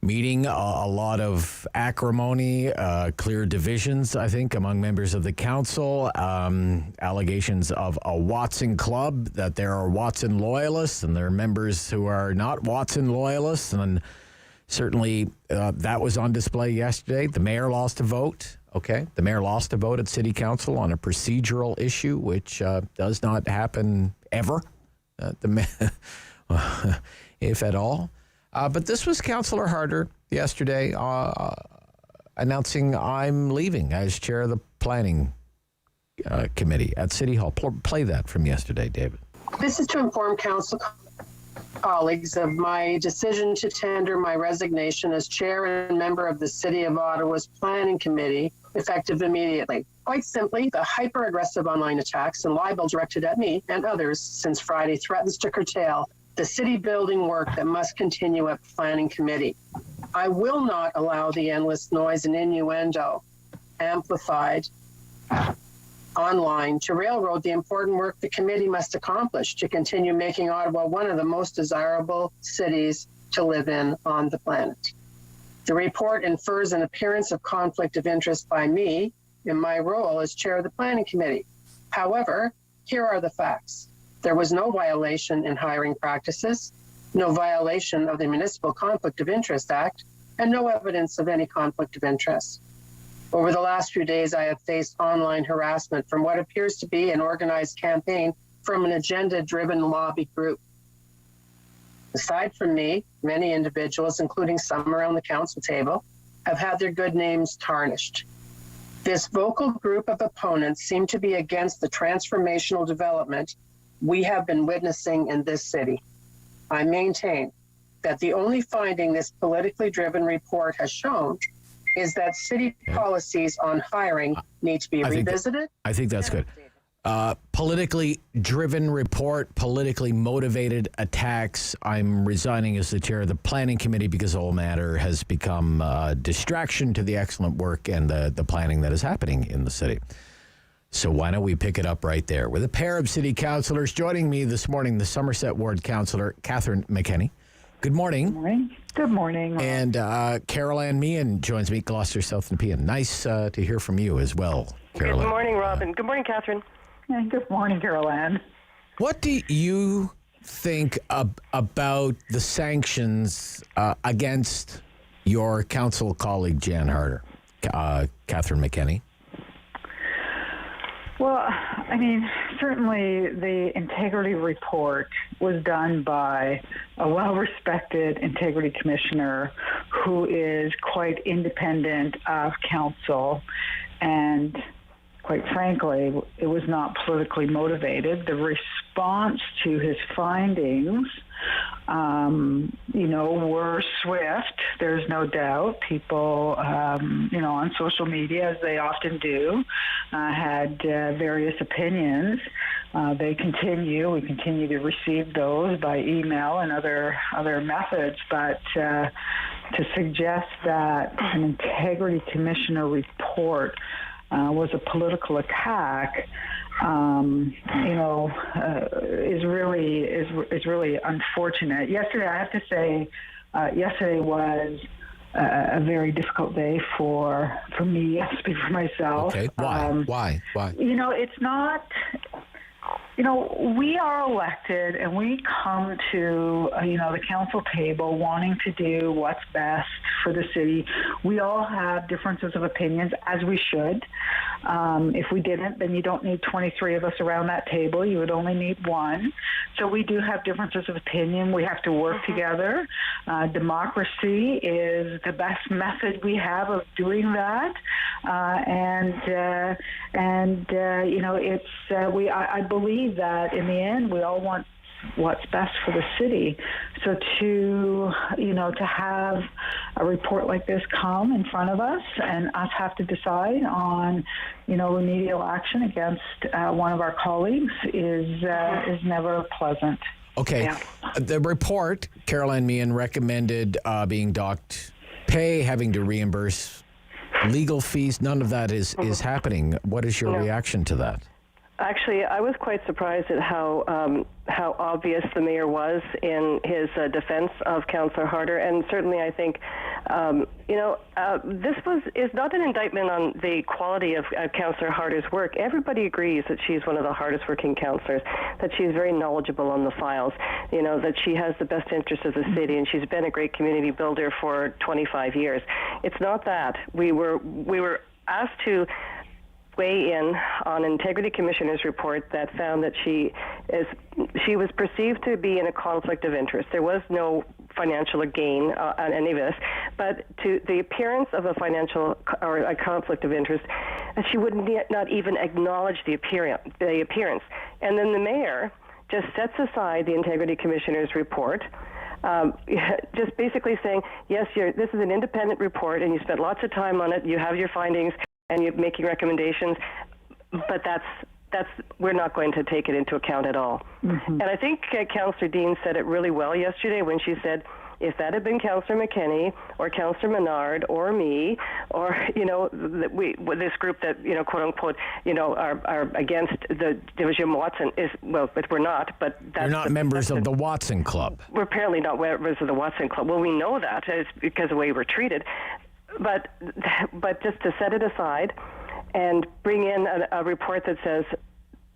meeting. A lot of acrimony, clear divisions, I think, among members of the council. Allegations of a Watson club, that there are Watson loyalists and there are members who are not Watson loyalists. And certainly that was on display yesterday. The mayor lost a vote. Okay. The mayor lost a vote at City Council on a procedural issue, which does not happen ever, if at all. But this was Councillor Harder yesterday announcing I'm leaving as chair of the Planning Committee at City Hall. Play that from yesterday, David. This is to inform council colleagues of my decision to tender my resignation as chair and member of the City of Ottawa's Planning Committee, effective immediately. Quite simply, the hyper-aggressive online attacks and libel directed at me and others since Friday threatens to curtail the city building work that must continue at Planning Committee. I will not allow the endless noise and innuendo amplified online to railroad the important work the committee must accomplish to continue making Ottawa one of the most desirable cities to live in on the planet. The report infers an appearance of conflict of interest by me in my role as chair of the Planning Committee. However, here are the facts. There was no violation in hiring practices, no violation of the Municipal Conflict of Interest Act, and no evidence of any conflict of interest. Over the last few days, I have faced online harassment from what appears to be an organized campaign from an agenda-driven lobby group. Aside from me, many individuals, including some around the council table, have had their good names tarnished. This vocal group of opponents seem to be against the transformational development we have been witnessing in this city. I maintain that the only finding this politically driven report has shown is that city policies on hiring need to be revisited. I think that's good. Politically driven report, politically motivated attacks. I'm resigning as the chair of the Planning Committee because the whole matter has become a distraction to the excellent work and the planning that is happening in the city. So why don't we pick it up right there with a pair of city councillors joining me this morning, the Somerset Ward councillor, Catherine McKenney. Good morning. Good morning. Good morning. And Carol Ann Meehan joins me, Gloucester-South, Nepean. Nice to hear from you as well, Carol Ann. Good morning, Robin. Good morning, Catherine. And good morning, Carol Ann. What do you think about the sanctions against your council colleague, Jan Harder, Catherine McKenney? Well, I mean, certainly the integrity report was done by a well-respected integrity commissioner who is quite independent of council, and quite frankly, it was not politically motivated. The response to his findings, were swift. There's no doubt. People, on social media, as they often do, had various opinions. We continue to receive those by email and other methods. But to suggest that an integrity commissioner report was a political attack, is really unfortunate. Yesterday, I have to say, yesterday was a very difficult day for me. I'll speak for myself. Okay, why? It's not. We are elected and we come to, the council table wanting to do what's best for the city. We all have differences of opinions, as we should. If we didn't, then you don't need 23 of us around that table. You would only need one. So we do have differences of opinion. We have to work together. Democracy is the best method we have of doing that. I believe that in the end, we all want what's best for the city. So to have a report like this come in front of us and us have to decide on, remedial action against one of our colleagues is never pleasant. Okay. Yeah. The report, Caroline Meehan recommended being docked pay, having to reimburse legal fees. None of that is happening. What is your reaction to that? Actually, I was quite surprised at how obvious the mayor was in his defense of Councillor Harder, and certainly I think, this is not an indictment on the quality of Councillor Harder's work. Everybody agrees that she's one of the hardest working councillors, that she's very knowledgeable on the files, that she has the best interest of the city, and she's been a great community builder for 25 years. It's not that. We were asked to weigh in on an integrity commissioner's report that found that she was perceived to be in a conflict of interest. There was no financial gain on any of this, but to the appearance of a financial or a conflict of interest, she would not even acknowledge the appearance. And then the mayor just sets aside the integrity commissioner's report, just basically saying, yes, this is an independent report and you spent lots of time on it, you have your findings, and you're making recommendations, but we're not going to take it into account at all. Mm-hmm. And I think Councillor Dean said it really well yesterday when she said, if that had been Councillor McKenney or Councillor Menard or me or, this group that, quote unquote, are against the Division Watson but we're not. But you're not members of the Watson Club. We're apparently not members of the Watson Club. Well, we know that it's because of the way we're treated. But just to set it aside and bring in a report that says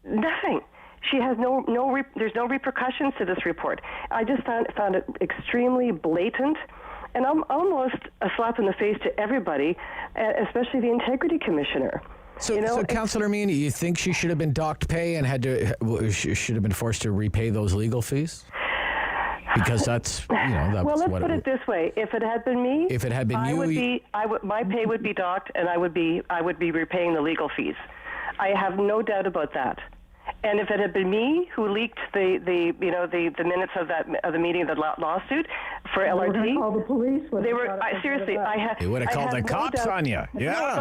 nothing. She has there's no repercussions to this report. I just found it extremely blatant and almost a slap in the face to everybody, especially the integrity commissioner. So Councillor Meehan, you think she should have been docked pay and should have been forced to repay those legal fees? Because that's, well, let's put it this way: if it had been me, my pay would be docked, and I would be repaying the legal fees. I have no doubt about that. And if it had been me who leaked the minutes of the meeting of the lawsuit for LRT, call the police. They were seriously. They would have called the cops on you. Yeah. No,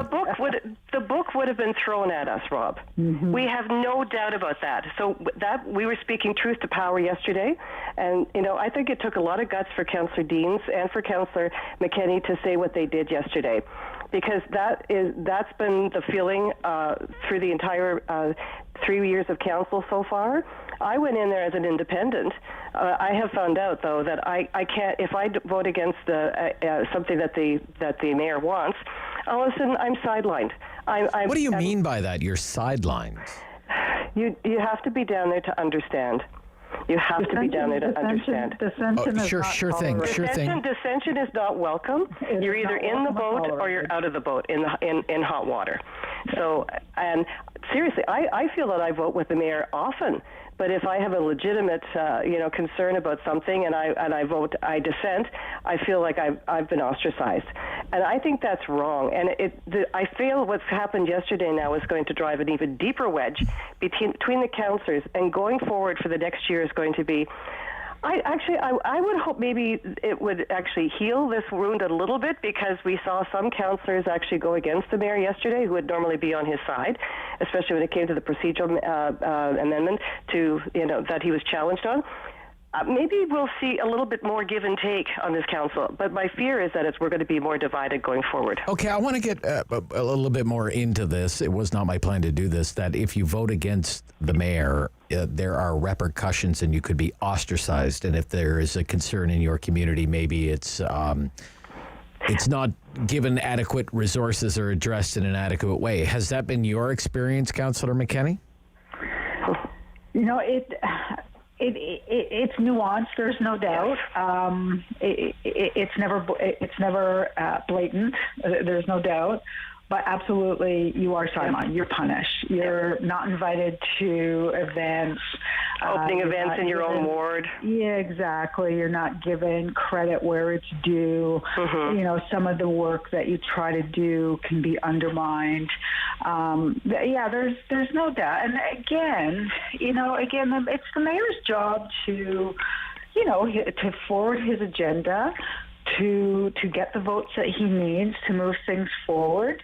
the book would have been thrown at us, Rob. Mm-hmm. We have no doubt about that. So that we were speaking truth to power yesterday, and I think it took a lot of guts for Councillor Deans and for Councillor McKenney to say what they did yesterday. Because that's been the feeling through the entire 3 years of council so far. I went in there as an independent. I have found out though that I can't, if I vote against something that the mayor wants, all of a sudden I'm sidelined. What do you mean by that? You're sidelined. You have to be down there to understand. You have to be down there to understand. Sure thing. Dissension is not welcome. You're either in the boat or you're out of the boat in hot water. So, and seriously, I feel that I vote with the mayor often. But if I have a legitimate, concern about something and I dissent, I feel like I've been ostracized, and I think that's wrong. And I feel what's happened yesterday now is going to drive an even deeper wedge between the councillors, and going forward for the next year is going to be. I would hope maybe it would actually heal this wound a little bit, because we saw some councillors actually go against the mayor yesterday who would normally be on his side, especially when it came to the procedural amendment that he was challenged on. Maybe we'll see a little bit more give and take on this council, but my fear is that we're going to be more divided going forward. Okay, I want to get a little bit more into this. It was not my plan to do this, that if you vote against the mayor, there are repercussions and you could be ostracized. And if there is a concern in your community, maybe it's not given adequate resources or addressed in an adequate way. Has that been your experience, Councillor McKenney? It's nuanced. There's no doubt. It's never blatant. There's no doubt. But absolutely, you are sidelined. You're punished. You're not invited to events. Opening events in your own ward. Yeah, exactly. You're not given credit where it's due. Mm-hmm. Some of the work that you try to do can be undermined. There's no doubt. And again, it's the mayor's job to forward his agenda, to get the votes that he needs to move things forward.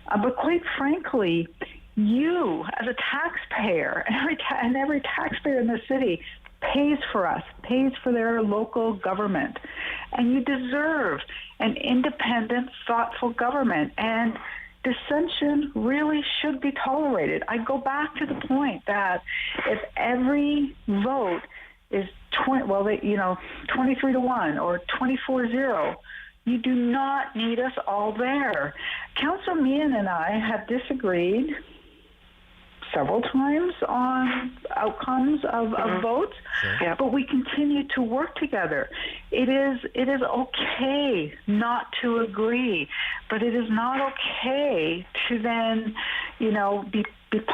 But quite frankly, you as a taxpayer, and every taxpayer in the city pays for us, pays for their local government. And you deserve an independent, thoughtful government. And dissension really should be tolerated. I go back to the point that if every vote is 23-1 or 24-0, you do not need us all there. Councillor Meehan and I have disagreed several times on outcomes of votes, but we continue to work together. It is okay not to agree, but it is not okay to then, be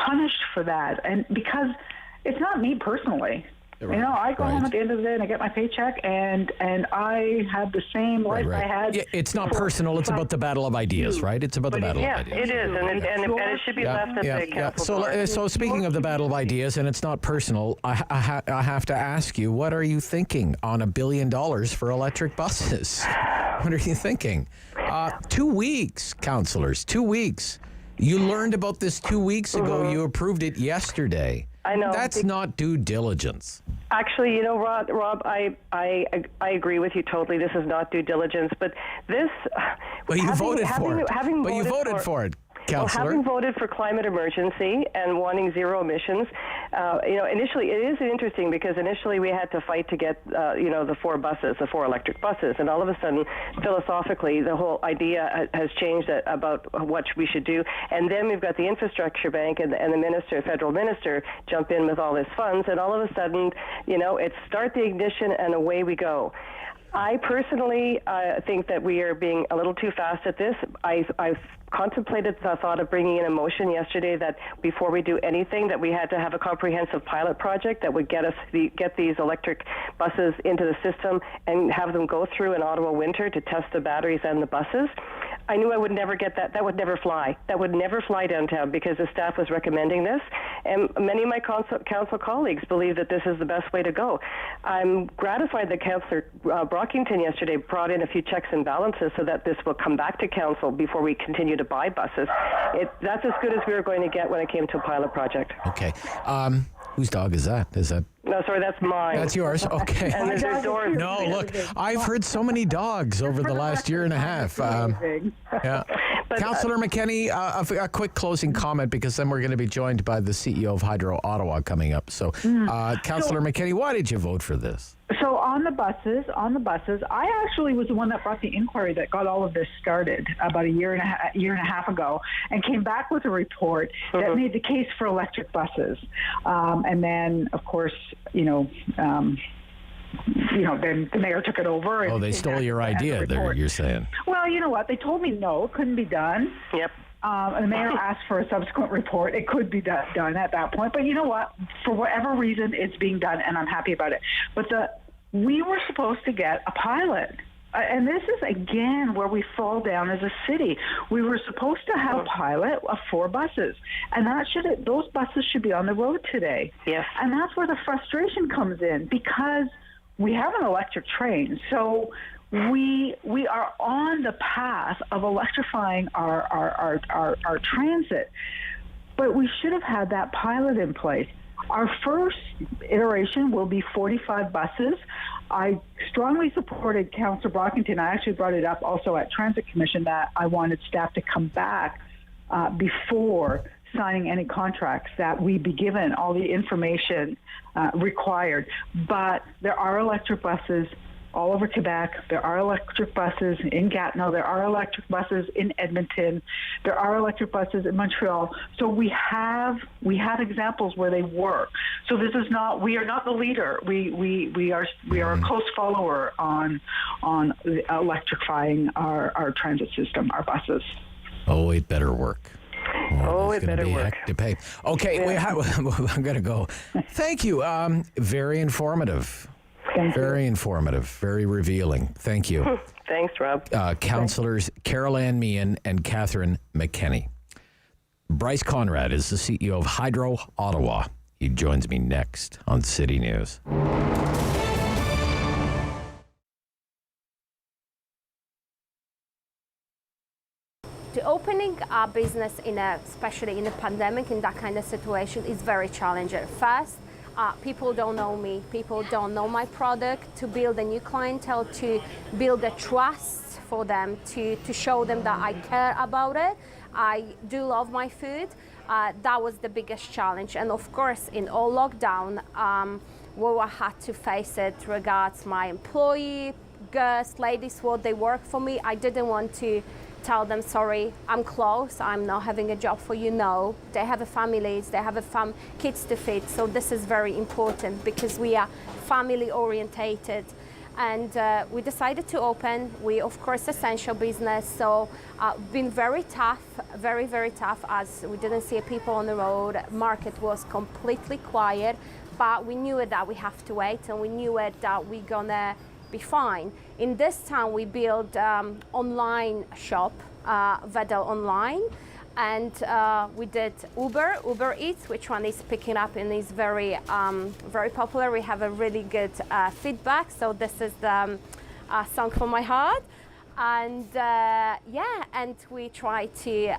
punished for that. And because it's not me personally. I go home at the end of the day and I get my paycheck, and I have the same life I had. Yeah, it's not personal. It's about the battle of ideas, right? It's about the battle of ideas. It is, and it should be left at the council. So speaking of the battle of ideas, and it's not personal, I have to ask you, what are you thinking on $1 billion for electric buses? What are you thinking? 2 weeks, councillors, 2 weeks. You learned about this 2 weeks ago. You approved it yesterday. I know. That's not due diligence. Actually, Rob, I agree with you totally. This is not due diligence, but this. Well, you voted for it. You voted for it, Councillor. Well, having voted for climate emergency and wanting zero emissions, initially it is interesting because initially we had to fight to get, the 4 electric buses, and all of a sudden, philosophically, the whole idea has changed about what we should do. And then we've got the infrastructure bank and the federal minister jump in with all his funds, and all of a sudden, it's start the ignition and away we go. I personally think that we are being a little too fast at this. I've contemplated the thought of bringing in a motion yesterday that before we do anything, that we had to have a comprehensive pilot project that would get these electric buses into the system and have them go through an Ottawa winter to test the batteries and the buses. I knew I would never get that. That would never fly. That would never fly downtown because the staff was recommending this. And many of my council colleagues believe that this is the best way to go. I'm gratified that Councillor Brockington yesterday brought in a few checks and balances so that this will come back to council before we continue to buy buses. That's as good as we were going to get when it came to a pilot project. Okay. Whose dog is that? No, sorry, that's mine. That's yours? Okay. And there's doors. No, look, I've heard so many dogs over the last year and a half. Councillor McKenney, a quick closing comment, because then we're going to be joined by the CEO of Hydro Ottawa coming up. So, Councillor McKenney, why did you vote for this? So on the buses, I actually was the one that brought the inquiry that got all of this started about a year and a half ago, and came back with a report that made the case for electric buses. And then, of course, then the mayor took it over. They stole your idea there, you're saying. Well, you know what? They told me no, it couldn't be done. Yep. The mayor asked for a subsequent report. It could be done at that point. But you know what? For whatever reason, it's being done, and I'm happy about it. But we were supposed to get a pilot. And this is, again, where we fall down as a city. We were supposed to have a pilot of 4 buses, and those buses should be on the road today. Yes. And that's where the frustration comes in, because we have an electric train. So we are on the path of electrifying our transit, but we should have had that pilot in place. Our first iteration will be 45 buses. I strongly supported Councillor Brockington. I actually brought it up also at Transit Commission that I wanted staff to come back before signing any contracts, that we be given all the information required. But there are electric buses all over Quebec. There are electric buses in Gatineau. There are electric buses in Edmonton. There are electric buses in Montreal. So we have examples where they work. So this is not, we are not the leader. We are a close follower on electrifying our transit system, our buses. Oh, it better work. It better work. To pay. Okay, I'm going to go. Thank you. Very informative. Very informative, very revealing. Thank you. Thanks, Rob. Councillors Carol Ann Meehan and Catherine McKenney. Bryce Conrad is the CEO of Hydro Ottawa. He joins me next on City News. The opening a business especially in a pandemic, in that kind of situation, is very challenging. First, people don't know me, people don't know my product. To build a new clientele, to build a trust for them, to show them that I care about it. I do love my food. That was the biggest challenge. And of course, in all lockdown, where I had to face it regards my employee, girls, ladies, what they work for me. I didn't want to tell them, sorry, I'm closed, I'm not having a job for you. No, they have families, they have kids to feed. So this is very important because we are family orientated. And we decided to open. We, of course, essential business. So been very tough, very, very tough, as we didn't see people on the road. Market was completely quiet, but we knew that we have to wait, and we knew that we're gonna be fine. In this town, we built online shop, Vedel Online, and we did Uber Eats, which one is picking up and is very, very popular. We have a really good feedback. So this is the song from my heart. And and we try to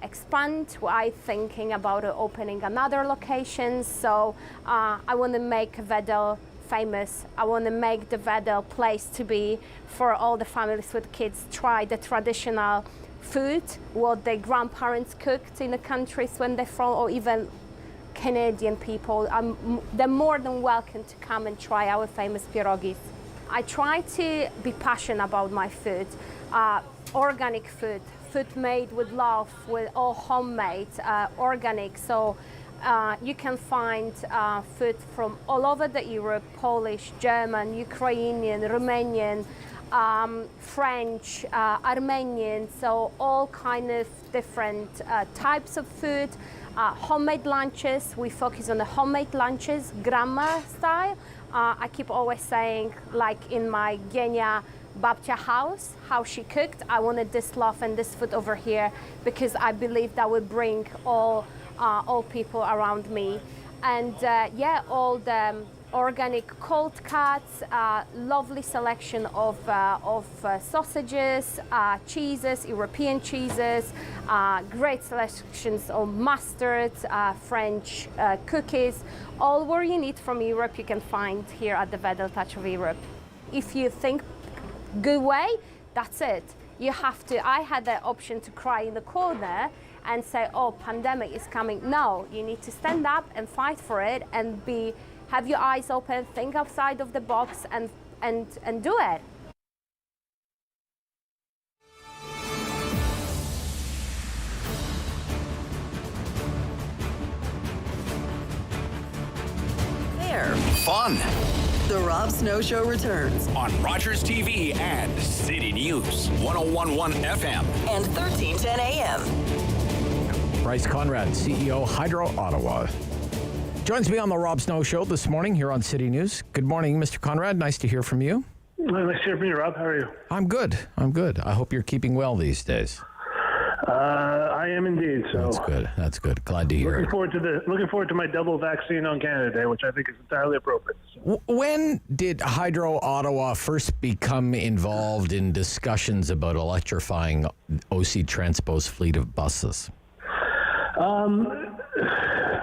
expand. I'm thinking about opening another location. So I want to make Vedel famous. I want to make the Vedel place to be for all the families with kids. Try the traditional food, what their grandparents cooked in the countries when they're from, or even Canadian people. They're more than welcome to come and try our famous pierogis. I try to be passionate about my food, organic food, food made with love, with all homemade, organic. So you can find food from all over the Europe: Polish, German, Ukrainian, Romanian, French, Armenian. So all kind of different types of food. Homemade lunches. We focus on the homemade lunches, grandma style. I keep always saying, like in my Genia Babcia house, how she cooked. I wanted this love and this food over here because I believe that would bring all people around me. And all the organic cold cuts, lovely selection of sausages, cheeses, European cheeses, great selections of mustards, French cookies. All what you need from Europe you can find here at the Vedel Touch of Europe. If you think good way, that's it. You have to. I had the option to cry in the corner and say, oh, pandemic is coming. No, you need to stand up and fight for it and have your eyes open, think outside of the box and do it. Fair. Fun. The Rob Snow Show returns on Rogers TV and City News 101.1 FM and 1310 AM. Bryce Conrad, CEO, Hydro Ottawa. Joins me on the Rob Snow Show this morning here on City News. Good morning, Mr. Conrad. Nice to hear from you. Nice to hear from you, Rob. How are you? I'm good. I hope you're keeping well these days. I am indeed. So That's good. Glad to hear. Looking forward to my double vaccine on Canada Day, which I think is entirely appropriate. When did Hydro Ottawa first become involved in discussions about electrifying OC Transpo's fleet of buses?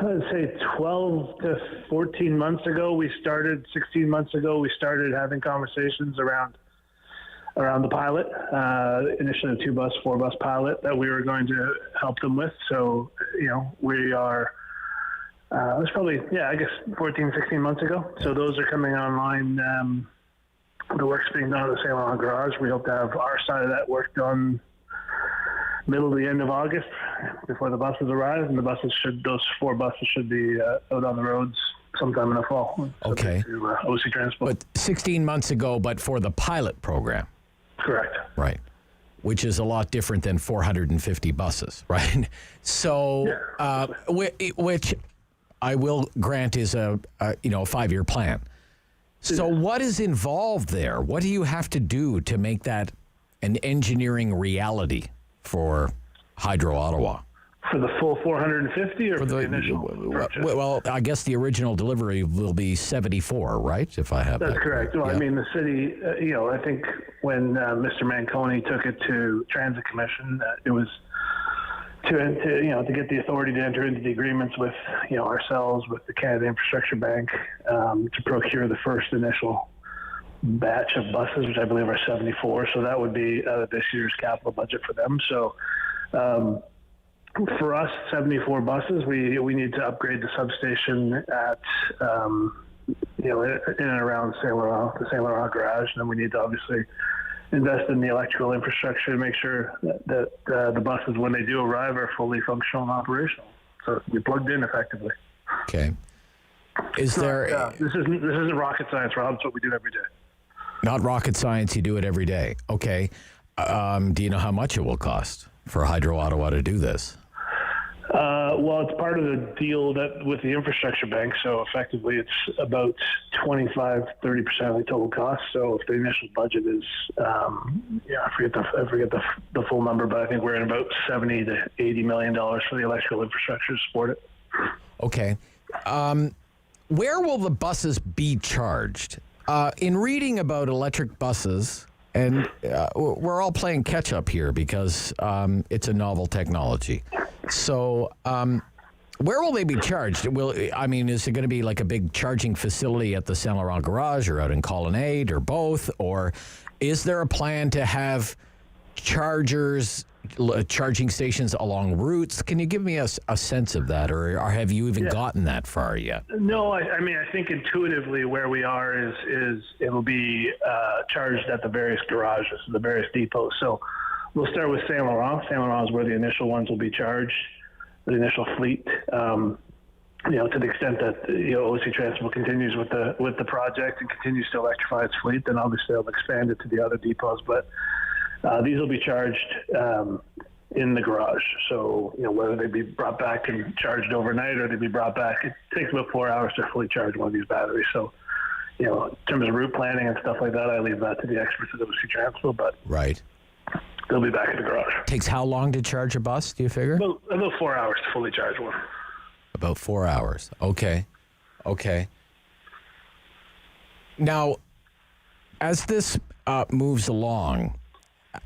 Let's say 12 to 14 months ago, 16 months ago, we started having conversations around the pilot, initially a 2-bus, 4-bus pilot that we were going to help them with. So, we are, it's probably, 14, 16 months ago. So those are coming online. The work's being done at the St. Laurent Garage. We hope to have our side of that work done middle to the end of August before the buses arrive. And those 4 buses should be out on the roads sometime in the fall. Okay. To OC Transport. But 16 months ago, but for the pilot program. Correct. Right. Which is a lot different than 450 buses, right? So, which I will grant is a 5-year plan. So what is involved there? What do you have to do to make that an engineering reality for Hydro Ottawa? For the full 450 or for the initial purchase? Well, I guess the original delivery will be 74, right? If I have That's that correct. Well, I mean, the city, I think when Mr. McGuinty took it to Transit Commission, it was to get the authority to enter into the agreements with, ourselves, with the Canada Infrastructure Bank, to procure the first initial batch of buses, which I believe are 74. So that would be out of this year's capital budget for them. So, for us, 74 buses, we need to upgrade the substation at, in and around the St. Laurent Garage. And then we need to obviously invest in the electrical infrastructure to make sure that the buses, when they do arrive, are fully functional and operational. So we plugged in effectively. Okay. This isn't rocket science, Rob. It's what we do every day. Not rocket science. You do it every day. Okay. Do you know how much it will cost for Hydro Ottawa to do this? Well, it's part of the deal with the infrastructure bank. So effectively, it's about 25-30% of the total cost. So if the initial budget is, I forget the full number, but I think we're in about $70 to $80 million for the electrical infrastructure to support it. Okay. Where will the buses be charged? In reading about electric buses, and we're all playing catch up here because it's a novel technology. So, where will they be charged? Is it going to be like a big charging facility at the St. Laurent Garage or out in Columnist or both? Or is there a plan to have charging stations along routes? Can you give me a sense of that, or have you even gotten that far yet? No, I think intuitively where we are is it'll be charged at the various garages, the various depots. So we'll start with St. Laurent. St. Laurent is where the initial ones will be charged, the initial fleet. To the extent that OC Transport continues with the project and continues to electrify its fleet, then obviously they'll expand it to the other depots. But these will be charged in the garage. So whether they be brought back and charged overnight or they be brought back, it takes about 4 hours to fully charge one of these batteries. So in terms of route planning and stuff like that, I leave that to the experts at OC Transport. But right. They'll be back in the garage. Takes how long to charge a bus, do you figure? About 4 hours to fully charge one. About 4 hours. Okay. Now, as this moves along,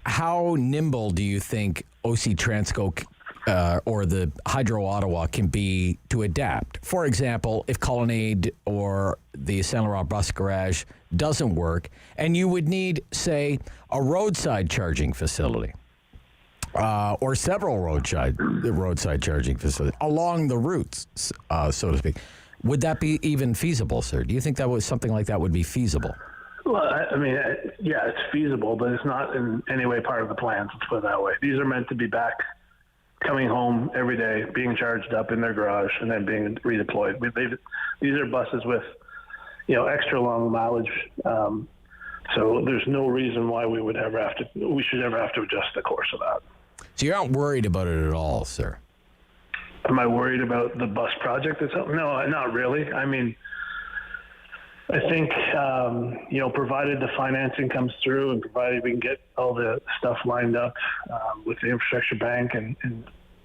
how nimble do you think OC Transco or the Hydro Ottawa can be to adapt? For example, if Colonnade or the St. Laurent Bus Garage doesn't work, and you would need, say, a roadside charging facility or several roadside charging facilities along the routes, so to speak. Would that be even feasible, sir? Do you think something like that would be feasible? Well, it's feasible, but it's not in any way part of the plans, let's put it that way. These are meant to be back, coming home every day, being charged up in their garage, and then being redeployed. These are buses with, extra long mileage. So there's no reason why we should ever have to adjust the course of that. So you're not worried about it at all, sir? Am I worried about the bus project itself? No, not really. I mean, I think, provided the financing comes through and provided we can get all the stuff lined up with the infrastructure bank and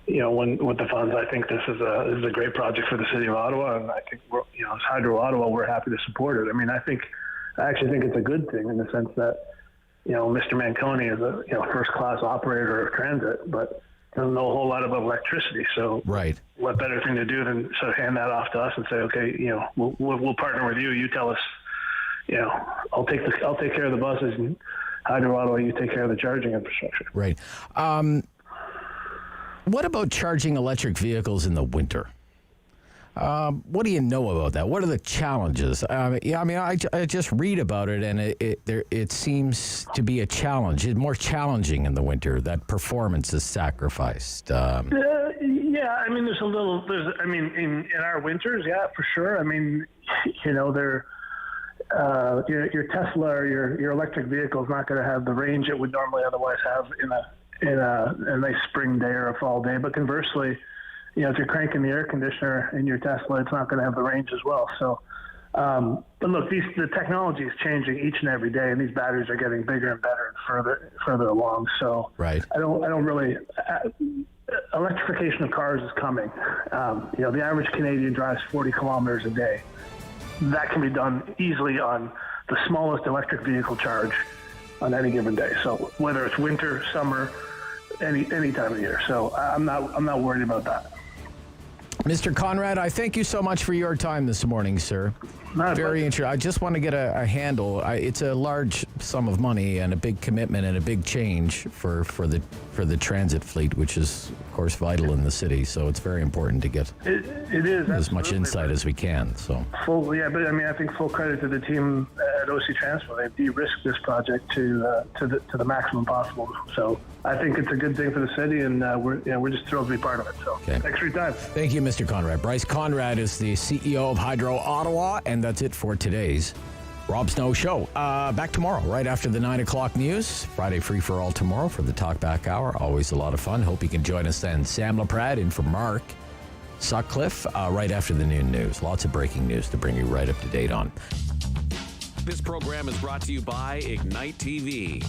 with the funds, I think this is a great project for the city of Ottawa. And I think, as Hydro Ottawa, we're happy to support it. I mean, I actually think it's a good thing in the sense that, Mr. McKenney is a first-class operator of transit, but doesn't know a whole lot about electricity. So right. What better thing to do than sort of hand that off to us and say, okay, we'll partner with you. You tell us, I'll take care of the buses, and Hydro Ottawa, you take care of the charging infrastructure. Right. What about charging electric vehicles in the winter? What do you know about that? What are the challenges? I just read about it, and it seems to be a challenge. It's more challenging in the winter. That performance is sacrificed. Yeah, I mean, in our winters, yeah, for sure. I mean, your Tesla or your electric vehicle is not going to have the range it would normally otherwise have in a nice spring day or a fall day. But conversely, if you're cranking the air conditioner in your Tesla, it's not going to have the range as well. So, but look, the technology is changing each and every day, and these batteries are getting bigger and better and further along. So, right. I don't really. Electrification of cars is coming. The average Canadian drives 40 kilometers a day. That can be done easily on the smallest electric vehicle charge on any given day. So whether it's winter, summer, any time of year. So I'm not worried about that. Mr. Conrad, I thank you so much for your time this morning, sir. Very interesting. I just want to get a handle. It's a large sum of money and a big commitment and a big change for the transit fleet, which is, of course, vital in the city. So it's very important to get it is as much insight as we can. So I think full credit to the team at OC Transport. They've de-risked this project to the maximum possible. So I think it's a good thing for the city, and we're just thrilled to be part of it. So Thanks for your time. Thank you, Mr. Conrad. Bryce Conrad is the CEO of Hydro Ottawa, and that's it for today's Rob Snow Show. Back tomorrow, right after the 9 o'clock news. Friday free for all tomorrow for the Talkback Hour. Always a lot of fun. Hope you can join us then. Sam LaPrade in for Mark Sutcliffe right after the noon news. Lots of breaking news to bring you right up to date on. This program is brought to you by Ignite TV.